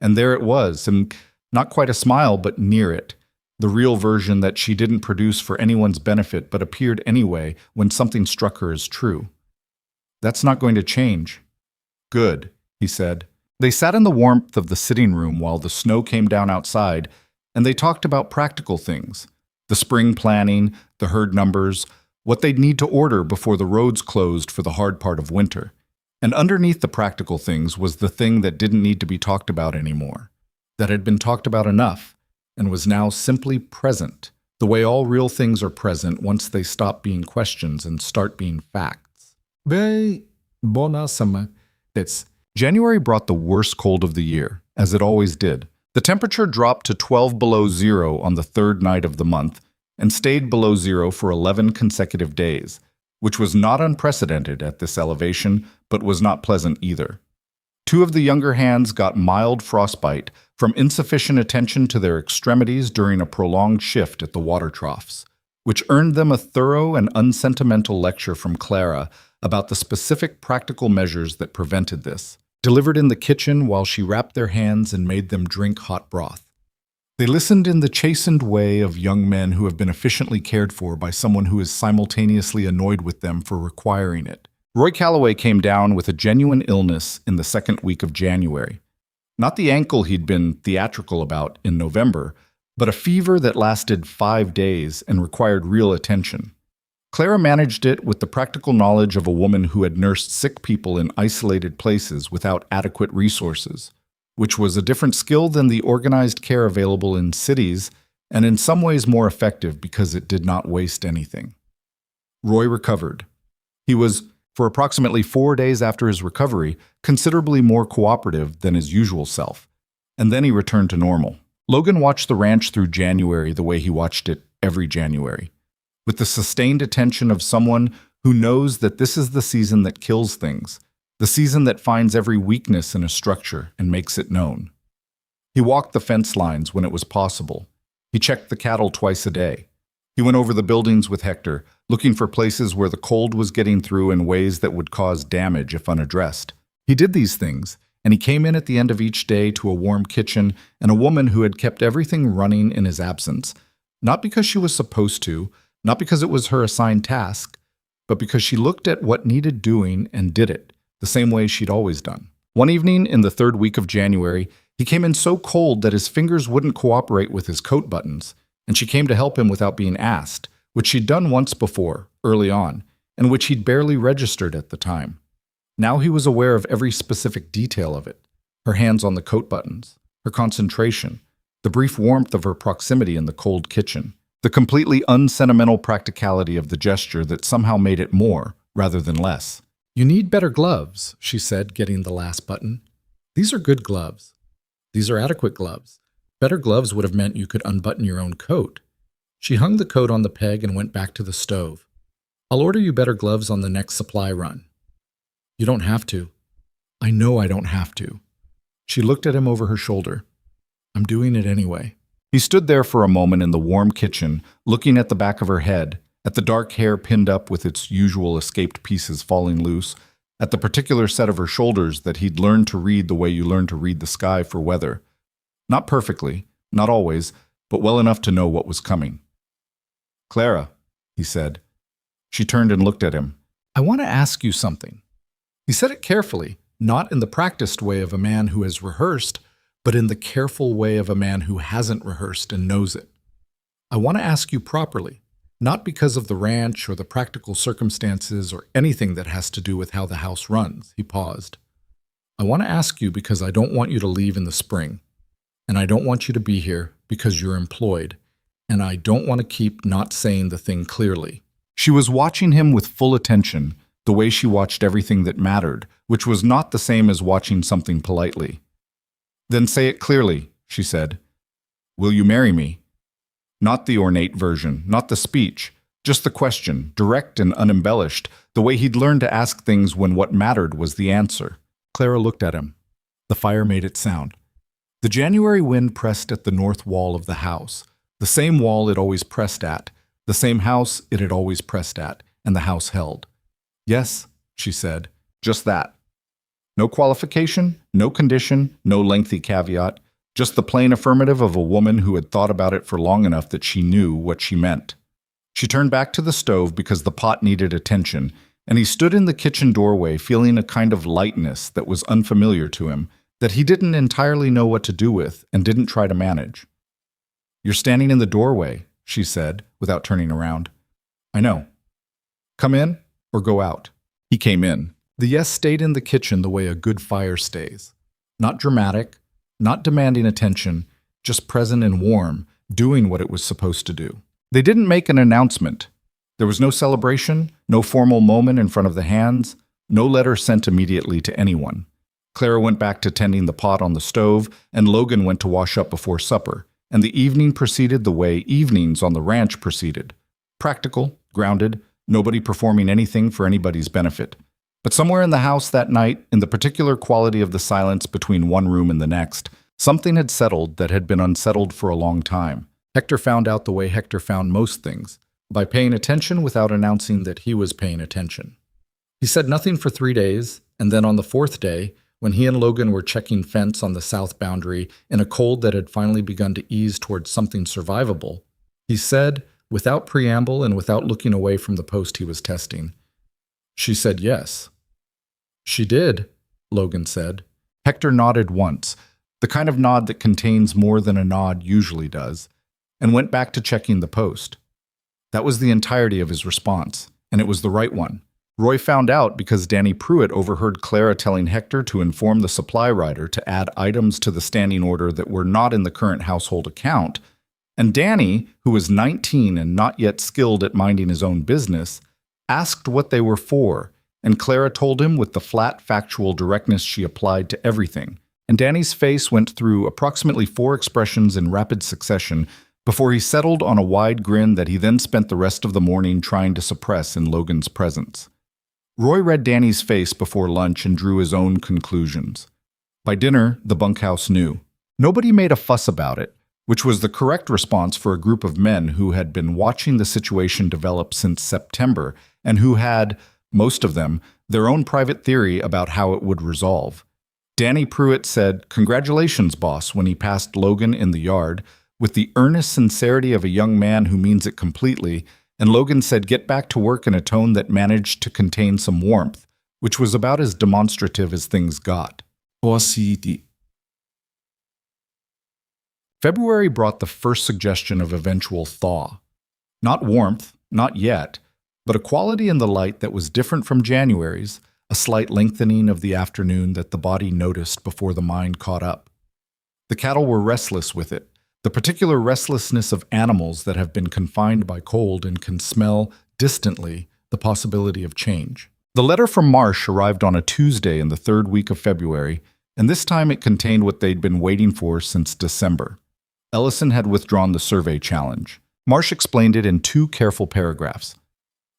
Speaker 1: And there it was, and not quite a smile, but near it. The real version that she didn't produce for anyone's benefit but appeared anyway when something struck her as true. "That's not going to change." "Good," he said. They sat in the warmth of the sitting room while the snow came down outside, and they talked about practical things. The spring planning, the herd numbers, what they'd need to order before the roads closed for the hard part of winter. And underneath the practical things was the thing that didn't need to be talked about anymore, that had been talked about enough, and was now simply present, the way all real things are present once they stop being questions and start being facts. January brought the worst cold of the year, as it always did. The temperature dropped to 12 below zero on the third night of the month and stayed below zero for 11 consecutive days, which was not unprecedented at this elevation, but was not pleasant either. 2 of the younger hands got mild frostbite from insufficient attention to their extremities during a prolonged shift at the water troughs, which earned them a thorough and unsentimental lecture from Clara about the specific practical measures that prevented this, delivered in the kitchen while she wrapped their hands and made them drink hot broth. They listened in the chastened way of young men who have been efficiently cared for by someone who is simultaneously annoyed with them for requiring it. Roy Calloway came down with a genuine illness in the second week of January. Not the ankle he'd been theatrical about in November, but a fever that lasted 5 days and required real attention. Clara managed it with the practical knowledge of a woman who had nursed sick people in isolated places without adequate resources, which was a different skill than the organized care available in cities and in some ways more effective because it did not waste anything. Roy recovered. He was, for approximately 4 days after his recovery, considerably more cooperative than his usual self, and then he returned to normal. Logan watched the ranch through January the way he watched it every January, with the sustained attention of someone who knows that this is the season that kills things, the season that finds every weakness in a structure and makes it known. He walked the fence lines when it was possible. He checked the cattle twice a day. He went over the buildings with Hector, looking for places where the cold was getting through in ways that would cause damage if unaddressed. He did these things, and he came in at the end of each day to a warm kitchen and a woman who had kept everything running in his absence, not because she was supposed to, not because it was her assigned task, but because she looked at what needed doing and did it, the same way she'd always done. One evening in the third week of January, he came in so cold that his fingers wouldn't cooperate with his coat buttons, and she came to help him without being asked, which she'd done once before, early on, and which he'd barely registered at the time. Now he was aware of every specific detail of it: her hands on the coat buttons, her concentration, the brief warmth of her proximity in the cold kitchen, the completely unsentimental practicality of the gesture that somehow made it more rather than less.
Speaker 2: "You need better gloves," she said, getting the last button. "These are good gloves. These are adequate gloves. Better gloves would have meant you could unbutton your own coat." She hung the coat on the peg and went back to the stove. "I'll order you better gloves on the next supply run." "You don't have to." "I know I don't have to." She looked at him over her shoulder. "I'm doing it anyway."
Speaker 1: He stood there for a moment in the warm kitchen, looking at the back of her head, at the dark hair pinned up with its usual escaped pieces falling loose, at the particular set of her shoulders that he'd learned to read the way you learn to read the sky for weather. Not perfectly, not always, but well enough to know what was coming. "Clara," he said. She turned and looked at him. "I want to ask you something." He said it carefully, not in the practiced way of a man who has rehearsed, but in the careful way of a man who hasn't rehearsed and knows it. "I want to ask you properly, not because of the ranch or the practical circumstances or anything that has to do with how the house runs." He paused. "I want to ask you because I don't want you to leave in the spring, and I don't want you to be here because you're employed, and I don't want to keep not saying the thing clearly." She was watching him with full attention, the way she watched everything that mattered, which was not the same as watching something politely. "Then say it clearly," she said. "Will you marry me?" Not the ornate version, not the speech, just the question, direct and unembellished, the way he'd learned to ask things when what mattered was the answer. Clara looked at him. The fire made it sound. The January wind pressed at the north wall of the house, the same wall it always pressed at, the same house it had always pressed at, and the house held. "Yes," she said, "just that. No qualification, no condition, no lengthy caveat, just the plain affirmative of a woman who had thought about it for long enough that she knew what she meant." She turned back to the stove because the pot needed attention, and he stood in the kitchen doorway feeling a kind of lightness that was unfamiliar to him, that he didn't entirely know what to do with and didn't try to manage. "You're standing in the doorway," she said, without turning around. "I know. Come in or go out." He came in. The yes stayed in the kitchen the way a good fire stays. Not dramatic, not demanding attention, just present and warm, doing what it was supposed to do. They didn't make an announcement. There was no celebration, no formal moment in front of the hands, no letter sent immediately to anyone. Clara went back to tending the pot on the stove, and Logan went to wash up before supper, and the evening proceeded the way evenings on the ranch proceeded. Practical, grounded, nobody performing anything for anybody's benefit. But somewhere in the house that night, in the particular quality of the silence between one room and the next, something had settled that had been unsettled for a long time. Hector found out the way Hector found most things, by paying attention without announcing that he was paying attention. He said nothing for 3 days, and then on the 4th day, when he and Logan were checking fence on the south boundary in a cold that had finally begun to ease towards something survivable, he said, without preamble and without looking away from the post he was testing, "She said yes." "She did," Logan said. Hector nodded once, the kind of nod that contains more than a nod usually does, and went back to checking the post. That was the entirety of his response, and it was the right one. Roy found out because Danny Pruitt overheard Clara telling Hector to inform the supply rider to add items to the standing order that were not in the current household account, and Danny, who was 19 and not yet skilled at minding his own business, asked what they were for, and Clara told him with the flat, factual directness she applied to everything, and Danny's face went through approximately 4 expressions in rapid succession before he settled on a wide grin that he then spent the rest of the morning trying to suppress in Logan's presence. Roy read Danny's face before lunch and drew his own conclusions. By dinner, the bunkhouse knew. Nobody made a fuss about it, which was the correct response for a group of men who had been watching the situation develop since September and who had, most of them, their own private theory about how it would resolve. Danny Pruitt said, "Congratulations, boss," when he passed Logan in the yard, with the earnest sincerity of a young man who means it completely, and Logan said, "Get back to work," in a tone that managed to contain some warmth, which was about as demonstrative as things got.
Speaker 3: Vorsichtig.
Speaker 1: February brought the first suggestion of eventual thaw. Not warmth, not yet, but a quality in the light that was different from January's, a slight lengthening of the afternoon that the body noticed before the mind caught up. The cattle were restless with it, the particular restlessness of animals that have been confined by cold and can smell, distantly, the possibility of change. The letter from Marsh arrived on a Tuesday in the third week of February, and this time it contained what they'd been waiting for since December. Ellison had withdrawn the survey challenge. Marsh explained it in 2 careful paragraphs.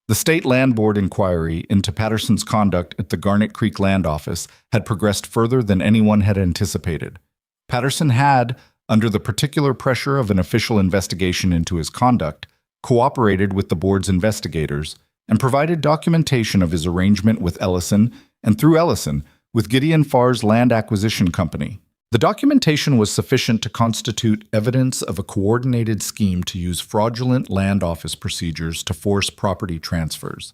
Speaker 1: The State Land Board inquiry into Patterson's conduct at the Garnet Creek Land Office had progressed further than anyone had anticipated. Patterson had, under the particular pressure of an official investigation into his conduct, cooperated with the board's investigators and provided documentation of his arrangement with Ellison and, through Ellison, with Gideon Farr's Land Acquisition Company. The documentation was sufficient to constitute evidence of a coordinated scheme to use fraudulent land office procedures to force property transfers.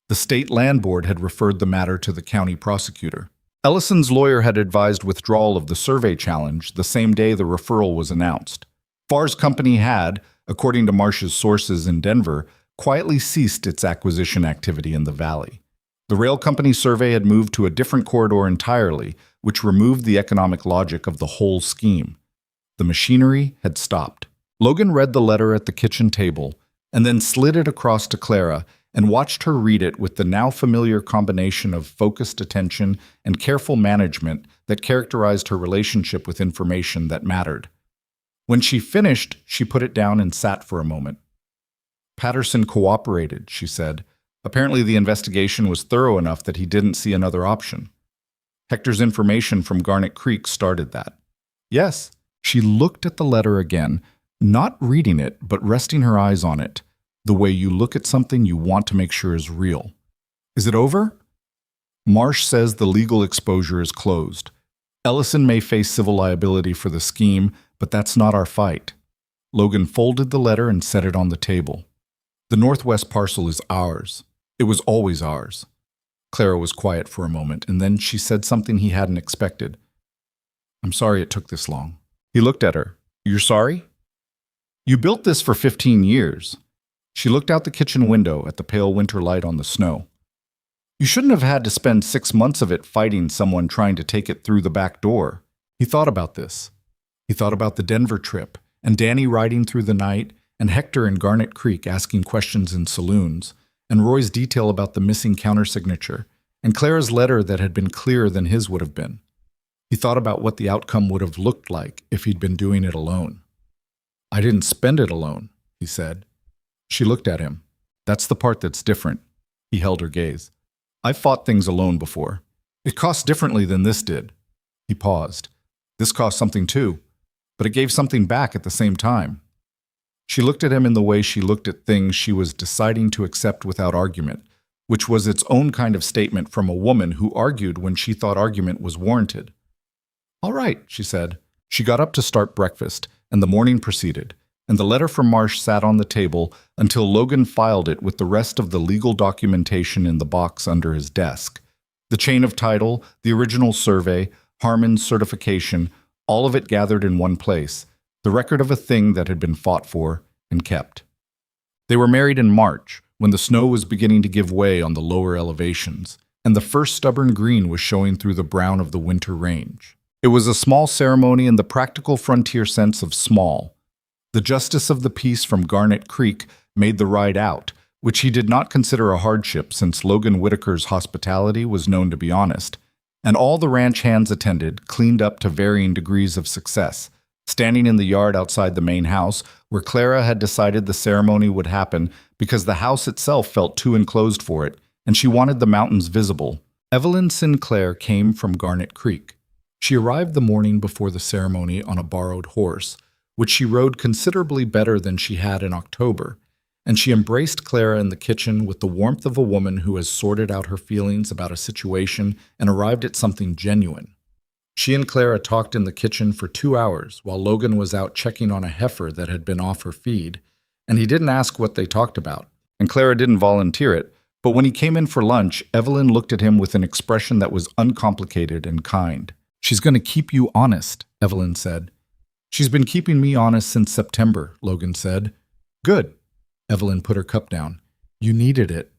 Speaker 1: The State Land Board had referred the matter to the county prosecutor. Ellison's lawyer had advised withdrawal of the survey challenge the same day the referral was announced. Farr's company had, according to Marsh's sources in Denver, quietly ceased its acquisition activity in the valley. The rail company survey had moved to a different corridor entirely, which removed the economic logic of the whole scheme. The machinery had stopped. Logan read the letter at the kitchen table and then slid it across to Clara and watched her read it with the now familiar combination of focused attention and careful management that characterized her relationship with information that mattered. When she finished, she put it down and sat for a moment. Patterson cooperated, she said. Apparently the investigation was thorough enough that he didn't see another option. Hector's information from Garnet Creek started that. Yes, she looked at the letter again, not reading it, but resting her eyes on it, the way you look at something you want to make sure is real. Is it over? Marsh says the legal exposure is closed. Ellison may face civil liability for the scheme, but that's not our fight. Logan folded the letter and set it on the table. The Northwest parcel is ours. It was always ours. Clara was quiet for a moment, and then she said something he hadn't expected. I'm sorry it took this long. He looked at her. You're sorry? You built this for 15 years. She looked out the kitchen window at the pale winter light on the snow. You shouldn't have had to spend 6 months of it fighting someone trying to take it through the back door. He thought about this. He thought about the Denver trip, and Danny riding through the night, and Hector in Garnet Creek asking questions in saloons, and Roy's detail about the missing countersignature, and Clara's letter that had been clearer than his would have been. He thought about what the outcome would have looked like if he'd been doing it alone. I didn't spend it alone, he said. She looked at him. That's the part that's different. He held her gaze. I've fought things alone before. It cost differently than this did. He paused. This cost something too, but it gave something back at the same time. She looked at him in the way she looked at things she was deciding to accept without argument, which was its own kind of statement from a woman who argued when she thought argument was warranted. All right, she said. She got up to start breakfast, and the morning proceeded, and the letter from Marsh sat on the table until Logan filed it with the rest of the legal documentation in the box under his desk. The chain of title, the original survey, Harmon's certification, all of it gathered in one place, the record of a thing that had been fought for and kept. They were married in March, when the snow was beginning to give way on the lower elevations, and the first stubborn green was showing through the brown of the winter range. It was a small ceremony in the practical frontier sense of small. The justice of the peace from Garnet Creek made the ride out, which he did not consider a hardship since Logan Whitaker's hospitality was known to be honest, and all the ranch hands attended, cleaned up to varying degrees of success, standing in the yard outside the main house where Clara had decided the ceremony would happen because the house itself felt too enclosed for it, and she wanted the mountains visible. Evelyn Sinclair came from Garnet Creek. She arrived the morning before the ceremony on a borrowed horse, which she rode considerably better than she had in October, and she embraced Clara in the kitchen with the warmth of a woman who has sorted out her feelings about a situation and arrived at something genuine. She and Clara talked in the kitchen for 2 hours while Logan was out checking on a heifer that had been off her feed, and he didn't ask what they talked about, and Clara didn't volunteer it, but when he came in for lunch, Evelyn looked at him with an expression that was uncomplicated and kind. She's going to keep you honest, Evelyn said. She's been keeping me honest since September, Logan said. Good. Evelyn put her cup down. You needed it.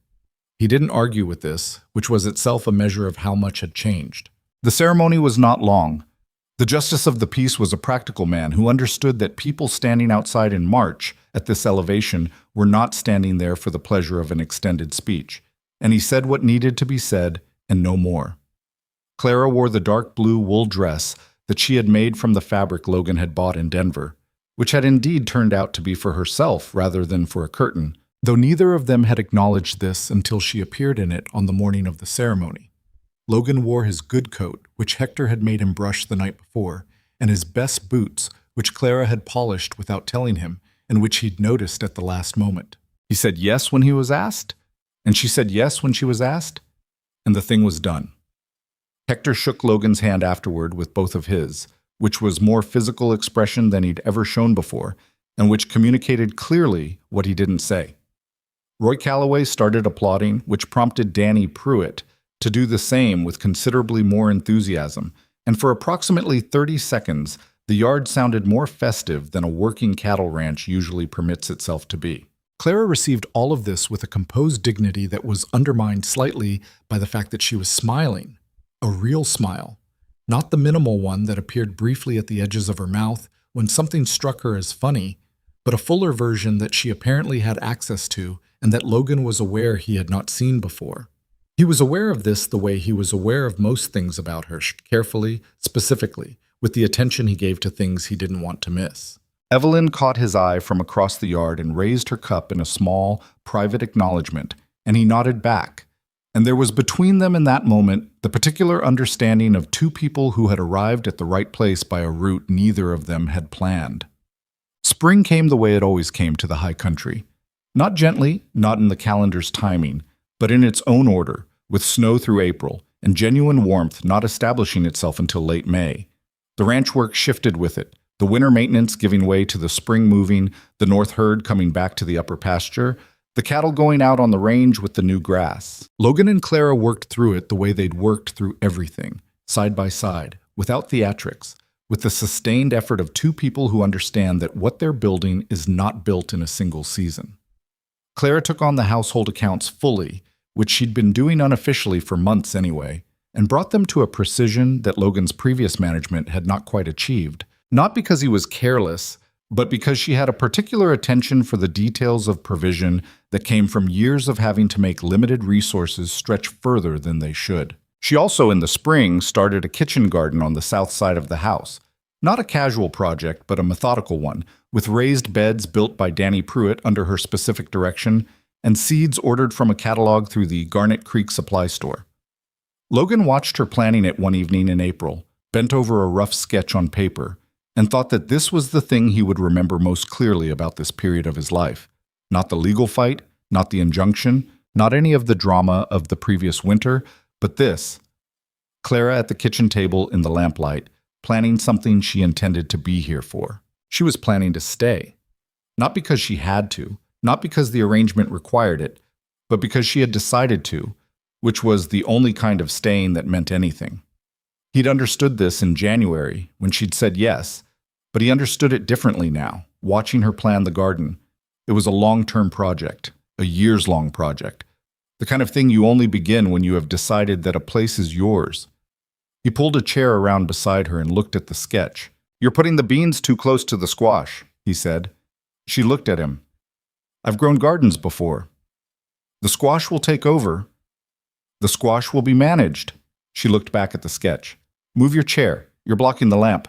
Speaker 1: He didn't argue with this, which was itself a measure of how much had changed. The ceremony was not long. The justice of the peace was a practical man who understood that people standing outside in March at this elevation were not standing there for the pleasure of an extended speech, and he said what needed to be said and no more. Clara wore the dark blue wool dress that she had made from the fabric Logan had bought in Denver, which had indeed turned out to be for herself rather than for a curtain, though neither of them had acknowledged this until she appeared in it on the morning of the ceremony. Logan wore his good coat, which Hector had made him brush the night before, and his best boots, which Clara had polished without telling him, and which he'd noticed at the last moment. He said yes when he was asked, and she said yes when she was asked, and the thing was done. Hector shook Logan's hand afterward with both of his, which was more physical expression than he'd ever shown before, and which communicated clearly what he didn't say. Roy Calloway started applauding, which prompted Danny Pruitt to do the same with considerably more enthusiasm, and for approximately 30 seconds, the yard sounded more festive than a working cattle ranch usually permits itself to be. Clara received all of this with a composed dignity that was undermined slightly by the fact that she was smiling. A real smile, not the minimal one that appeared briefly at the edges of her mouth when something struck her as funny, but a fuller version that she apparently had access to and that Logan was aware he had not seen before. He was aware of this the way he was aware of most things about her, carefully, specifically, with the attention he gave to things he didn't want to miss. Evelyn caught his eye from across the yard and raised her cup in a small, private acknowledgement, and he nodded back. And there was between them in that moment the particular understanding of two people who had arrived at the right place by a route neither of them had planned. Spring came the way it always came to the high country. Not gently, not in the calendar's timing, but in its own order, with snow through April, and genuine warmth not establishing itself until late May. The ranch work shifted with it, the winter maintenance giving way to the spring moving, the north herd coming back to the upper pasture, the cattle going out on the range with the new grass. Logan and Clara worked through it the way they'd worked through everything, side by side, without theatrics, with the sustained effort of two people who understand that what they're building is not built in a single season. Clara took on the household accounts fully, which she'd been doing unofficially for months anyway, and brought them to a precision that Logan's previous management had not quite achieved, not because he was careless, but because she had a particular attention for the details of provision that came from years of having to make limited resources stretch further than they should. She also, in the spring, started a kitchen garden on the south side of the house. Not a casual project, but a methodical one, with raised beds built by Danny Pruitt under her specific direction, and seeds ordered from a catalog through the Garnet Creek supply store. Logan watched her planning it one evening in April, bent over a rough sketch on paper, and thought that this was the thing he would remember most clearly about this period of his life. Not the legal fight, not the injunction, not any of the drama of the previous winter, but this. Clara at the kitchen table in the lamplight, planning something she intended to be here for. She was planning to stay. Not because she had to, not because the arrangement required it, but because she had decided to, which was the only kind of staying that meant anything. He'd understood this in January, when she'd said yes, but he understood it differently now, watching her plan the garden. It was a long-term project, a years-long project, the kind of thing you only begin when you have decided that a place is yours. He pulled a chair around beside her and looked at the sketch. "You're putting the beans too close to the squash," he said. She looked at him. "I've grown gardens before. The squash will take over. The squash will be managed." She looked back at the sketch. "Move your chair. You're blocking the lamp."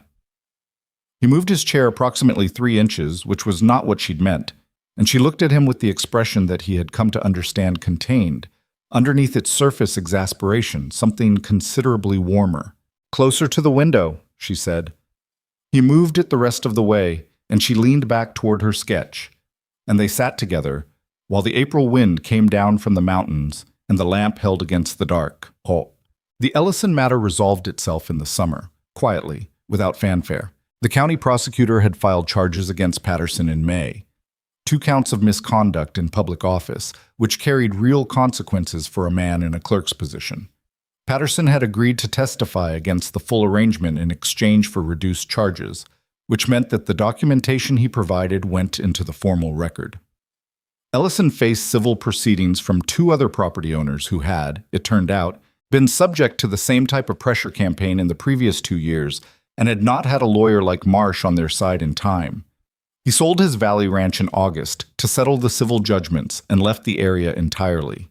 Speaker 1: He moved his chair approximately 3 inches, which was not what she'd meant, and she looked at him with the expression that he had come to understand contained, underneath its surface exasperation, something considerably warmer. "Closer to the window," she said. He moved it the rest of the way, and she leaned back toward her sketch, and they sat together, while the April wind came down from the mountains and the lamp held against the dark. Oh. The Ellison matter resolved itself in the summer, quietly, without fanfare. The county prosecutor had filed charges against Patterson in May. 2 counts of misconduct in public office, which carried real consequences for a man in a clerk's position. Patterson had agreed to testify against the full arrangement in exchange for reduced charges, which meant that the documentation he provided went into the formal record. Ellison faced civil proceedings from two other property owners who had, it turned out, been subject to the same type of pressure campaign in the previous 2 years and had not had a lawyer like Marsh on their side in time. He sold his Valley Ranch in August to settle the civil judgments and left the area entirely.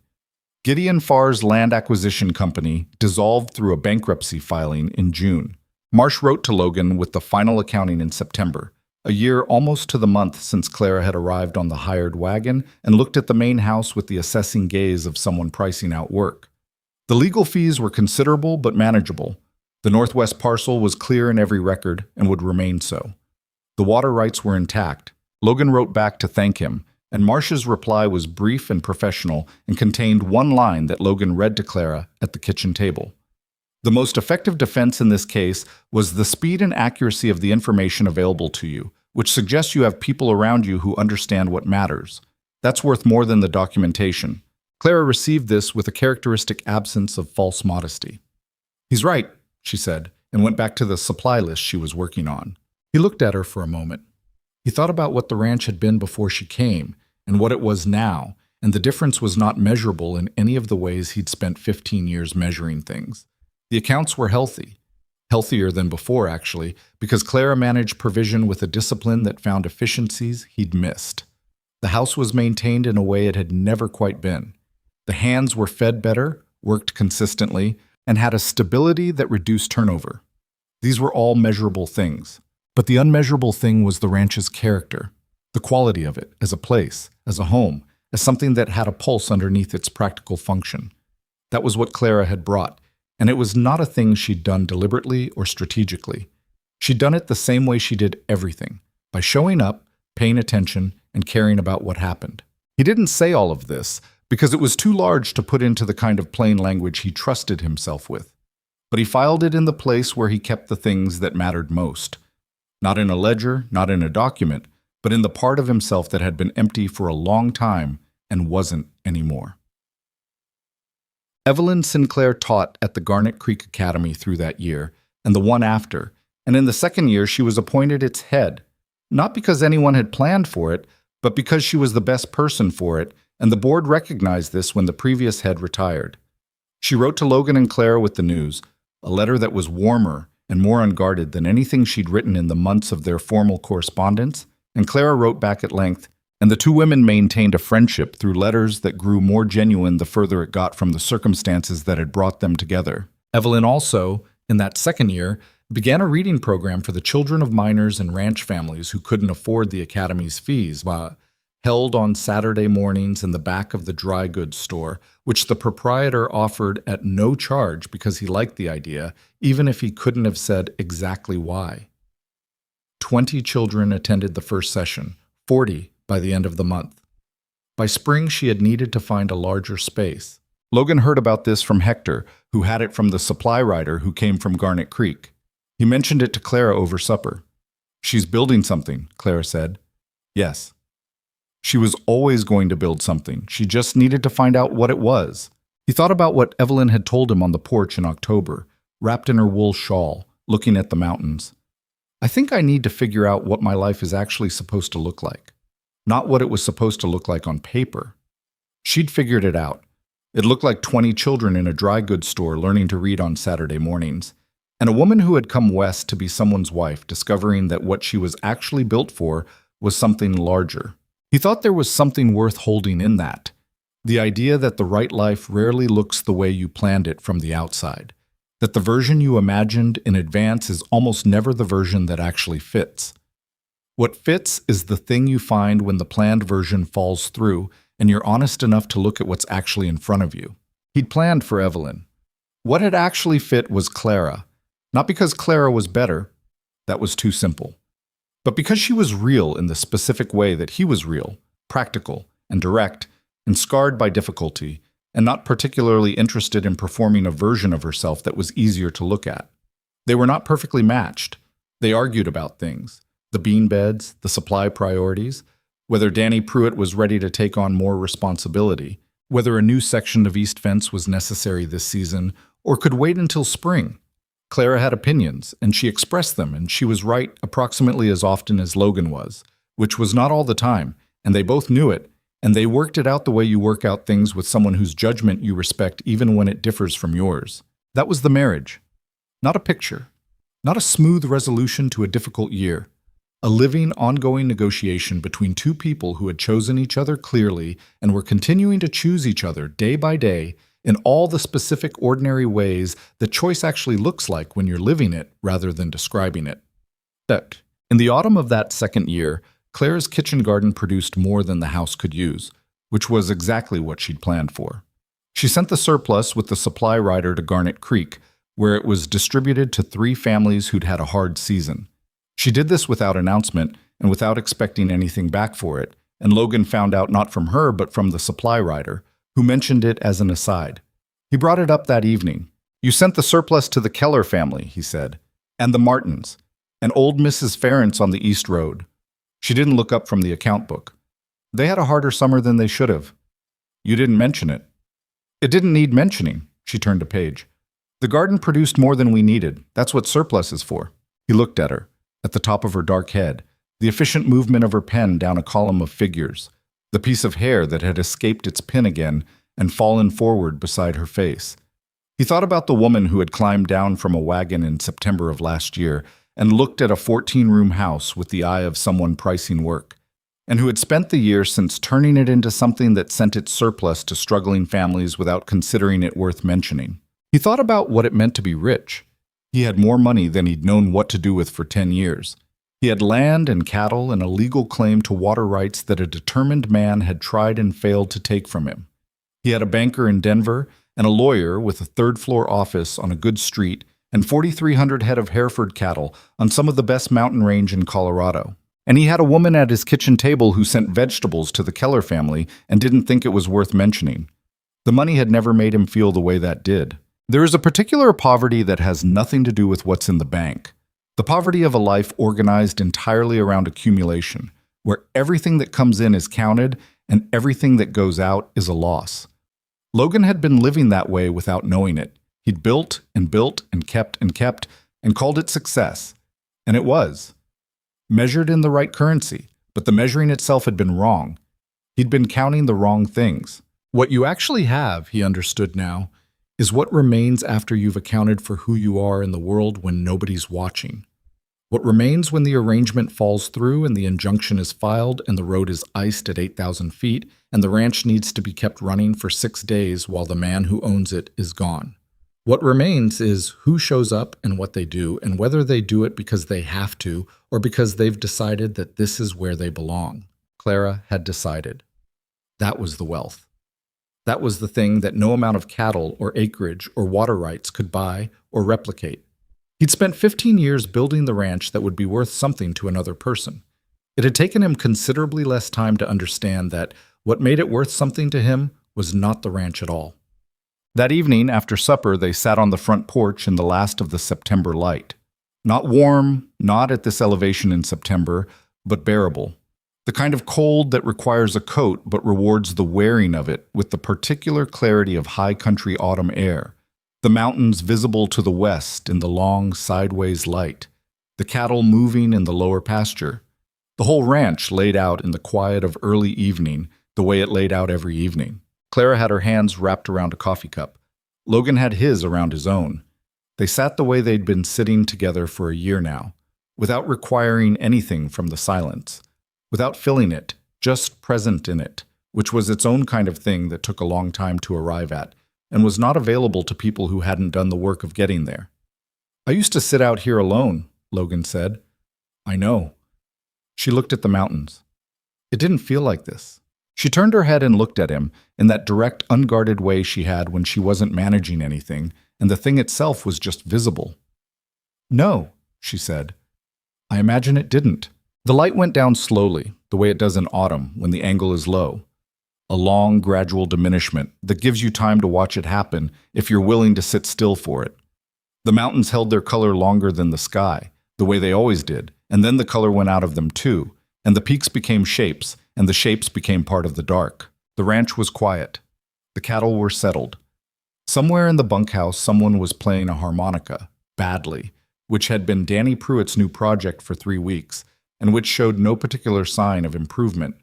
Speaker 1: Gideon Farr's land acquisition company dissolved through a bankruptcy filing in June. Marsh wrote to Logan with the final accounting in September, a year almost to the month since Clara had arrived on the hired wagon and looked at the main house with the assessing gaze of someone pricing out work. The legal fees were considerable but manageable. The northwest parcel was clear in every record and would remain so. The water rights were intact. Logan wrote back to thank him, and Marsh's reply was brief and professional and contained one line that Logan read to Clara at the kitchen table. The most effective defense in this case was the speed and accuracy of the information available to you, which suggests you have people around you who understand what matters. That's worth more than the documentation. Clara received this with a characteristic absence of false modesty. "He's right," she said, and went back to the supply list she was working on. He looked at her for a moment. He thought about what the ranch had been before she came and what it was now, and the difference was not measurable in any of the ways he'd spent 15 years measuring things. The accounts were healthy. Healthier than before, actually, because Clara managed provision with a discipline that found efficiencies he'd missed. The house was maintained in a way it had never quite been. The hands were fed better, worked consistently, and had a stability that reduced turnover. These were all measurable things. But the unmeasurable thing was the ranch's character, the quality of it as a place, as a home, as something that had a pulse underneath its practical function. That was what Clara had brought, and it was not a thing she'd done deliberately or strategically. She'd done it the same way she did everything, by showing up, paying attention, and caring about what happened. He didn't say all of this, because it was too large to put into the kind of plain language he trusted himself with. But he filed it in the place where he kept the things that mattered most. Not in a ledger, not in a document, but in the part of himself that had been empty for a long time and wasn't anymore. Evelyn Sinclair taught at the Garnet Creek Academy through that year, and the one after, and in the second year she was appointed its head, not because anyone had planned for it, but because she was the best person for it, and the board recognized this when the previous head retired. She wrote to Logan and Clara with the news, a letter that was warmer and more unguarded than anything she'd written in the months of their formal correspondence, and Clara wrote back at length, and the two women maintained a friendship through letters that grew more genuine the further it got from the circumstances that had brought them together. Evelyn also, in that second year, began a reading program for the children of miners and ranch families who couldn't afford the academy's fees, held on Saturday mornings in the back of the dry goods store, which the proprietor offered at no charge because he liked the idea, even if he couldn't have said exactly why. 20 children attended the first session, 40 by the end of the month. By spring, she had needed to find a larger space. Logan heard about this from Hector, who had it from the supply rider who came from Garnet Creek. He mentioned it to Clara over supper. "She's building something," Clara said. "Yes." She was always going to build something. She just needed to find out what it was. He thought about what Evelyn had told him on the porch in October, wrapped in her wool shawl, looking at the mountains. "I think I need to figure out what my life is actually supposed to look like. Not what it was supposed to look like on paper." She'd figured it out. It looked like 20 children in a dry goods store learning to read on Saturday mornings, and a woman who had come west to be someone's wife discovering that what she was actually built for was something larger. He thought there was something worth holding in that. The idea that the right life rarely looks the way you planned it from the outside. That the version you imagined in advance is almost never the version that actually fits. What fits is the thing you find when the planned version falls through and you're honest enough to look at what's actually in front of you. He'd planned for Evelyn. What had actually fit was Clara. Not because Clara was better. That was too simple. But because she was real in the specific way that he was real, practical and direct, and scarred by difficulty, and not particularly interested in performing a version of herself that was easier to look at. They were not perfectly matched. They argued about things, the bean beds, the supply priorities, whether Danny Pruitt was ready to take on more responsibility, whether a new section of East Fence was necessary this season, or could wait until spring. Clara had opinions, and she expressed them, and she was right approximately as often as Logan was, which was not all the time, and they both knew it, and they worked it out the way you work out things with someone whose judgment you respect even when it differs from yours. That was the marriage. Not a picture. Not a smooth resolution to a difficult year. A living, ongoing negotiation between two people who had chosen each other clearly and were continuing to choose each other day by day in all the specific ordinary ways that choice actually looks like when you're living it rather than describing it. That, in the autumn of that second year, Clara's kitchen garden produced more than the house could use, which was exactly what she'd planned for. She sent the surplus with the supply rider to Garnet Creek, where it was distributed to 3 families who'd had a hard season. She did this without announcement and without expecting anything back for it, and Logan found out not from her but from the supply rider, who mentioned it as an aside. He brought it up that evening. "You sent the surplus to the Keller family," he said, "and the Martins, and old Mrs. Ferrance on the East Road." She didn't look up from the account book. "They had a harder summer than they should have. You didn't mention it." "It didn't need mentioning." She turned a page. "The garden produced more than we needed. That's what surplus is for." He looked at her, at the top of her dark head, the efficient movement of her pen down a column of figures, the piece of hair that had escaped its pin again and fallen forward beside her face. He thought about the woman who had climbed down from a wagon in September of last year and looked at a 14-room house with the eye of someone pricing work, and who had spent the year since turning it into something that sent its surplus to struggling families without considering it worth mentioning. He thought about what it meant to be rich. He had more money than he'd known what to do with for 10 years. He had land and cattle and a legal claim to water rights that a determined man had tried and failed to take from him. He had a banker in Denver and a lawyer with a third-floor office on a good street and 4,300 head of Hereford cattle on some of the best mountain range in Colorado. And he had a woman at his kitchen table who sent vegetables to the Keller family and didn't think it was worth mentioning. The money had never made him feel the way that did. There is a particular poverty that has nothing to do with what's in the bank. The poverty of a life organized entirely around accumulation, where everything that comes in is counted and everything that goes out is a loss. Logan had been living that way without knowing it. He'd built and kept and called it success. And it was. Measured in the right currency, but the measuring itself had been wrong. He'd been counting the wrong things. What you actually have, he understood now, is what remains after you've accounted for who you are in the world when nobody's watching. What remains when the arrangement falls through and the injunction is filed and the road is iced at 8,000 feet and the ranch needs to be kept running for 6 days while the man who owns it is gone. What remains is who shows up and what they do, and whether they do it because they have to or because they've decided that this is where they belong. Clara had decided. That was the wealth. That was the thing that no amount of cattle or acreage or water rights could buy or replicate. He'd spent 15 years building the ranch that would be worth something to another person. It had taken him considerably less time to understand that what made it worth something to him was not the ranch at all. That evening, after supper, they sat on the front porch in the last of the September light. Not warm, not at this elevation in September, but bearable. The kind of cold that requires a coat but rewards the wearing of it with the particular clarity of high country autumn air. The mountains visible to the west in the long sideways light. The cattle moving in the lower pasture. The whole ranch laid out in the quiet of early evening, the way it laid out every evening. Clara had her hands wrapped around a coffee cup. Logan had his around his own. They sat the way they'd been sitting together for a year now, without requiring anything from the silence, without filling it, just present in it, which was its own kind of thing that took a long time to arrive at, and was not available to people who hadn't done the work of getting there. "I used to sit out here alone," Logan said. "I know." She looked at the mountains. It didn't feel like this. She turned her head and looked at him in that direct, unguarded way she had when she wasn't managing anything, and the thing itself was just visible. "No," she said. "I imagine it didn't." The light went down slowly, the way it does in autumn when the angle is low. A long, gradual diminishment that gives you time to watch it happen if you're willing to sit still for it. The mountains held their color longer than the sky, the way they always did, and then the color went out of them too, and the peaks became shapes, and the shapes became part of the dark. The ranch was quiet. The cattle were settled. Somewhere in the bunkhouse, someone was playing a harmonica, badly, which had been Danny Pruitt's new project for 3 weeks, and which showed no particular sign of improvement.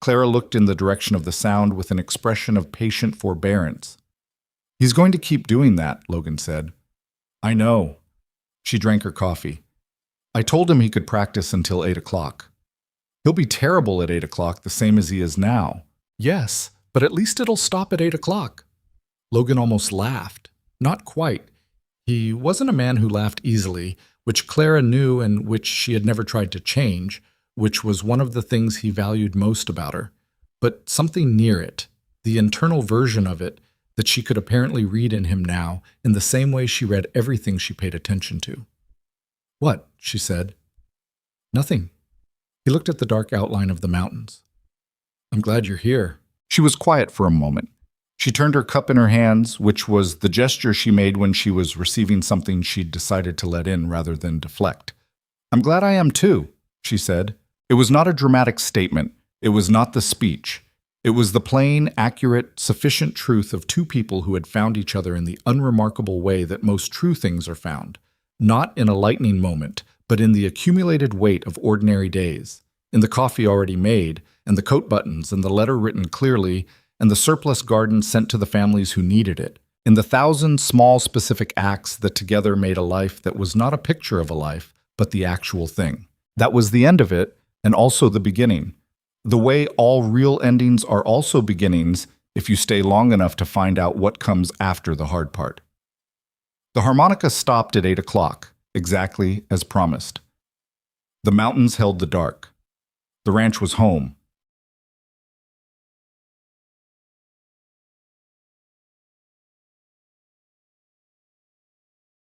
Speaker 1: Clara looked in the direction of the sound with an expression of patient forbearance. "He's going to keep doing that," Logan said. "I know." She drank her coffee. "I told him he could practice until 8 o'clock. He'll be terrible at 8 o'clock, the same as he is now." "Yes, but at least it'll stop at 8 o'clock." Logan almost laughed. Not quite. He wasn't a man who laughed easily, which Clara knew and which she had never tried to change, which was one of the things he valued most about her. But something near it, the internal version of it, that she could apparently read in him now, in the same way she read everything she paid attention to. "What?" she said. "Nothing." He looked at the dark outline of the mountains. "I'm glad you're here." She was quiet for a moment. She turned her cup in her hands, which was the gesture she made when she was receiving something she'd decided to let in rather than deflect. "I'm glad I am too," she said. It was not a dramatic statement. It was not the speech. It was the plain, accurate, sufficient truth of two people who had found each other in the unremarkable way that most true things are found, not in a lightning moment, but in the accumulated weight of ordinary days, in the coffee already made, and the coat buttons, and the letter written clearly, and the surplus garden sent to the families who needed it, in the thousand small specific acts that together made a life that was not a picture of a life, but the actual thing. That was the end of it, and also the beginning. The way all real endings are also beginnings if you stay long enough to find out what comes after the hard part. The harmonica stopped at 8 o'clock, exactly as promised. The mountains held the dark. The ranch was home,